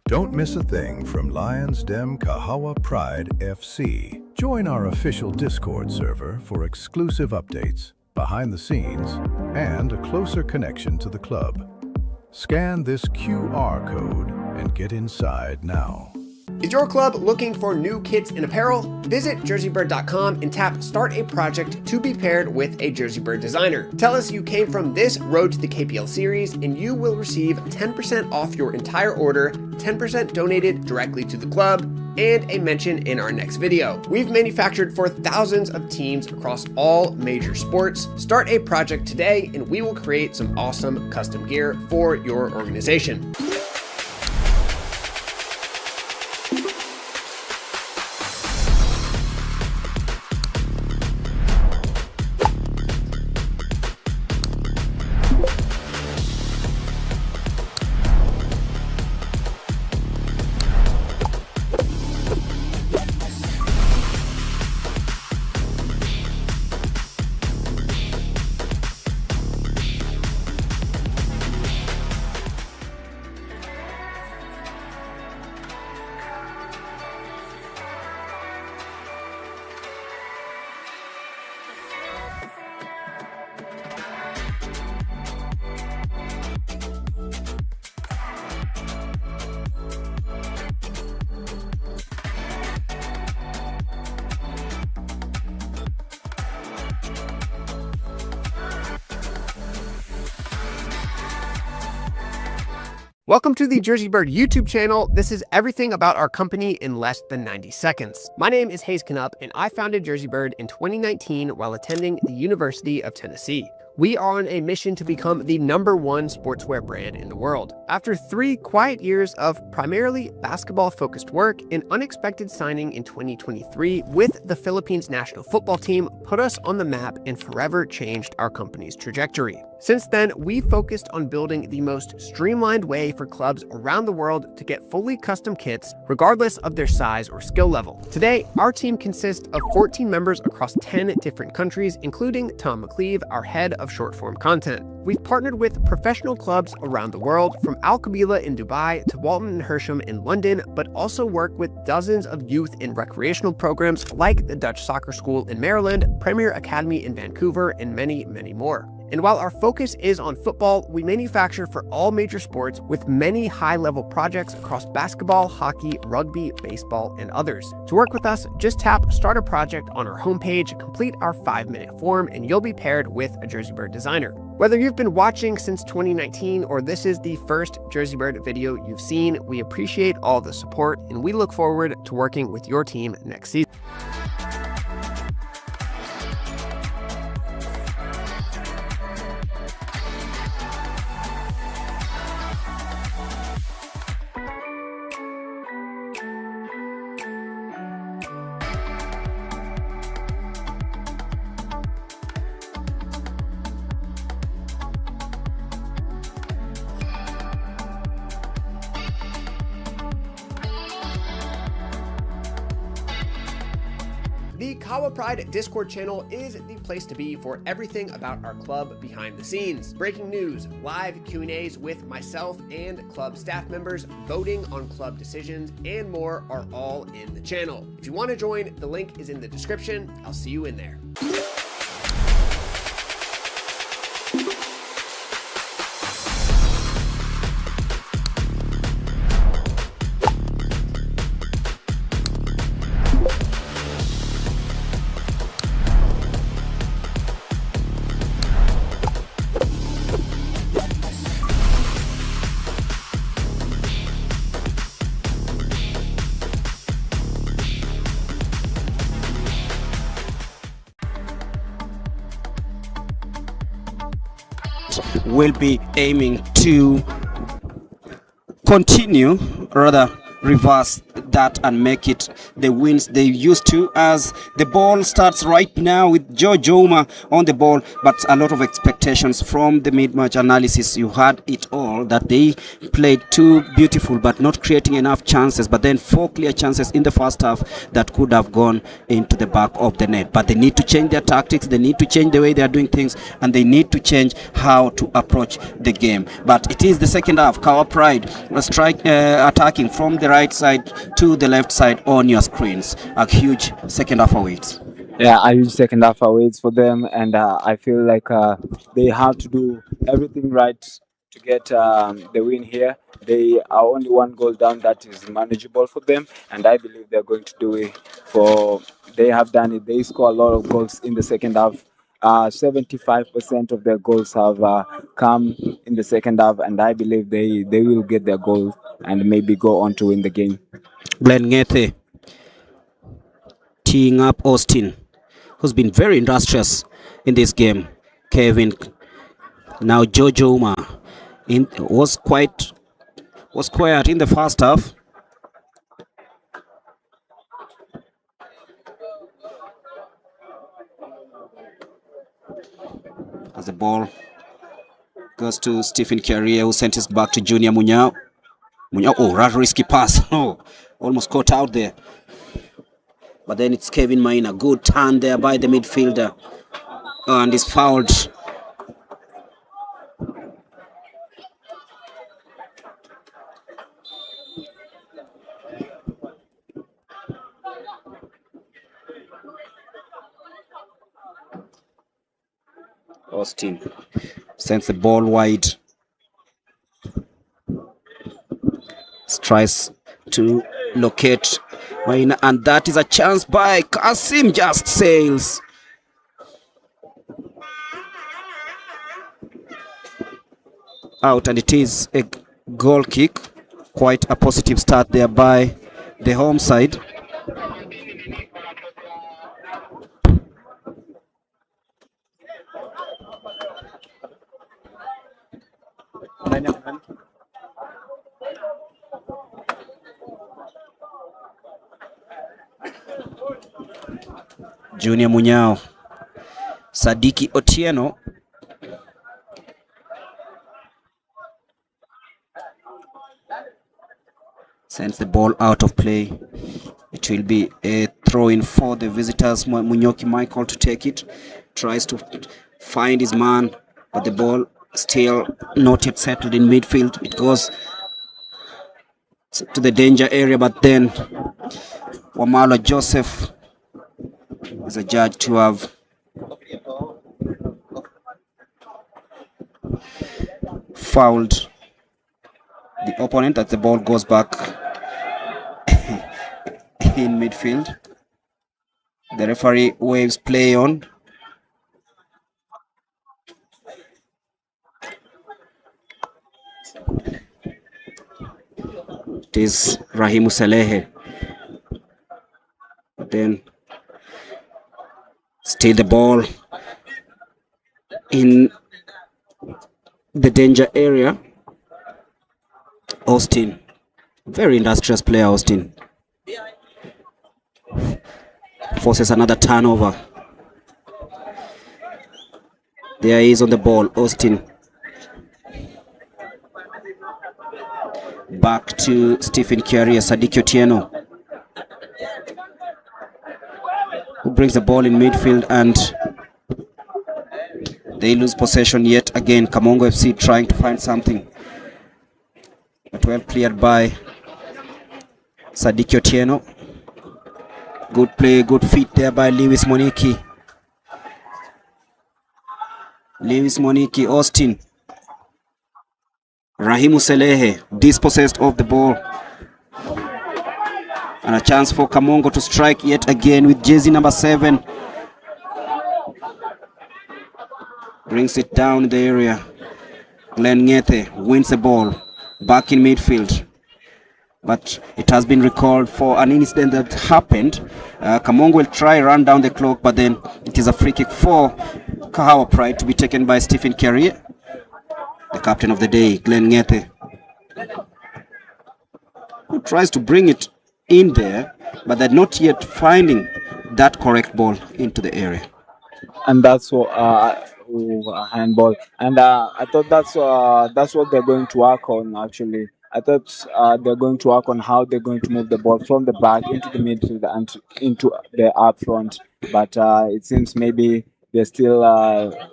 Don't miss a thing from Lions Den Kahawa Pride FC. Join our official Discord server for exclusive updates, behind the scenes, and a closer connection to the club. Scan this QR code and get inside now. Is your club looking for new kits and apparel? Visit JerseyBird.com and tap Start a Project to be paired with a JerseyBird designer. Tell us you came from this Road to the KPL series and you will receive 10% off your entire order, 10% donated directly to the club, and a mention in our next video. We've manufactured for thousands of teams across all major sports. Start a project today and we will create some awesome custom gear for your organization. Welcome to the JerseyBird YouTube channel. This is everything about our company in less than 90 seconds. My name is Hayes Knupp, and I founded JerseyBird in 2019 while attending the University of Tennessee. We are on a mission to become the #1 sportswear brand in the world. After 3 quiet years of primarily basketball-focused work, an unexpected signing in 2023 with the Philippines national football team put us on the map and forever changed our company's trajectory. Since then, we focused on building the most streamlined way for clubs around the world to get fully custom kits, regardless of their size or skill level. Today, our team consists of 14 members across 10 different countries, including Tom McCleve, our head of short-form content. We've partnered with professional clubs around the world, from Al Qabila in Dubai to Walton and Hersham in London, but also work with dozens of youth and recreational programs like the Dutch Soccer School in Maryland, Premier Academy in Vancouver, and many, many more. And while our focus is on football, we manufacture for all major sports with many high-level projects across basketball, hockey, rugby, baseball, and others. To work with us, just tap Start a Project on our homepage, complete our 5-minute form, and you'll be paired with a JerseyBird designer. Whether you've been watching since 2019 or this is the first JerseyBird video you've seen, we appreciate all the support, and we look forward to working with your team next season. The Kahawa Pride Discord channel is the place to be for everything about our club behind the scenes. Breaking news, live Q&As with myself and club staff members, voting on club decisions, and more are all in the channel. If you want to join, the link is in the description. I'll see you in there. Will be aiming to continue, rather reverse that and make it the wins they used to, as the ball starts right now with Joe Joma on the ball, but a lot of expectations from the mid-match analysis. You had it all, that they played too beautiful but not creating enough chances, but then 4 clear chances in the first half that could have gone into the back of the net. But they need to change their tactics, they need to change the way they are doing things, and they need to change how to approach the game. But it is the second half. Kahawa Pride attacking from the right side to the left side on your screens. A huge second half awaits. Yeah, a huge second half awaits for them, and I feel like they have to do everything right to get the win here. they are only 1 goal down. That is manageable for them, and I believe they're going to do it. They have done it. They score a lot of goals in the second half. 75% of their goals have come in the second half, and I believe they will get their goals and maybe go on to win the game. Glenn Ngethe teeing up Austin, who's been very industrious in this game. Kevin, now Jojo Uma was quiet in the first half. As the ball goes to Stephen Carrier, who sent it back to Junior Munyao. Oh, that risky pass. Oh, almost caught out there. But then it's Kevin Maina. Good turn there by the midfielder. And he's fouled. Austin sends the ball wide. Tries to locate Maina, and that is a chance by Kasim, just sails. Out, and it is a goal kick. Quite a positive start there by the home side. Junior Munyao, Sadiki Otieno, sends the ball out of play. It will be a throw-in for the visitors. Munyoki Michael to take it, tries to find his man, but the ball still not yet settled in midfield. It goes to the danger area, but then Wamala Joseph is a judge to have fouled the opponent as the ball goes back in midfield. The referee waves play on. It is Rahimu Salehe. Then still the ball in the danger area. Austin, very industrious player. Austin forces another turnover. There he is on the ball. Austin back to Stephen Carrier. Sadiki Otieno, who brings the ball in midfield, and they lose possession yet again. Kamongo FC trying to find something, but well cleared by Sadiki Otieno. Good play, good feet there by Lewis Moniki. Austin. Rahimu Salehe dispossessed of the ball. And a chance for Kamongo to strike yet again with jersey number 7. Brings it down in the area. Glenn Ngethe wins the ball back in midfield. But it has been recalled for an incident that happened. Kamongo will try run down the clock, but then it is a free kick for Kahawa Pride to be taken by Stephen Carrier, the captain of the day. Glenn Ngethe, who tries to bring it in there, but they're not yet finding that correct ball into the area. And that's what handball. And I thought that's what they're going to work on. Actually, I thought they're going to work on how they're going to move the ball from the back into the midfield and into the up front. But it seems maybe they're still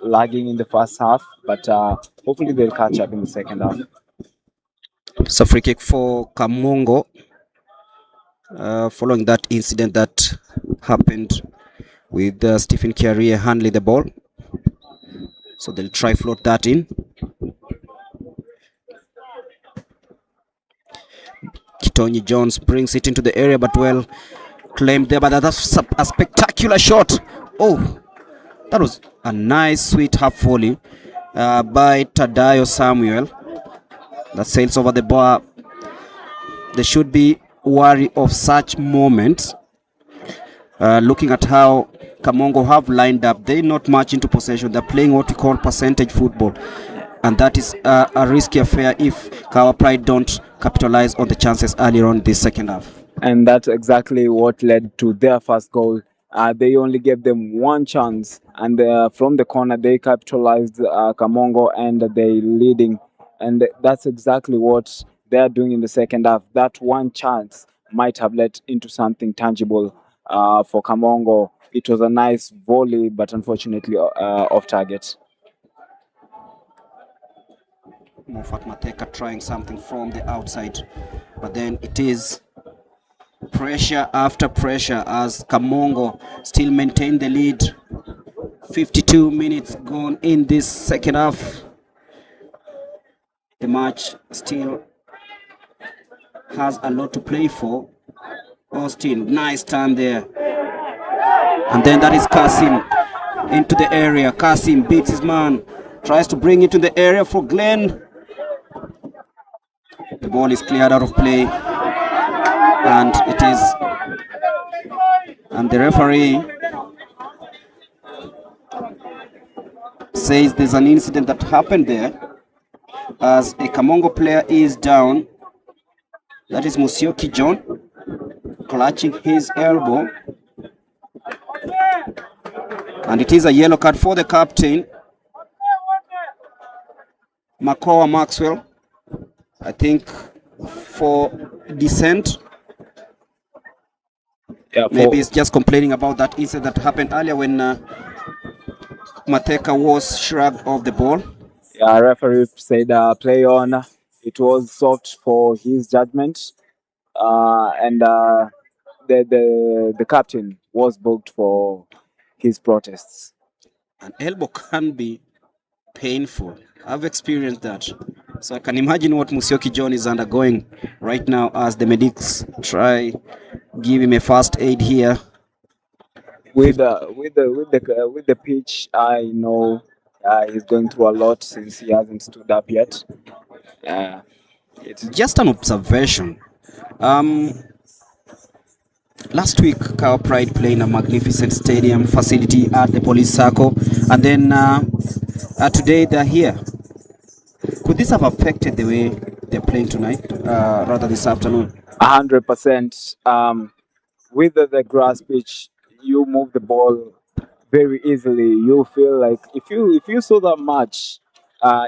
lagging in the first half. But hopefully they'll catch up in the second half. So free kick for Kamongo. Following that incident that happened with Stephen Carrier handling the ball. So they'll try float that in. Tony Jones brings it into the area, but well claimed there. But that's a spectacular shot. Oh, that was a nice, sweet half volley by Tadayo Samuel that sails over the bar. They should be wary of such moments. Looking at how Kamongo have lined up, they're not much into possession. They're playing what we call percentage football, and that is a risky affair if Kahawa Pride don't capitalize on the chances earlier on this second half. And that's exactly what led to their first goal. They only gave them one chance, and from the corner they capitalized Kamongo, and they leading. And that's exactly what they're doing in the second half. That one chance might have led into something tangible for Kamongo. It was a nice volley, but unfortunately off target. Moffat Mateka trying something from the outside, but then it is pressure after pressure as Kamongo still maintain the lead. 52 minutes gone in this second half. The match still has a lot to play for. Austin, nice turn there. And then that is Kasim into the area. Kasim beats his man, tries to bring it to the area for Glenn. The ball is cleared out of play, and it is, and the referee says there's an incident that happened there as a Kamongo player is down. That is Musioki John clutching his elbow, and it is a yellow card for the captain, Makoa Maxwell, I think for dissent. Yeah, maybe it's just complaining about that incident that happened earlier when Mateka was shrugged off the ball. Yeah, referee said play on. It was soft for his judgment, and the captain was booked for his protests. An elbow can be painful. I've experienced that. So I can imagine what Musioki John is undergoing right now as the medics try give him a first aid here. With the pitch, I know he's going through a lot since he hasn't stood up yet. It's just an observation. Last week, Kahawa Pride played in a magnificent stadium facility at the police circle, and then today they're here. Could this have affected the way they're playing tonight, rather this afternoon? 100%. With the grass pitch, you move the ball very easily. You feel like if you saw that match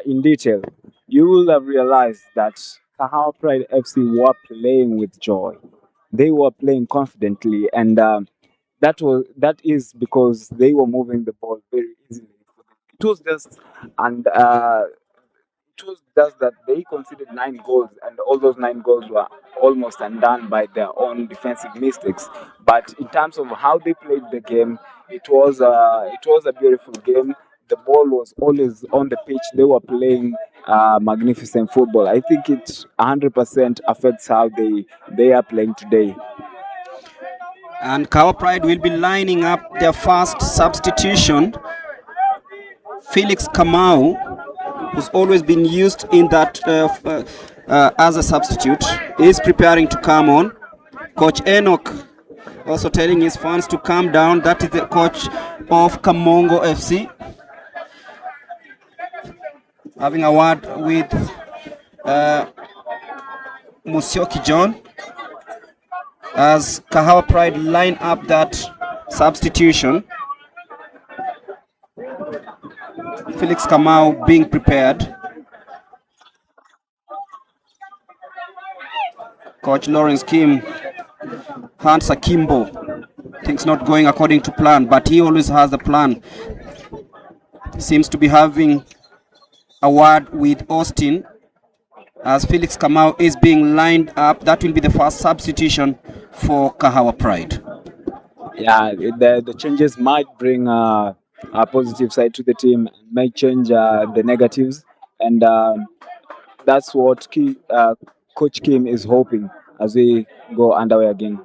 in detail, you will have realized that Kahawa Pride FC were playing with joy. They were playing confidently, and that is because they were moving the ball very easily. It was just that they conceded 9 goals, and all those 9 goals were almost undone by their own defensive mistakes. But in terms of how they played the game, it was a beautiful game. The ball was always on the pitch. They were playing magnificent football. I think it 100% affects how they are playing today. And Kahawa Pride will be lining up their first substitution. Felix Kamau, who's always been used in that as a substitute, is preparing to come on. Coach Enoch also telling his fans to calm down. That is the coach of Kamongo FC. Having a word with Musioki John as Kahawa Pride line up that substitution. Felix Kamau being prepared. Coach Lawrence Kim, Hans Akimbo. Things not going according to plan, but he always has the plan. Seems to be having a word with Austin as Felix Kamau is being lined up. That will be the first substitution for Kahawa Pride. Yeah, the changes might bring a positive side to the team, might change the negatives, and that's what Coach Kim is hoping. as we go underway again.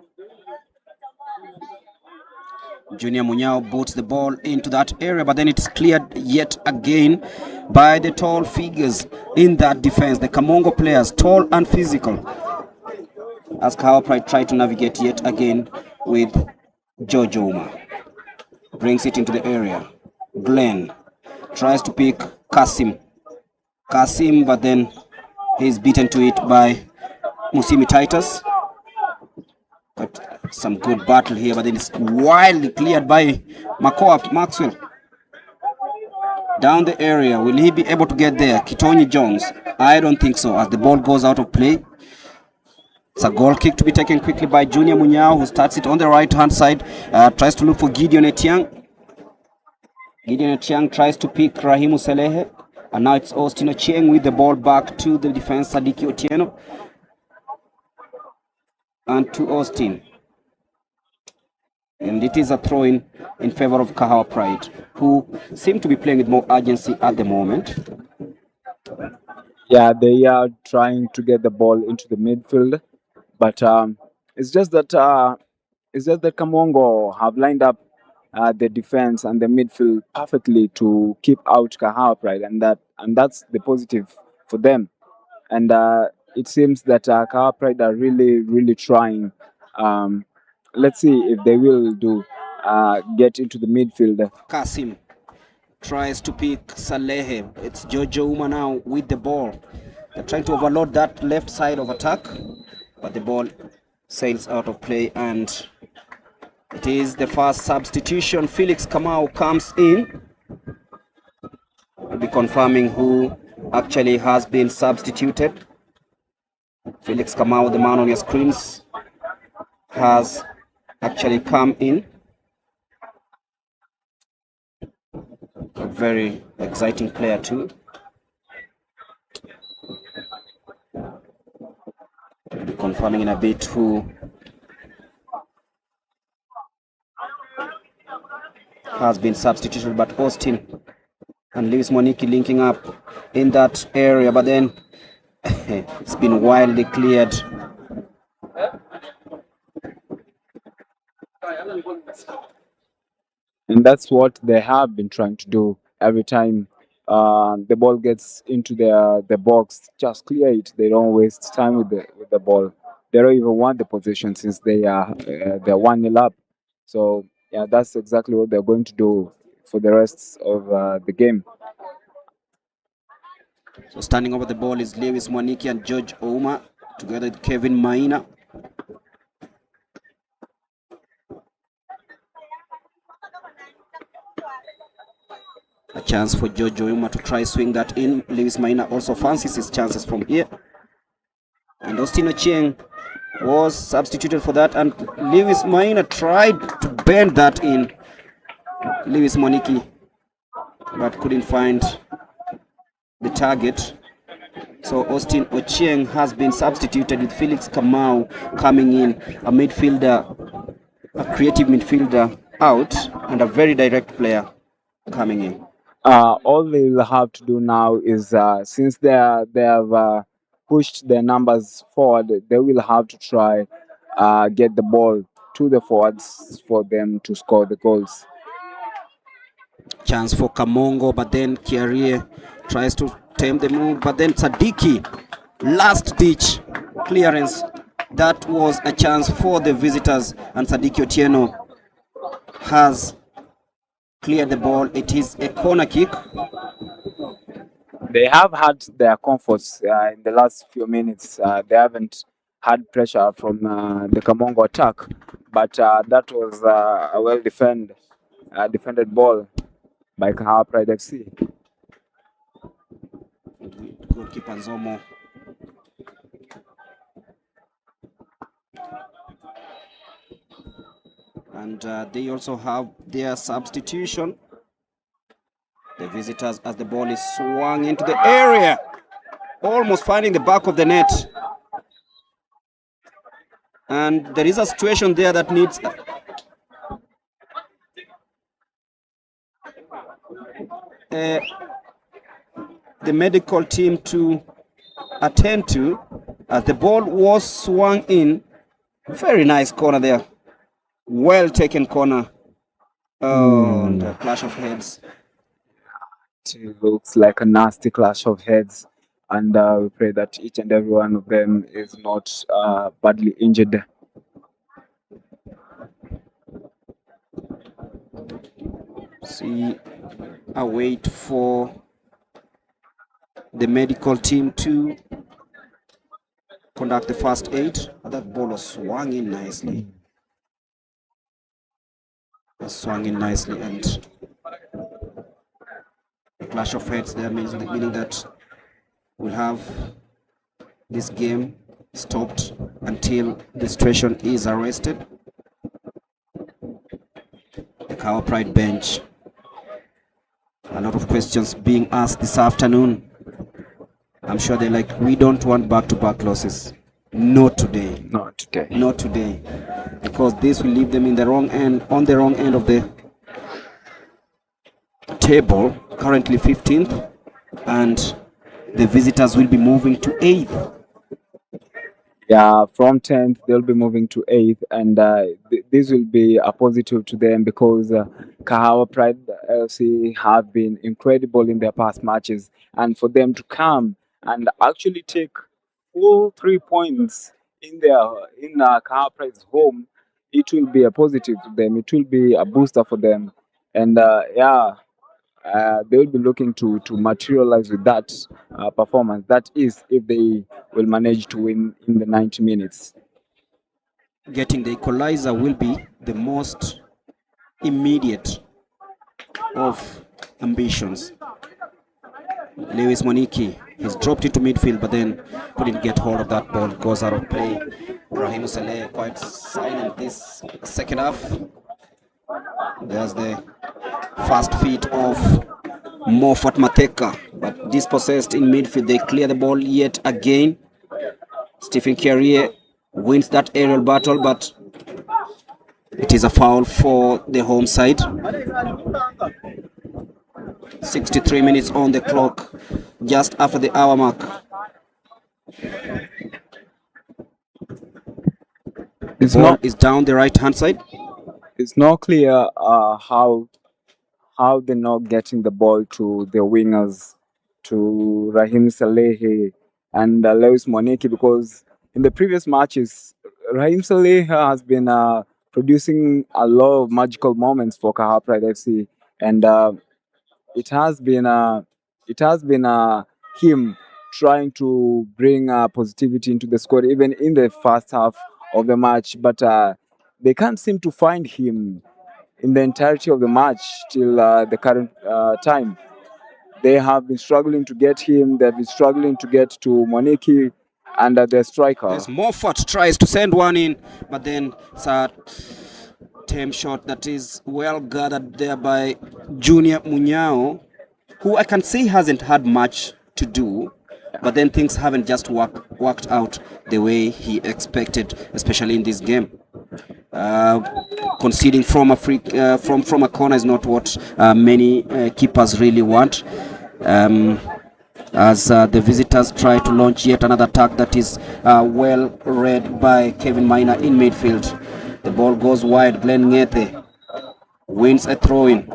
Junior Munyao boots the ball into that area, but then it's cleared yet again by the tall figures in that defense. The Kamongo players, tall and physical. As Kahawa Pride try to navigate yet again with Jojo Uma. Brings it into the area. Glenn tries to pick Kasim, but then he's beaten to it by Musimi Titus. Got some good battle here, but then it's wildly cleared by Maxwell. Down the area, will he be able to get there? Kitonyi Jones, I don't think so, as the ball goes out of play. It's a goal kick to be taken quickly by Junior Munyao, who starts it on the right hand side, tries to look for Gideon Etiang. Gideon Etiang tries to pick Rahimu Selehe, and now it's Austin Ochieng with the ball back to the defense, Sadiki Otieno. And to Austin. And it is a throw-in in favor of Kahawa Pride, who seem to be playing with more urgency at the moment. Yeah, they are trying to get the ball into the midfield, but it's just that Kamongo have lined up the defense and the midfield perfectly to keep out Kahawa Pride, and that's the positive for them. And it seems that Kahawa Pride are really trying. Let's see if they will get into the midfield. Kasim tries to pick Salehe. It's Jojo Uma now with the ball. They're trying to overload that left side of attack, but the ball sails out of play, and it is the first substitution. Felix Kamau comes in. We'll be confirming who actually has been substituted. Felix Kamau, the man on your screens, has actually come in. A very exciting player too. We'll be confirming in a bit who has been substituted, but Austin and Lewis Moniki linking up in that area, but then it's been wildly cleared. And that's what they have been trying to do every time the ball gets into the box. Just clear it. They don't waste time with the ball. They don't even want the possession since they're 1-0 up. So yeah, that's exactly what they're going to do for the rest of the game. So standing over the ball is Lewis Mwaniki and George Ouma, together with Kevin Maina. A chance for George Ouma to try swing that in. Lewis Maina also fancies his chances from here. And Austin Ochieng was substituted for that, and Lewis Maina tried to bend that in. Lewis Mwaniki, but couldn't find the target. So Austin Ochieng has been substituted with Felix Kamau coming in, a midfielder, a creative midfielder out, and a very direct player coming in. All they'll have to do now is, since they have pushed their numbers forward, they will have to try get the ball to the forwards for them to score the goals. Chance for Kamongo, but then Kiarie tries to tame the move, but then Sadiki, last ditch clearance. That was a chance for the visitors, and Sadiki Otieno has cleared the ball. It is a corner kick. They have had their comforts in the last few minutes. They haven't had pressure from the Kamongo attack, but that was a well defended ball by Kahawa Pride FC. Goalkeeper Nzomo. And they also have their substitution. The visitors, as the ball is swung into the area, almost finding the back of the net. And there is a situation there that needs the medical team to attend to, as the ball was swung in. Very nice corner there. Well taken corner. Oh, and a clash of heads. It looks like a nasty clash of heads, and we pray that each and every one of them is not badly injured. See, I wait for the medical team to conduct the first aid. That ball was swung in nicely. Swung in nicely, and a clash of heads there meaning that we'll have this game stopped until the situation is arrested. The Kahawa Pride bench. A lot of questions being asked this afternoon. I'm sure they're like, we don't want back-to-back losses. Not today. Not today. Not today. Because this will leave them in the wrong end, on the wrong end of the table, currently 15th, and the visitors will be moving to 8th. Yeah, from 10th they'll be moving to 8th, and this will be a positive to them because Kahawa Pride FC have been incredible in their past matches, and for them to come and actually take full 3 points in Kahawa Pride's home, it will be a positive to them. It will be a booster for them, and they will be looking to materialize with that performance. That is, if they will manage to win in the 90 minutes. Getting the equalizer will be the most immediate of ambitions. Lewis Moniki, he's dropped into midfield, but then couldn't get hold of that ball. Goes out of play. Raheem Saleh quite silent this second half. There's the fast feet of Moffat Mateka, but dispossessed in midfield. They clear the ball yet again. Stephen Carrier wins that aerial battle, but it is a foul for the home side. 63 minutes on the clock, just after the hour mark. The ball is down the right hand side. It's not clear how they're not getting the ball to their wingers, to Raheem Saleh and Lewis Moniki, because in the previous matches, Raheem Saleh has been producing a lot of magical moments for Kahawa Pride FC, and it has been him trying to bring positivity into the squad, even in the first half of the match, but they can't seem to find him in the entirety of the match till the current time. They have been struggling to get him. They've been struggling to get to Moniki and their striker. Yes, Moffat tries to send one in, but then it's a tame shot that is well gathered there by Junior Munyao, who I can say hasn't had much to do, but then things haven't just worked out the way he expected, especially in this game. Conceding from a from a corner is not what many keepers really want. As the visitors try to launch yet another attack that is well read by Kevin Miner in midfield. The ball goes wide. Glenn Ngete wins a throw-in.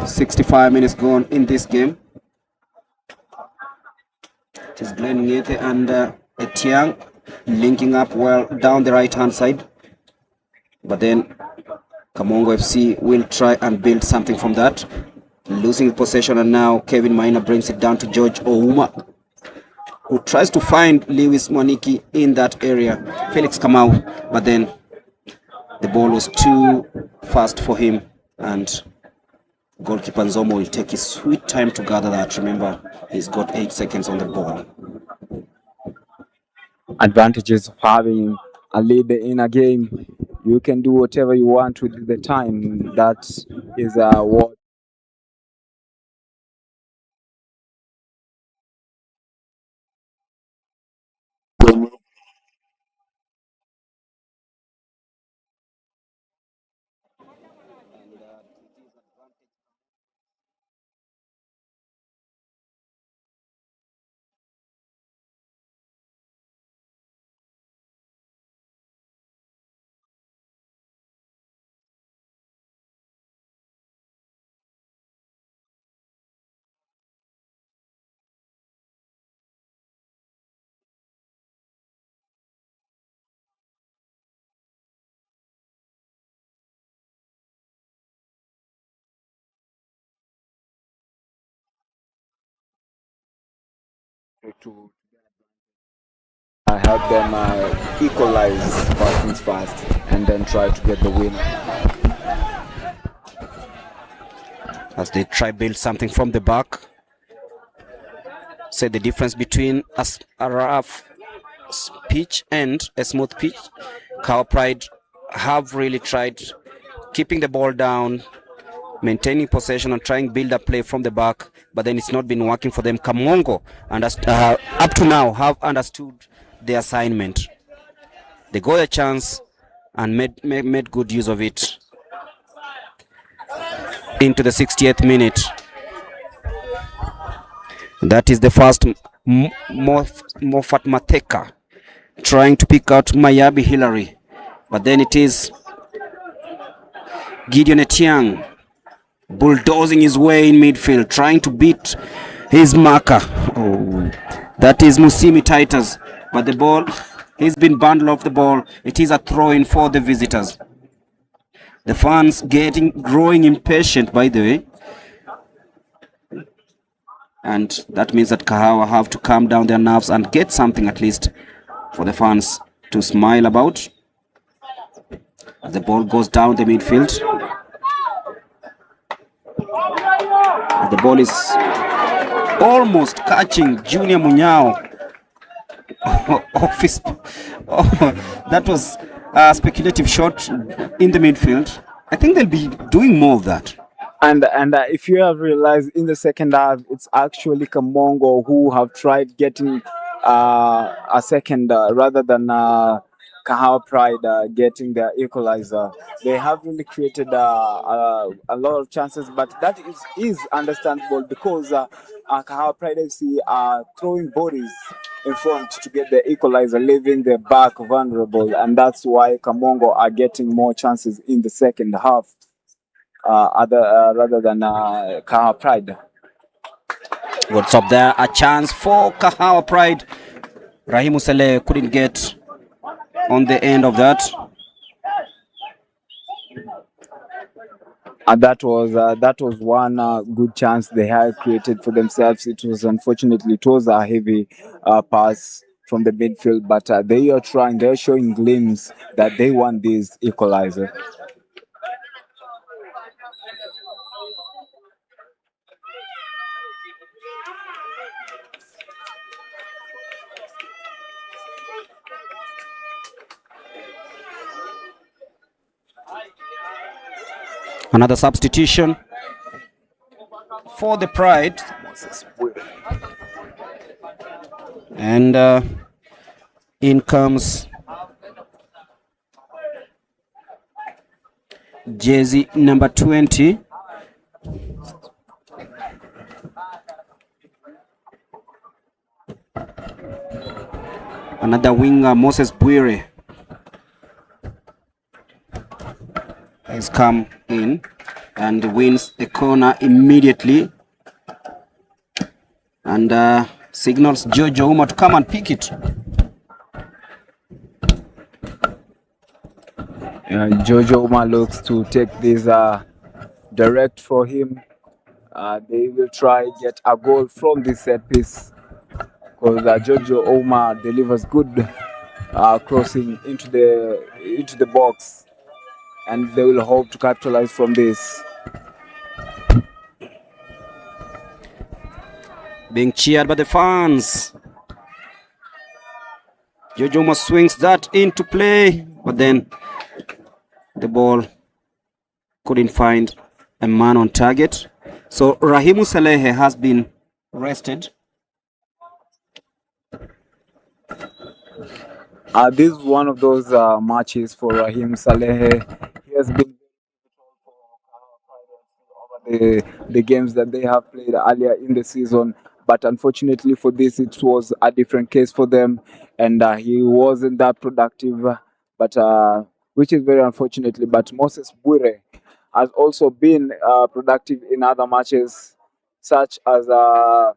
"65 minutes gone in this game. It is Glenn Ngete and Etiang linking up well down the right-hand side. But then Kamongo FC will try and build something from that. Losing possession, and now Kevin Miner brings it down to George Ouma, who tries to find Lewis Moniki in that area. Felix Kamau, but then the ball was too fast for him, and goalkeeper Nzomo will take his sweet time to gather that. Remember, he's got 8 seconds on the ball. Advantages of having a lead in a game. You can do whatever you want with the time. That is what to help them equalize first things first and then try to get the win. As they try build something from the back. Say the difference between a rough pitch and a smooth pitch. Kahawa Pride have really tried keeping the ball down, maintaining possession and trying build a play from the back, but then it's not been working for them. Kamongo up to now have understood the assignment. They got a chance and made good use of it. Into the 60th minute. That is the first Moffat Mateka trying to pick out Mayabi Hillary, but then it is Gideon Etiang bulldozing his way in midfield, trying to beat his marker. Oh, that is Musimi Titus, but the ball, he's been bundled off the ball. It is a throw-in for the visitors. The fans growing impatient, by the way. And that means that Kahawa have to calm down their nerves and get something at least for the fans to smile about. As the ball goes down the midfield. The ball is almost catching Junior Munyao. That was a speculative shot in the midfield. I think they'll be doing more of that. And if you have realized in the second half, it's actually Kamongo who have tried getting a second rather than Kahawa Pride getting the equalizer. They have really created a lot of chances, but that is understandable because Kahawa Pride FC are throwing bodies in front to get the equalizer, leaving the back vulnerable, and that's why Kamongo are getting more chances in the second half. Rather than Kahawa Pride. What's up there? A chance for Kahawa Pride. Rahimu Saleh couldn't get on the end of that. And that was one good chance they had created for themselves. It was unfortunately it was a heavy pass from the midfield, but they are trying. They're showing glimpses that they want this equalizer. Another substitution for the Pride. And in comes jersey number 20. Another winger, Moses Bwire, has come in and wins the corner immediately and signals Jojo Uma to come and pick it. Jojo Uma looks to take this direct for him. They will try get a goal from this set piece because Jojo Uma delivers good crossing into the box, and they will hope to capitalize from this. Being cheered by the fans. Jojo Uma swings that into play, but then the ball couldn't find a man on target. So Rahimu Salehe has been rested. This is one of those matches for Raheem Salehe. He has been over the games that they have played earlier in the season, but unfortunately for this, it was a different case for them, and he wasn't that productive, but which is very unfortunately. But Moses Bwire has also been productive in other matches, such as the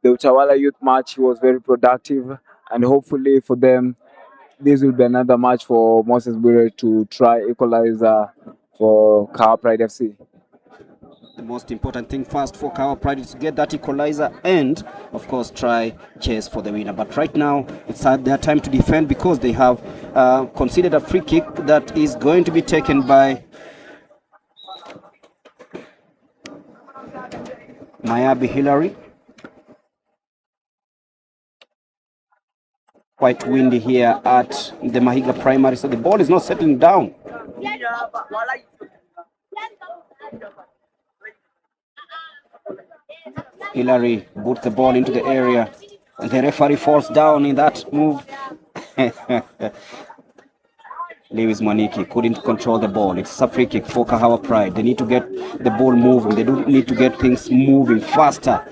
Utawala Youth match. He was very productive, and hopefully for them, this will be another match for Moses Bwire to try equalize for Kahawa Pride FC. The most important thing first for Kahawa Pride is to get that equalizer and, of course, try chase for the winner. But right now, it's their time to defend because they have conceded a free kick that is going to be taken by Mayabi Hillary. Quite windy here at the Mahiga Primary, so the ball is not settling down. Hillary boots the ball into the area, and the referee falls down in that move. Lewis Mwaniki couldn't control the ball. It's a free kick for Kahawa Pride. They need to get the ball moving. They do need to get things moving faster.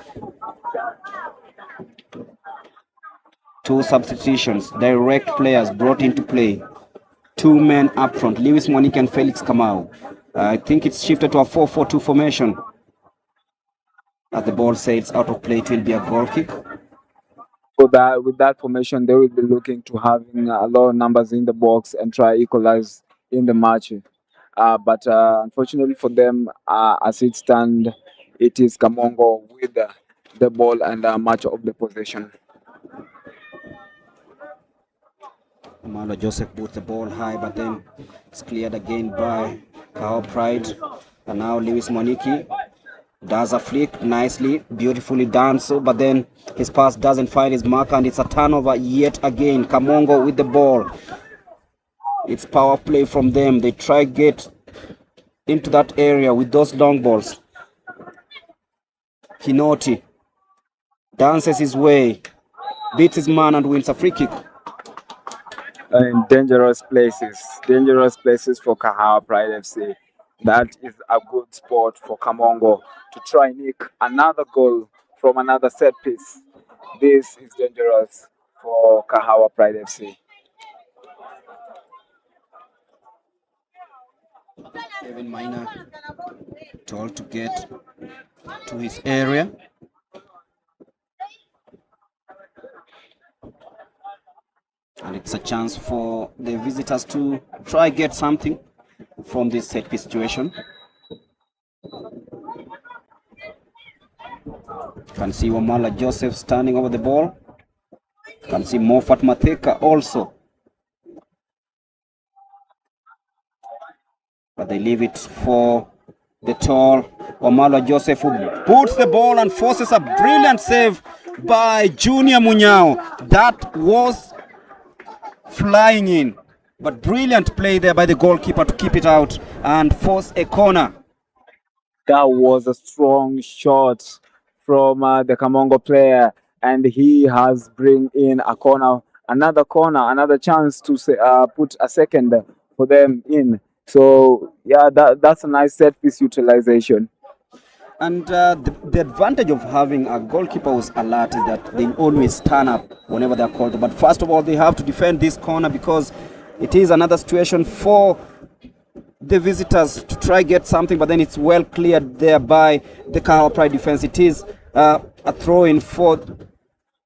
Two substitutions, direct players brought into play. Two men up front, Lewis Mwaniki and Felix Kamau. I think it's shifted to a 4-4-2 formation. As the ball sails out of play, it will be a goal kick. So that with that formation, they will be looking to having a lot of numbers in the box and try equalize in the match. But unfortunately for them, as it stands, it is Kamongo with the ball and much of the possession. Malo Joseph puts the ball high, but then it's cleared again by Kahawa Pride. And now Lewis Mwaniki does a flick nicely, beautifully done so, but then his pass doesn't find his mark, and it's a turnover yet again. Kamongo with the ball. It's power play from them. They try get into that area with those long balls. Kinoti dances his way, beats his man and wins a free kick. In dangerous places for Kahawa Pride FC. That is a good spot for Kamongo to try and nick another goal from another set piece. This is dangerous for Kahawa Pride FC. Kevin Minor told to get to his area. And it's a chance for the visitors to try get something from this set piece situation. Can see Wamala Joseph standing over the ball. Can see Mofat Matheka also. But they leave it for the tall Wamala Joseph, who puts the ball and forces a brilliant save by Junior Munyao. That was flying in, but brilliant play there by the goalkeeper to keep it out and force a corner. That was a strong shot from the Kamongo player, and he has bring in a corner, another chance to put a second for them in. So yeah, that's a nice set piece utilization. And the advantage of having a goalkeeper who's alert is that they always turn up whenever they're called. But first of all, they have to defend this corner because it is another situation for the visitors to try get something, but then it's well cleared there by the Kahawa Pride defense. It is a throw-in for,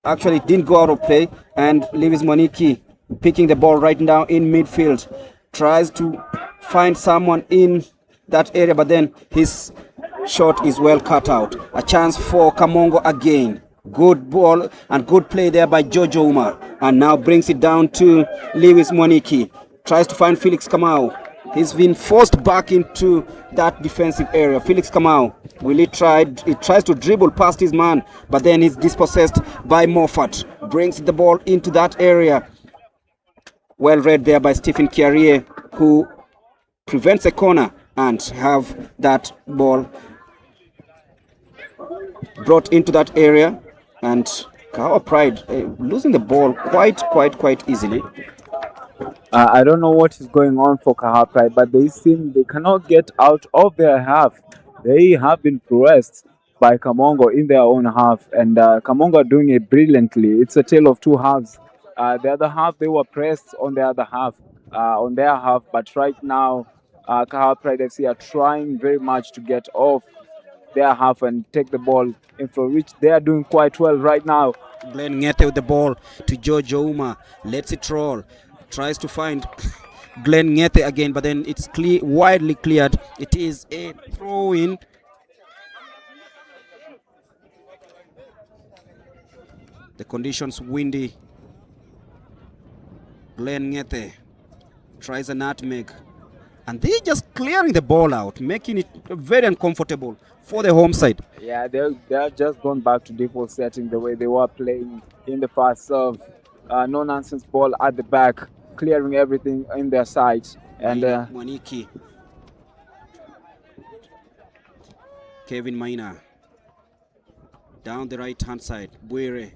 actually it didn't go out of play, and Lewis Mwaniki picking the ball right now in midfield, tries to find someone in that area, but then his shot is well cut out. A chance for Kamongo again. Good ball and good play there by Jojo Umar, and now brings it down to Lewis Mwaniki. Tries to find Felix Kamau. He's been forced back into that defensive area. Felix Kamau he tries to dribble past his man, but then he's dispossessed by Moffat. Brings the ball into that area. Well read there by Stephen Kiarie, who prevents a corner and have that ball brought into that area. And Kahawa Pride losing the ball quite easily. I don't know what is going on for Kahawa Pride, but they seem they cannot get out of their half. They have been pressed by Kamongo in their own half, and Kamongo are doing it brilliantly. It's a tale of two halves. The other half, they were pressed on the other half, on their half, but right now, Kahawa Pride FC are trying very much to get off their half and take the ball in, for which they are doing quite well right now. Glenn Ngete with the ball to Jojo Uma, lets it roll, tries to find Glenn Ngete again, but then it's widely cleared. It is a throw-in The conditions windy. Glenn Ngete tries a nutmeg. And they're just clearing the ball out, making it very uncomfortable for the home side. Yeah, they're just gone back to default setting the way they were playing in the first serve. No nonsense ball at the back, clearing everything in their sight. And Mwaniki. Kevin Maina. Down the right hand side. Bwire.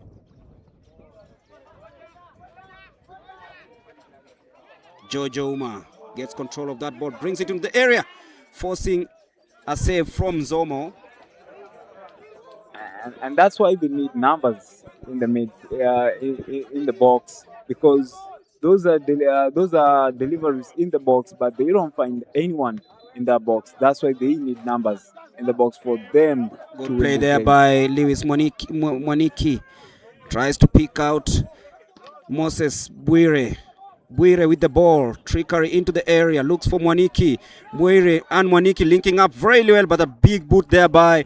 Jojo Uma gets control of that ball, brings it into the area, forcing a save from Zomo. And that's why they need numbers in the mid, in the box, because those are deliveries in the box, but they don't find anyone in that box. That's why they need numbers in the box for them. Good play there by Lewis Mwaniki. Tries to pick out Moses Bwire. Bwire with the ball, trickery into the area, looks for Mwaniki. Bwire and Mwaniki linking up very well, but a big boot there by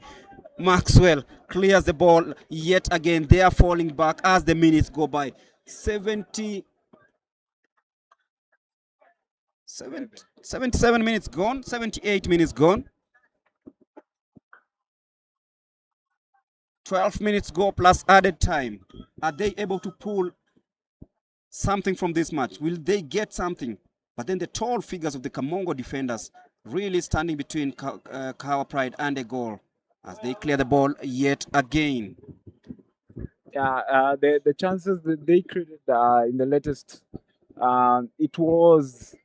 Maxwell clears the ball yet again. They are falling back as the minutes go by. 77 minutes gone, 78 minutes gone. 12 minutes go plus added time. Are they able to pull something from this match? Will they get something? But then the tall figures of the Kamongo defenders really standing between Kahawa Pride and a goal as they clear the ball yet again. Yeah, the chances that they created in the latest, it was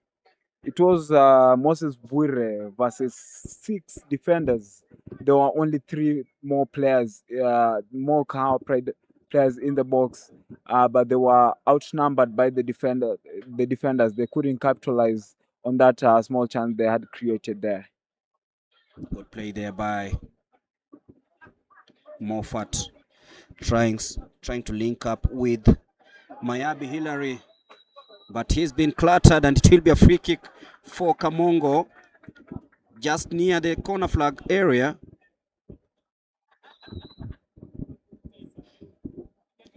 Moses Bwire versus 6 defenders. There were only 3 more players, more Kahawa Pride players in the box, but they were outnumbered by the defenders. They couldn't capitalize on that small chance they had created there. Good play there by Moffat, trying to link up with Mayabi Hillary, but he's been cluttered, and it will be a free kick for Kamongo just near the corner flag area.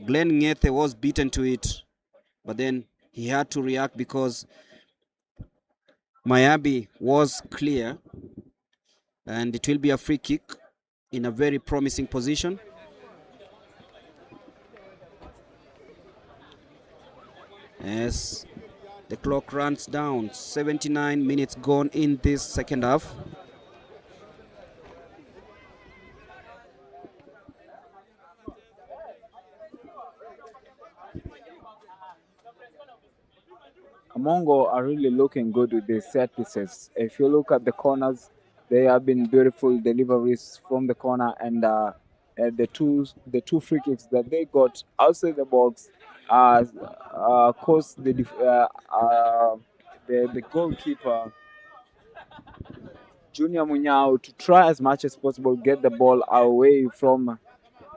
Glenn Ngete was beaten to it, but then he had to react because Mayabi was clear, and it will be a free kick in a very promising position. As the clock runs down, 79 minutes gone in this second half. Kamongo are really looking good with their set pieces. If you look at the corners, they have been beautiful deliveries from the corner, and the two free kicks that they got outside the box caused the goalkeeper Junior Munyao to try as much as possible get the ball away from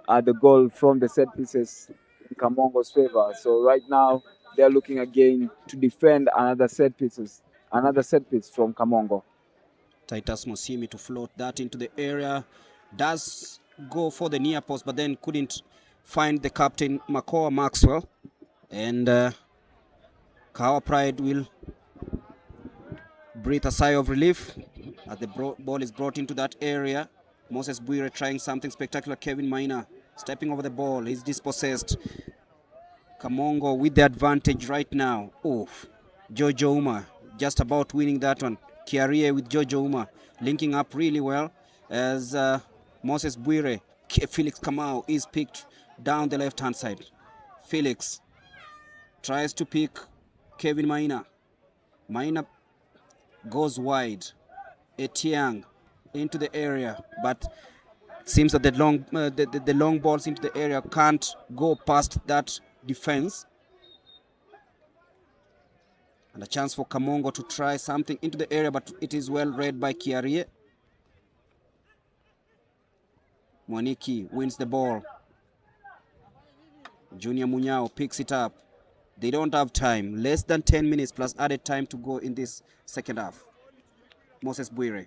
the goal from the set pieces in Kamongo's favor. So right now they're looking again to defend another set piece from Kamongo. Titus Mosimi to float that into the area. Does go for the near post, but then couldn't find the captain, Makoa Maxwell. And Kahawa Pride will breathe a sigh of relief as the ball is brought into that area. Moses Bwire trying something spectacular. Kevin Maina stepping over the ball. He's dispossessed. Kamongo with the advantage right now. Oh, Jojo Uma just about winning that one. Kiarie with Jojo Uma linking up really well as Moses Bwire. Felix Kamau is picked down the left-hand side. Felix tries to pick Kevin Maina. Maina goes wide. Etiang into the area, but it seems that the long balls into the area can't go past that defense. And a chance for Kamongo to try something into the area, but it is well read by Kiarie. Mwaniki wins the ball. Junior Munyao picks it up. They don't have time. Less than 10 minutes plus added time to go in this second half. Moses Bwire.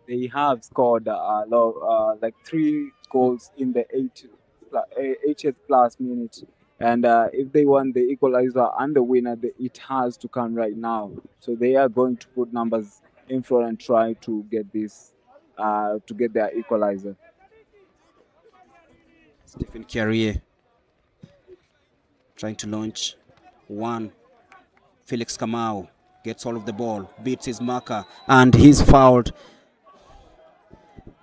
They have scored like 3 goals in the 80th plus minute. And if they want the equalizer and the winner, it has to come right now. So they are going to put numbers in front and try to get this, to get their equalizer. Stephen Carrier trying to launch one. Felix Kamau gets all of the ball, beats his marker, and he's fouled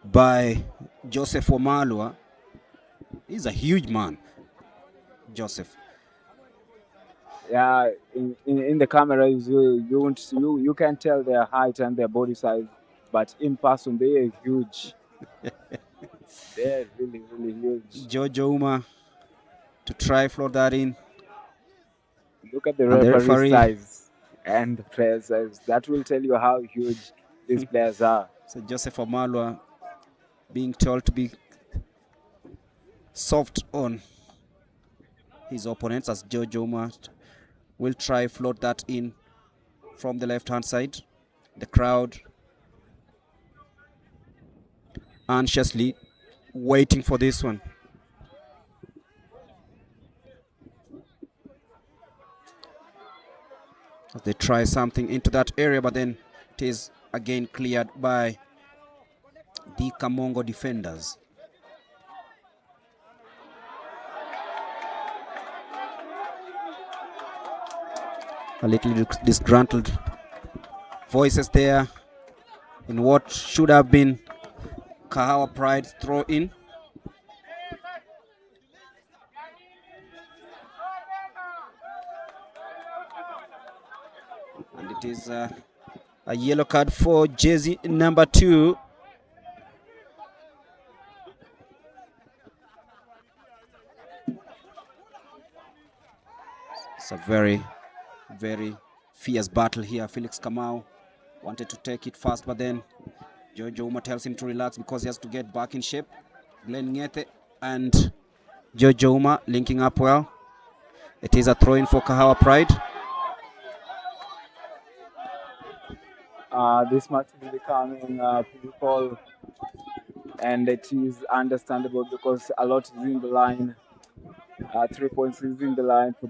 by Joseph Wamalwa. He's a huge man, Joseph. Yeah, in the cameras you can tell their height and their body size, but in person they are huge. They're really, really huge. Jojo Uma to try float that in. Look at the And the referee referee. size and the player size. That will tell you how huge these players are. So Joseph Wamalwa being told to be soft on his opponents, as Jojo Uma will try float that in from the left-hand side. The crowd anxiously waiting for this one. They try something into that area, but then it is again cleared by the Kamongo defenders. A little disgruntled voices there in what should have been Kahawa Pride throw in. And it is a yellow card for jersey number 2. It's a very, very fierce battle here. Felix Kamau wanted to take it fast, but then Jojo Uma tells him to relax because he has to get back in shape. Glenn Ngete and Jojo Uma linking up well. It is a throw-in for Kahawa Pride. This match is becoming physical, and it is understandable because a lot is in the line. 3 points is in the line for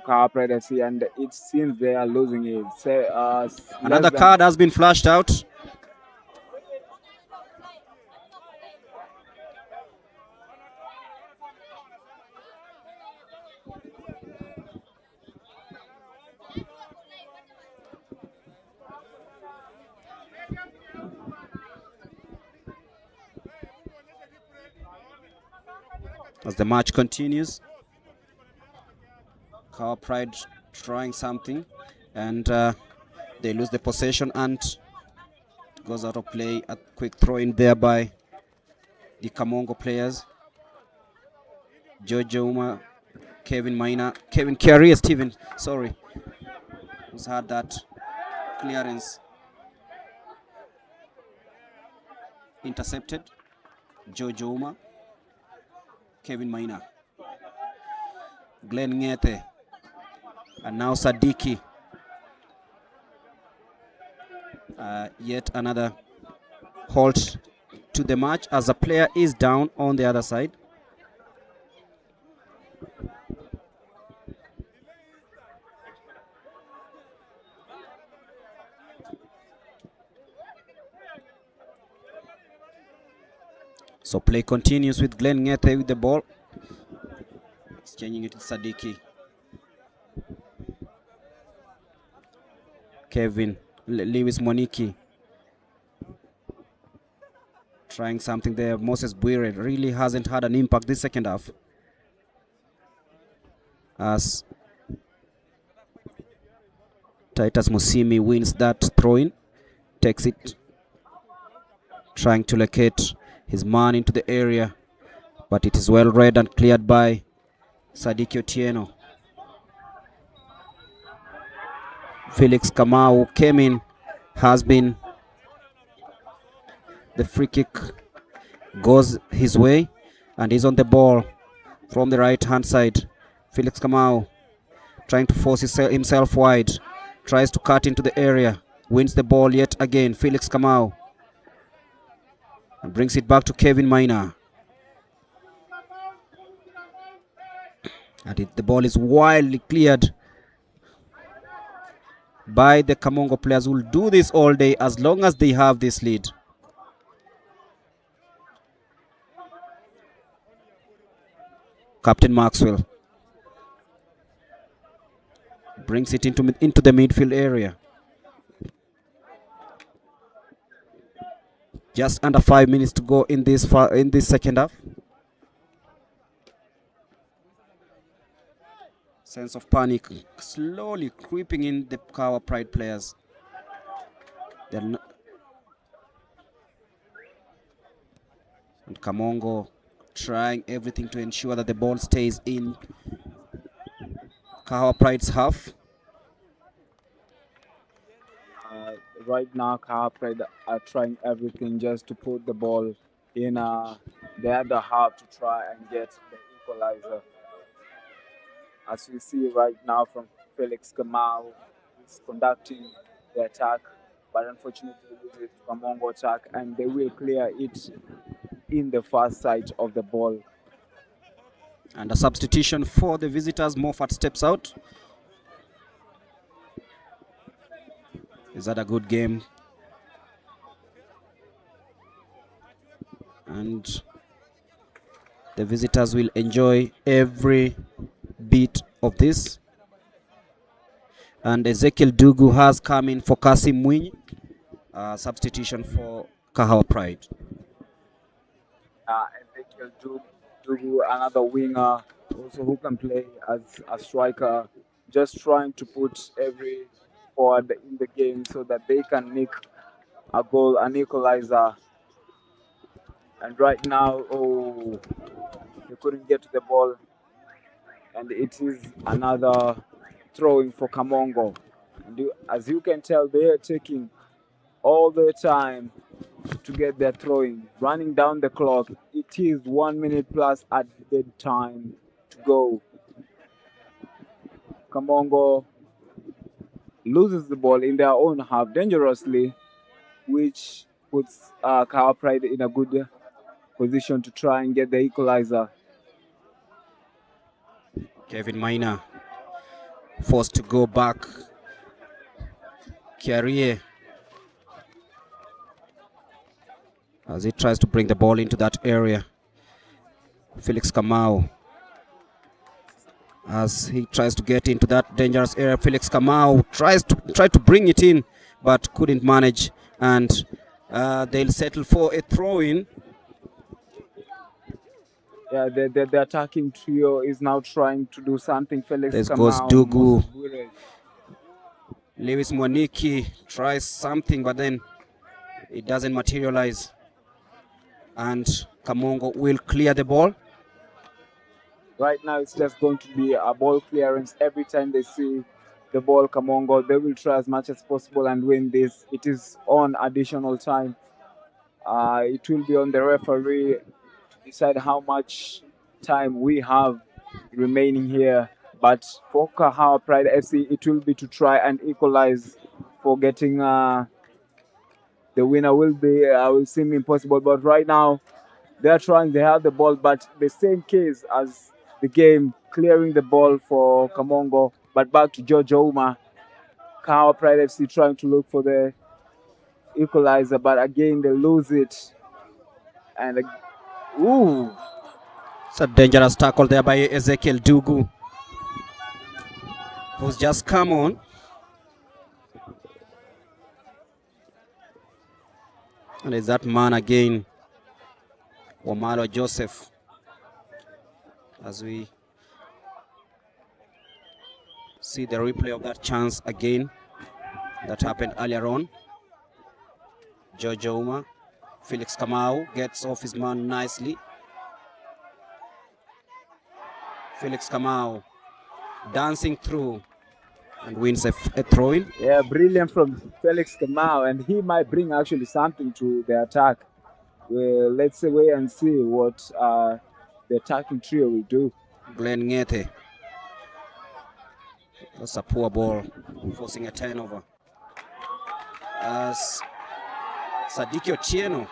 Kahawa Pride FC, and it seems they are losing it. So, another card has been flashed out. As the match continues, Kahawa Pride trying something, and they lose the possession and it goes out of play. A quick throw in there by the Kamongo players. Jojo Uma, Kevin Carrier, who's had that clearance intercepted. Jojo Uma, Kevin Maina, Glenn Ngete, and now Sadiki. Yet another halt to the match as a player is down on the other side. So play continues with Glenn Ngete with the ball. Exchanging it to Sadiki. Kevin Lewis Moniki. Trying something there. Moses Bwire really hasn't had an impact this second half. As Titus Musimi wins that throw-in. Takes it. Trying to locate his man into the area, but it is well read and cleared by Sadiki Otieno. Felix Kamau came in, has been, the free kick goes his way, and he's on the ball from the right hand side. Felix Kamau trying to force himself wide, tries to cut into the area, wins the ball yet again. Felix Kamau and brings it back to Kevin Maina. And the ball is wildly cleared by the Kamongo players who will do this all day as long as they have this lead. Captain Maxwell brings it into the midfield area. Just under 5 minutes to go in this second half. Sense of panic slowly creeping in the Kahawa Pride players. And Kamongo trying everything to ensure that the ball stays in Kahawa Pride's half. Right now, Kahawa Pride are trying everything just to put the ball in the other half to try and get the equalizer. As we see right now from Felix Kamau, he's conducting the attack, but unfortunately it is Kamongo attack, and they will clear it in the far side of the ball. And a substitution for the visitors. Moffat steps out. Is that a good game? And the visitors will enjoy every bit of this. And Ezekiel Dugu has come in for Kasim Mwinyi. Substitution for Kahawa Pride. Ezekiel Dugu, another winger, also who can play as a striker, just trying to put every forward in the game so that they can make a goal, an equalizer. And right now, they couldn't get to the ball, and it is another throwing for Kamongo. And as you can tell, they are taking all their time to get their throwing, running down the clock. It is 1 minute plus at the time to go. Kamongo loses the ball in their own half dangerously, which puts Kahawa Pride in a good position to try and get the equalizer. Kevin Maina forced to go back. Kiarie as he tries to bring the ball into that area. Felix Kamau as he tries to get into that dangerous area. Felix Kamau tried to bring it in, but couldn't manage, and they'll settle for a throw-in. Yeah, the attacking trio is now trying to do something. Felix There Kamau, goes Dugu. Lewis Mwaniki tries something, but then it doesn't materialize. And Kamongo will clear the ball. Right now, it's just going to be a ball clearance. Every time they see the ball, Kamongo, they will try as much as possible and win this. It is on additional time. It will be on the referee to decide how much time we have remaining here. But for Kahawa Pride FC, it will be to try and equalize. For getting the winner will seem impossible. But right now, they are trying. They have the ball, but the same case as the game, clearing the ball for Kamongo. But back to George Ouma. Kahawa Pride FC trying to look for the equalizer, but again they lose it. And It's a dangerous tackle there by Ezekiel Dugu, who's just come on. And it's that man again, Omalo Joseph, as we see the replay of that chance again that happened earlier on. George Ouma, Felix Kamau gets off his man nicely. Felix Kamau dancing through and wins a throw-in. Yeah, brilliant from Felix Kamau, and he might bring actually something to the attack. Well, let's wait and see what the attacking trio will do. Glenn Ngete. That's a poor ball, forcing a turnover. As Sadiki Otieno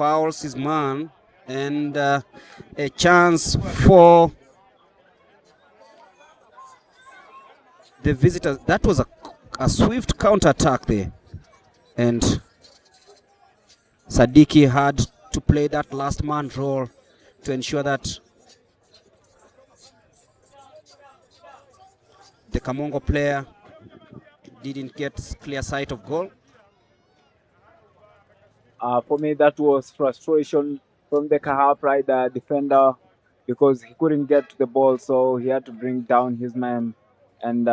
fouls his man, and a chance for the visitors. That was a swift counter-attack there, and Sadiki had to play that last man role to ensure that the Kamongo player didn't get clear sight of goal. For me, that was frustration from the Kahawa Pride defender because he couldn't get to the ball, so he had to bring down his man, and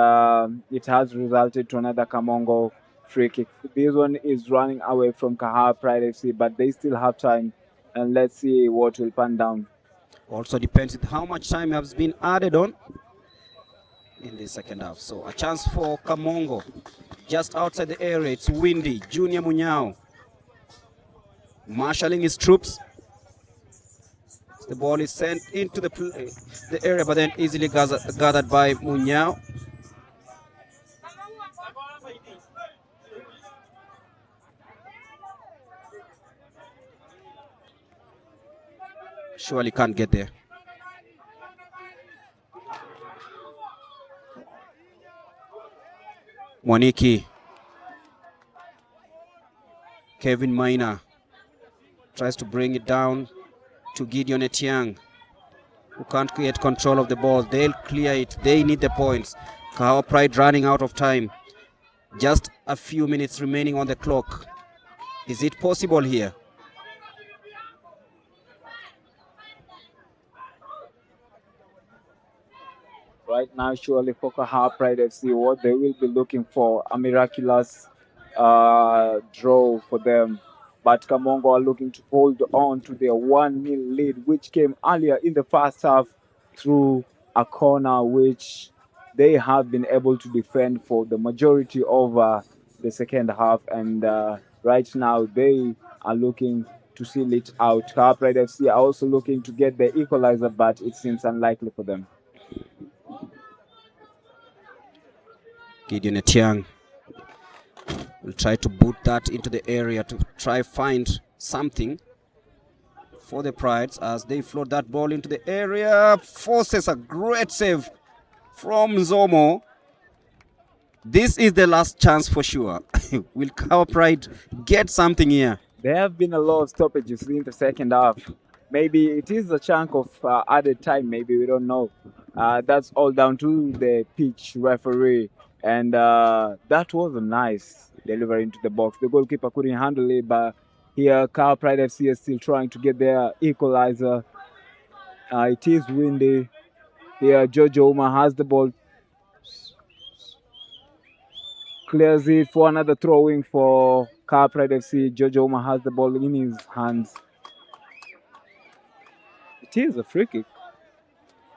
it has resulted to another Kamongo free kick. This one is running away from Kahawa Pride FC, but they still have time, and let's see what will pan down. Also depends on how much time has been added on in the second half. So a chance for Kamongo just outside the area. It's windy. Junior Munyao marshalling his troops. The ball is sent into the area, but then easily gathered by Munyao. Surely can't get there. Mwaniki. Kevin Maina tries to bring it down to Gideon Etiang, who can't get control of the ball. They'll clear it. They need the points. Kahawa Pride running out of time. Just a few minutes remaining on the clock. Is it possible here? Right now, surely for Kahawa Pride FC, what they will be looking for, a miraculous draw for them. But Kamongo are looking to hold on to their 1-0 lead, which came earlier in the first half through a corner, which they have been able to defend for the majority of the second half. And right now, they are looking to seal it out. Kahawa Pride FC are also looking to get the equalizer, but it seems unlikely for them. Gideon Etiang will try to boot that into the area to try find something for the Prides as they float that ball into the area. Forces a great save from Zomo. This is the last chance for sure. Will Kahawa Pride get something here? There have been a lot of stoppages in the second half. Maybe it is a chunk of added time, maybe, we don't know. That's all down to the pitch referee. And that was a nice delivery into the box. The goalkeeper couldn't handle it, but here Kahawa Pride FC is still trying to get their equalizer. It is windy. Here Jojo Uma has the ball. Clears it for another throwing for Kahawa Pride FC. Jojo Uma has the ball in his hands. It is a free kick.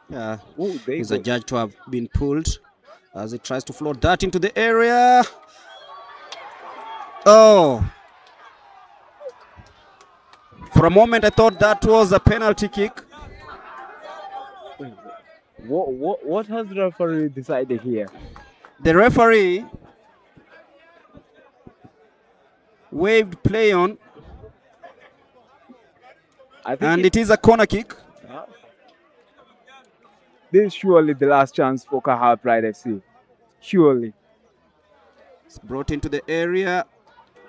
Yeah, he's adjudged to have been pulled as he tries to float that into the area. Oh. For a moment, I thought that was a penalty kick. What has the referee decided here? The referee waved play on, and it is a corner kick. This is surely the last chance for Kahawa Pride FC. Surely. It's brought into the area,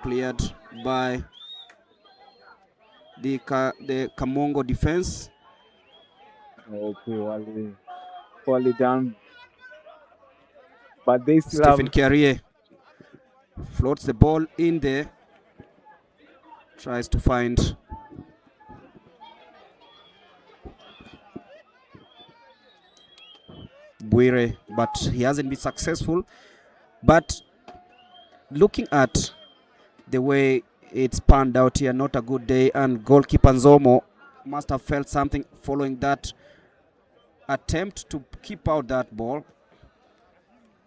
cleared by the Kamongo defense. Oh, poorly done. But they still Stephen Carrier floats the ball in there, tries to find Buire, but he hasn't been successful. But looking at the way it's panned out here, not a good day, and goalkeeper Nzomo must have felt something following that attempt to keep out that ball.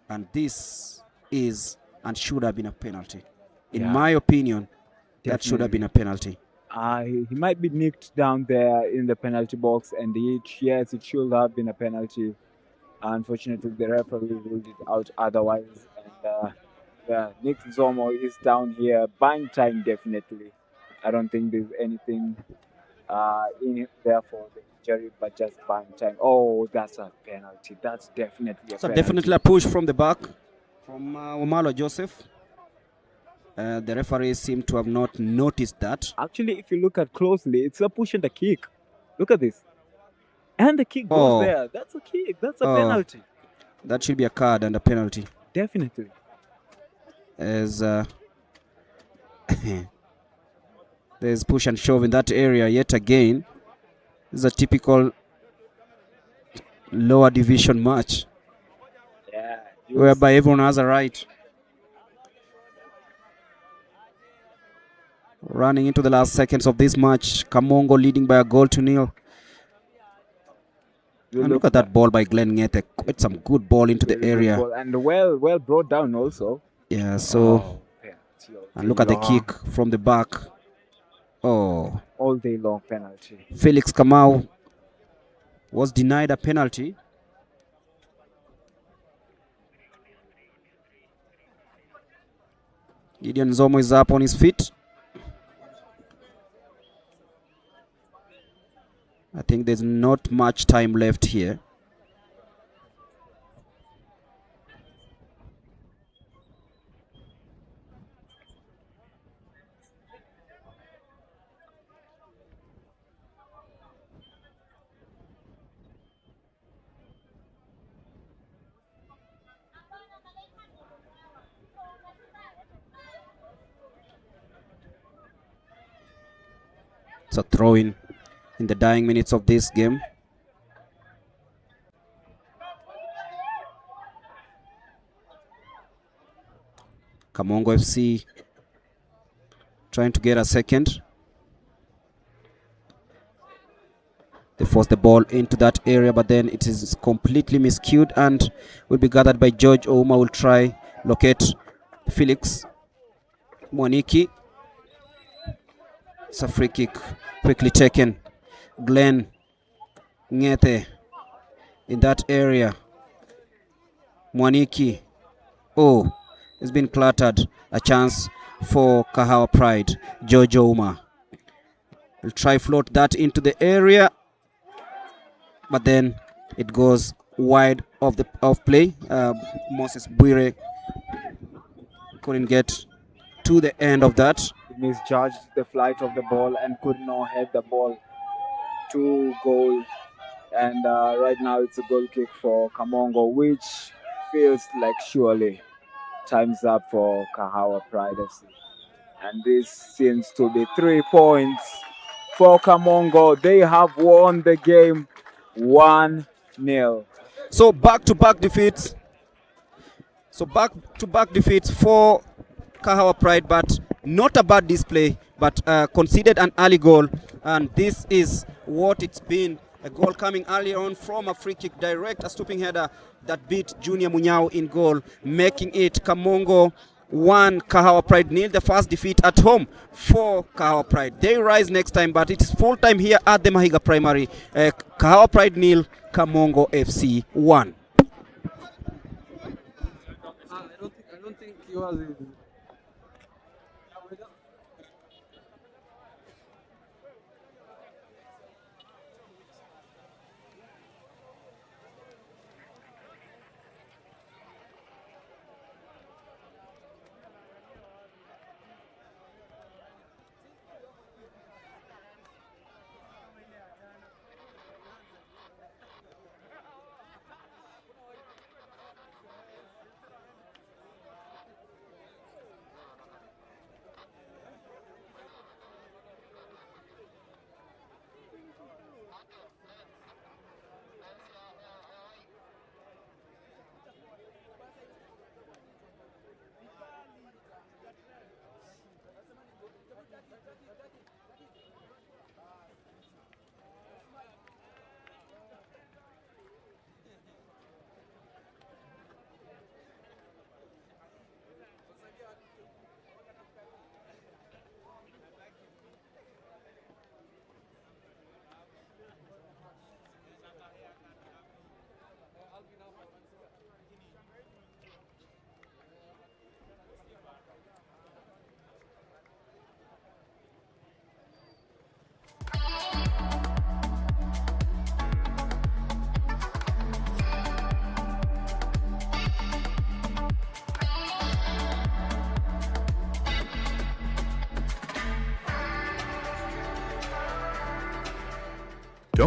And this is and should have been a penalty. In my opinion, that should have been a penalty. He might be nicked down there in the penalty box, and yes, it should have been a penalty. Unfortunately, the referee ruled it out otherwise. And Nick Zomo is down here, buying time definitely. I don't think there's anything in it there for the injury, but just buying time. Oh, that's a penalty. That's definitely a So penalty. definitely a push from the back from Omalo Joseph. The referees seem to have not noticed that. Actually, if you look at closely, it's a push and a kick. Look at this. And the kick goes Oh. there. That's a kick. That's a Oh. penalty. That should be a card and a penalty. Definitely. As there's push and shove in that area yet again. This is a typical lower division match. Yeah. Whereby everyone has a right. Running into the last seconds of this match, Kamongo leading by a goal to nil. And look at that ball by Glenn Ngete. Quite some good ball into the area. And well brought down also. Yeah, so and look at the kick from the back. Oh. All day long penalty. Felix Kamau was denied a penalty. Gideon Zomo is up on his feet. I think there's not much time left here. It's a throw-in in the dying minutes of this game. Kamongo FC trying to get a second. They force the ball into that area, but then it is completely miscued and will be gathered by George Ouma. Will try locate Felix Mwaniki. It's a free kick, quickly taken. Glenn Ngete in that area. Mwaniki. Oh, it's been clattered. A chance for Kahawa Pride. George Ouma will try float that into the area, but then it goes wide of play. Moses Bwire couldn't get to the end of that. He misjudged the flight of the ball and could not head the ball to goal. And right now it's a goal kick for Kamongo, which feels like surely time's up for Kahawa Pride FC. And this seems to be 3 points for Kamongo. They have won the game 1-0. So back-to-back defeats. So back-to-back defeats for Kahawa Pride, but not a bad display, but conceded an early goal. And this is what it's been. A goal coming earlier on from a free kick, direct, a stooping header that beat Junior Munyao in goal, making it Kamongo 1, Kahawa Pride 0. The first defeat at home for Kahawa Pride. They rise next time, but it's full time here at the Mahiga Primary. Kahawa Pride 0, Kamongo FC 1. I don't think yours is.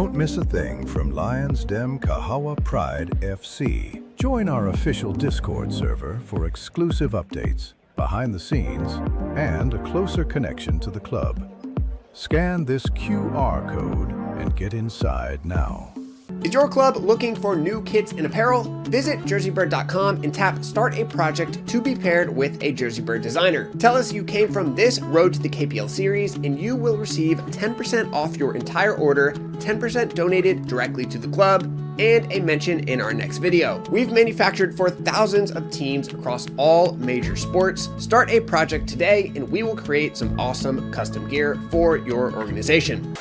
Don't miss a thing from Lions Den Kahawa Pride FC. Join our official Discord server for exclusive updates, behind the scenes, and a closer connection to the club. Scan this QR code and get inside now. Is your club looking for new kits and apparel? Visit JerseyBird.com and tap Start a Project to be paired with a JerseyBird designer. Tell us you came from this Road to the KPL series and you will receive 10% off your entire order, 10% donated directly to the club, and a mention in our next video. We've manufactured for thousands of teams across all major sports. Start a project today and we will create some awesome custom gear for your organization.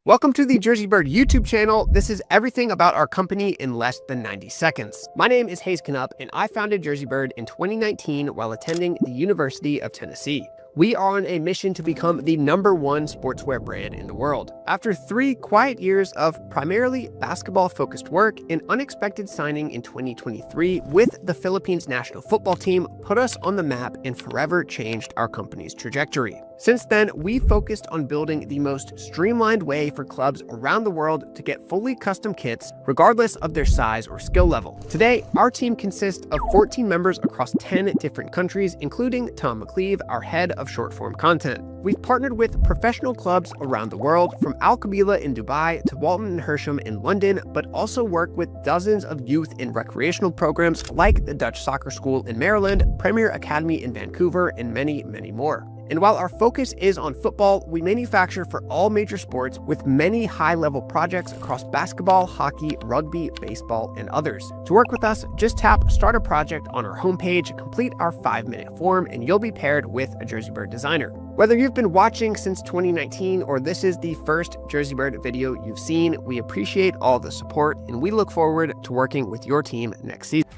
Welcome to the JerseyBird YouTube channel. This is everything about our company in less than 90 seconds. My name is Hayes Knupp, and I founded JerseyBird in 2019 while attending the University of Tennessee. We are on a mission to become the #1 sportswear brand in the world. After 3 quiet years of primarily basketball-focused work, an unexpected signing in 2023 with the Philippines national football team put us on the map and forever changed our company's trajectory. Since then, we focused on building the most streamlined way for clubs around the world to get fully custom kits, regardless of their size or skill level. Today, our team consists of 14 members across 10 different countries, including Tom McCleve, our head of short-form content. We've partnered with professional clubs around the world, from Al Qabila in Dubai to Walton and Hersham in London, but also work with dozens of youth and recreational programs like the Dutch Soccer School in Maryland, Premier Academy in Vancouver, and many, many more. And while our focus is on football, we manufacture for all major sports with many high-level projects across basketball, hockey, rugby, baseball, and others. To work with us, just tap Start a Project on our homepage, complete our 5-minute form, and you'll be paired with a JerseyBird designer. Whether you've been watching since 2019 or this is the first JerseyBird video you've seen, we appreciate all the support, and we look forward to working with your team next season.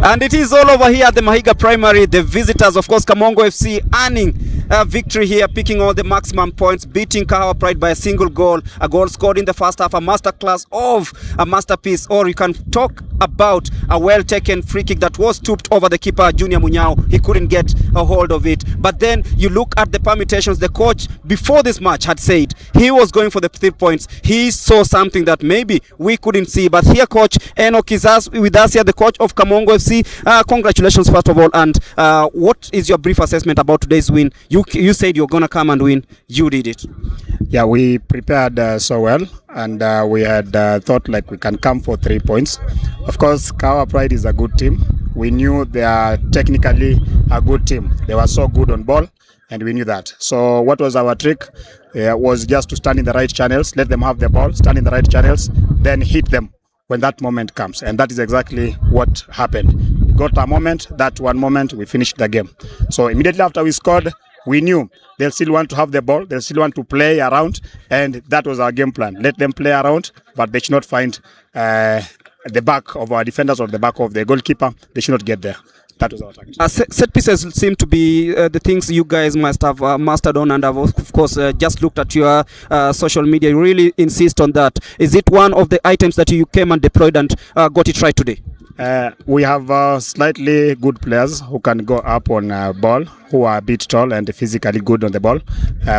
And it is all over here at the Mahiga Primary. The visitors, of course, Kamongo FC earning a victory here, picking all the maximum points, beating Kahawa Pride by a single goal. A goal scored in the first half, a masterclass of a masterpiece, or you can talk about a well-taken free kick that was stooped over the keeper, Junior Munyao. He couldn't get a hold of it. But then you look at the permutations. The coach, before this match, had said he was going for the 3 points. He saw something that maybe we couldn't see. But here, Coach Enoch is with us here, the coach of Kamongo FC. Congratulations, first of all. And what is your brief assessment about today's win? You said you're going to come and win. You did it. Yeah, we prepared so well, and we had thought like we can come for 3 points. Of course, Kahawa Pride is a good team. We knew they are technically a good team. They were so good on ball, and we knew that. So what was our trick? Was just to stand in the right channels, let them have the ball, stand in the right channels, then hit them when that moment comes. And that is exactly what happened. We got a moment, that one moment, we finished the game. So immediately after we scored, we knew they'll still want to have the ball, they'll still want to play around, and that was our game plan. Let them play around, but they should not find the back of our defenders or the back of the goalkeeper. They should not get there. That was our target. Set pieces seem to be the things you guys must have mastered on, and I've of course just looked at your social media. You really insist on that. Is it one of the items that you came and deployed and got it right today? We have slightly good players who can go up on ball, who are a bit tall and physically good on the ball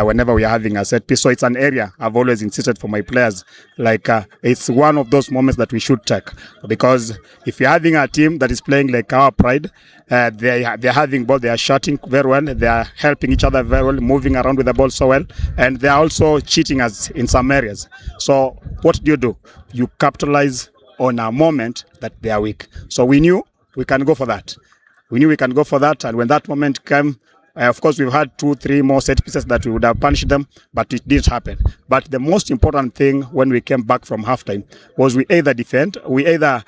whenever we are having a set piece. So it's an area I've always insisted for my players. Like it's one of those moments that we should take, because if you're having a team that is playing like our Pride, they're having ball, they are shooting very well, they are helping each other very well, moving around with the ball so well, and they are also cheating us in some areas. So what do? You capitalize on a moment that they are weak. So we knew we can go for that. And when that moment came, of course, we've had 2-3 more set pieces that we would have punished them, but it didn't happen. But the most important thing when we came back from halftime was we either defend, we either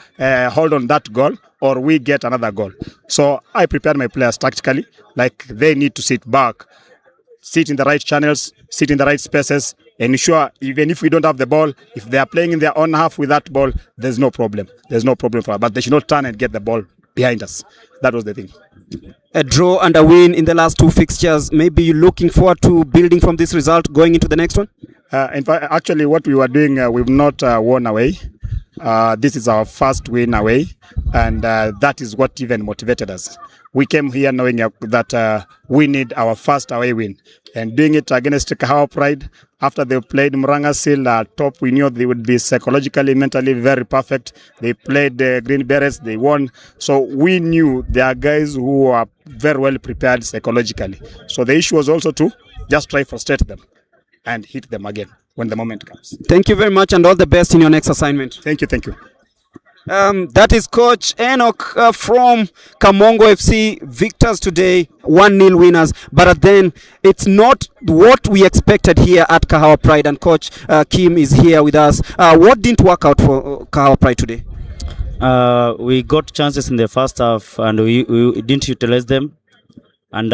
hold on that goal, or we get another goal. So I prepared my players tactically, like they need to sit back, sit in the right channels, sit in the right spaces, and ensure even if we don't have the ball, if they are playing in their own half with that ball, there's no problem. There's no problem for us. But they should not turn and get the ball behind us. That was the thing. A draw and a win in the last 2 fixtures. Maybe you're looking forward to building from this result going into the next one? In fact, actually, what we were doing, we've not won away. This is our first win away, and that is what even motivated us. We came here knowing that we need our first away win, and doing it against Kahawa Pride after they played Muranga Seal top. We knew they would be psychologically, mentally very perfect. They played Green Berets, they won. So we knew there are guys who are very well prepared psychologically. So the issue was also to just try to frustrate them and hit them again when the moment comes. Thank you very much, and all the best in your next assignment. Thank you. That is Coach Enoch from Kamongo FC, victors today, 1-0 winners. But then it's not what we expected here at Kahawa Pride, and Coach Kim is here with us. What didn't work out for Kahawa Pride today? We got chances in the first half and we didn't utilize them. And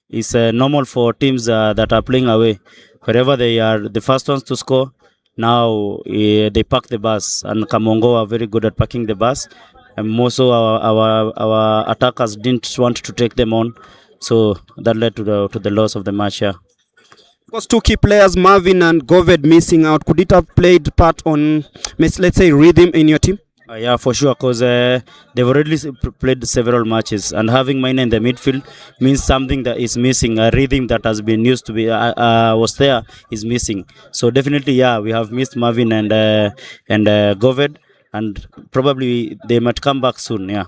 it's normal for teams that are playing away. Wherever they are the first ones to score, now they park the bus, and Kamongo are very good at parking the bus, and more so our attackers didn't want to take them on, so that led to the loss of the match here. Of course, 2 key players, Marvin and Goved, missing out. Could it have played part on, let's say, rhythm in your team? Yeah, for sure, because they've already played several matches, and having Maina in the midfield means something that is missing. A rhythm that has been used to be was there is missing. So definitely, yeah, we have missed Marvin and Goved, and probably they might come back soon. Yeah.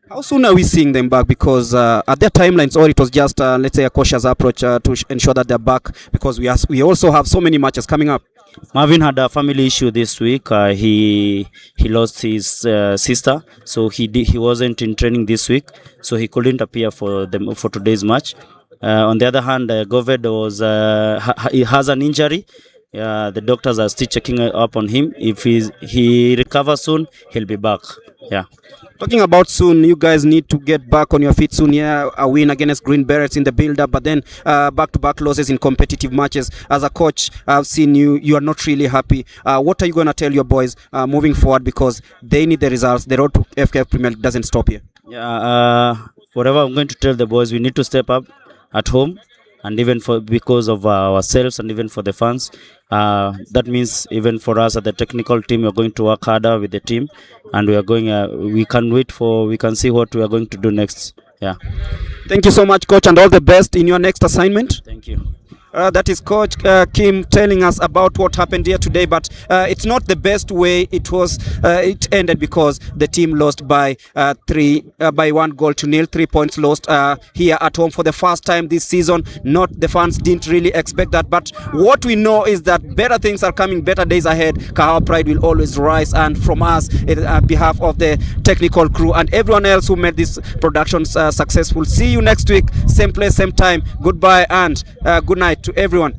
How soon are we seeing them back? Because at their timelines, or it was just let's say a cautious approach to ensure that they're back, because we also have so many matches coming up. Marvin had a family issue this week. He lost his sister, so he wasn't in training this week, so he couldn't appear for today's match. On the other hand, Goved he has an injury. The doctors are still checking up on him. If he recovers soon, he'll be back. Yeah. Talking about soon, you guys need to get back on your feet soon. Yeah, a win against Green Berets in the build-up, but then back-to-back losses in competitive matches. As a coach, I've seen you are not really happy. What are you going to tell your boys moving forward, because they need the results? The road to FKF Premier League doesn't stop here. Yeah, whatever I'm going to tell the boys, we need to step up at home, and even because of ourselves and even for the fans. That means even for us at the technical team, we're going to work harder with the team, and we are going. We can see what we are going to do next. Yeah. Thank you so much, Coach, and all the best in your next assignment. Thank you. That is Coach Kim telling us about what happened here today, but it's not the best way it was. It ended because the team lost by 1-0. 3 points lost here at home for the first time this season. The fans didn't really expect that, but what we know is that better things are coming, better days ahead. Kahawa Pride will always rise, and from us, on behalf of the technical crew and everyone else who made this production successful. See you next week, same place, same time. Goodbye and good night to everyone.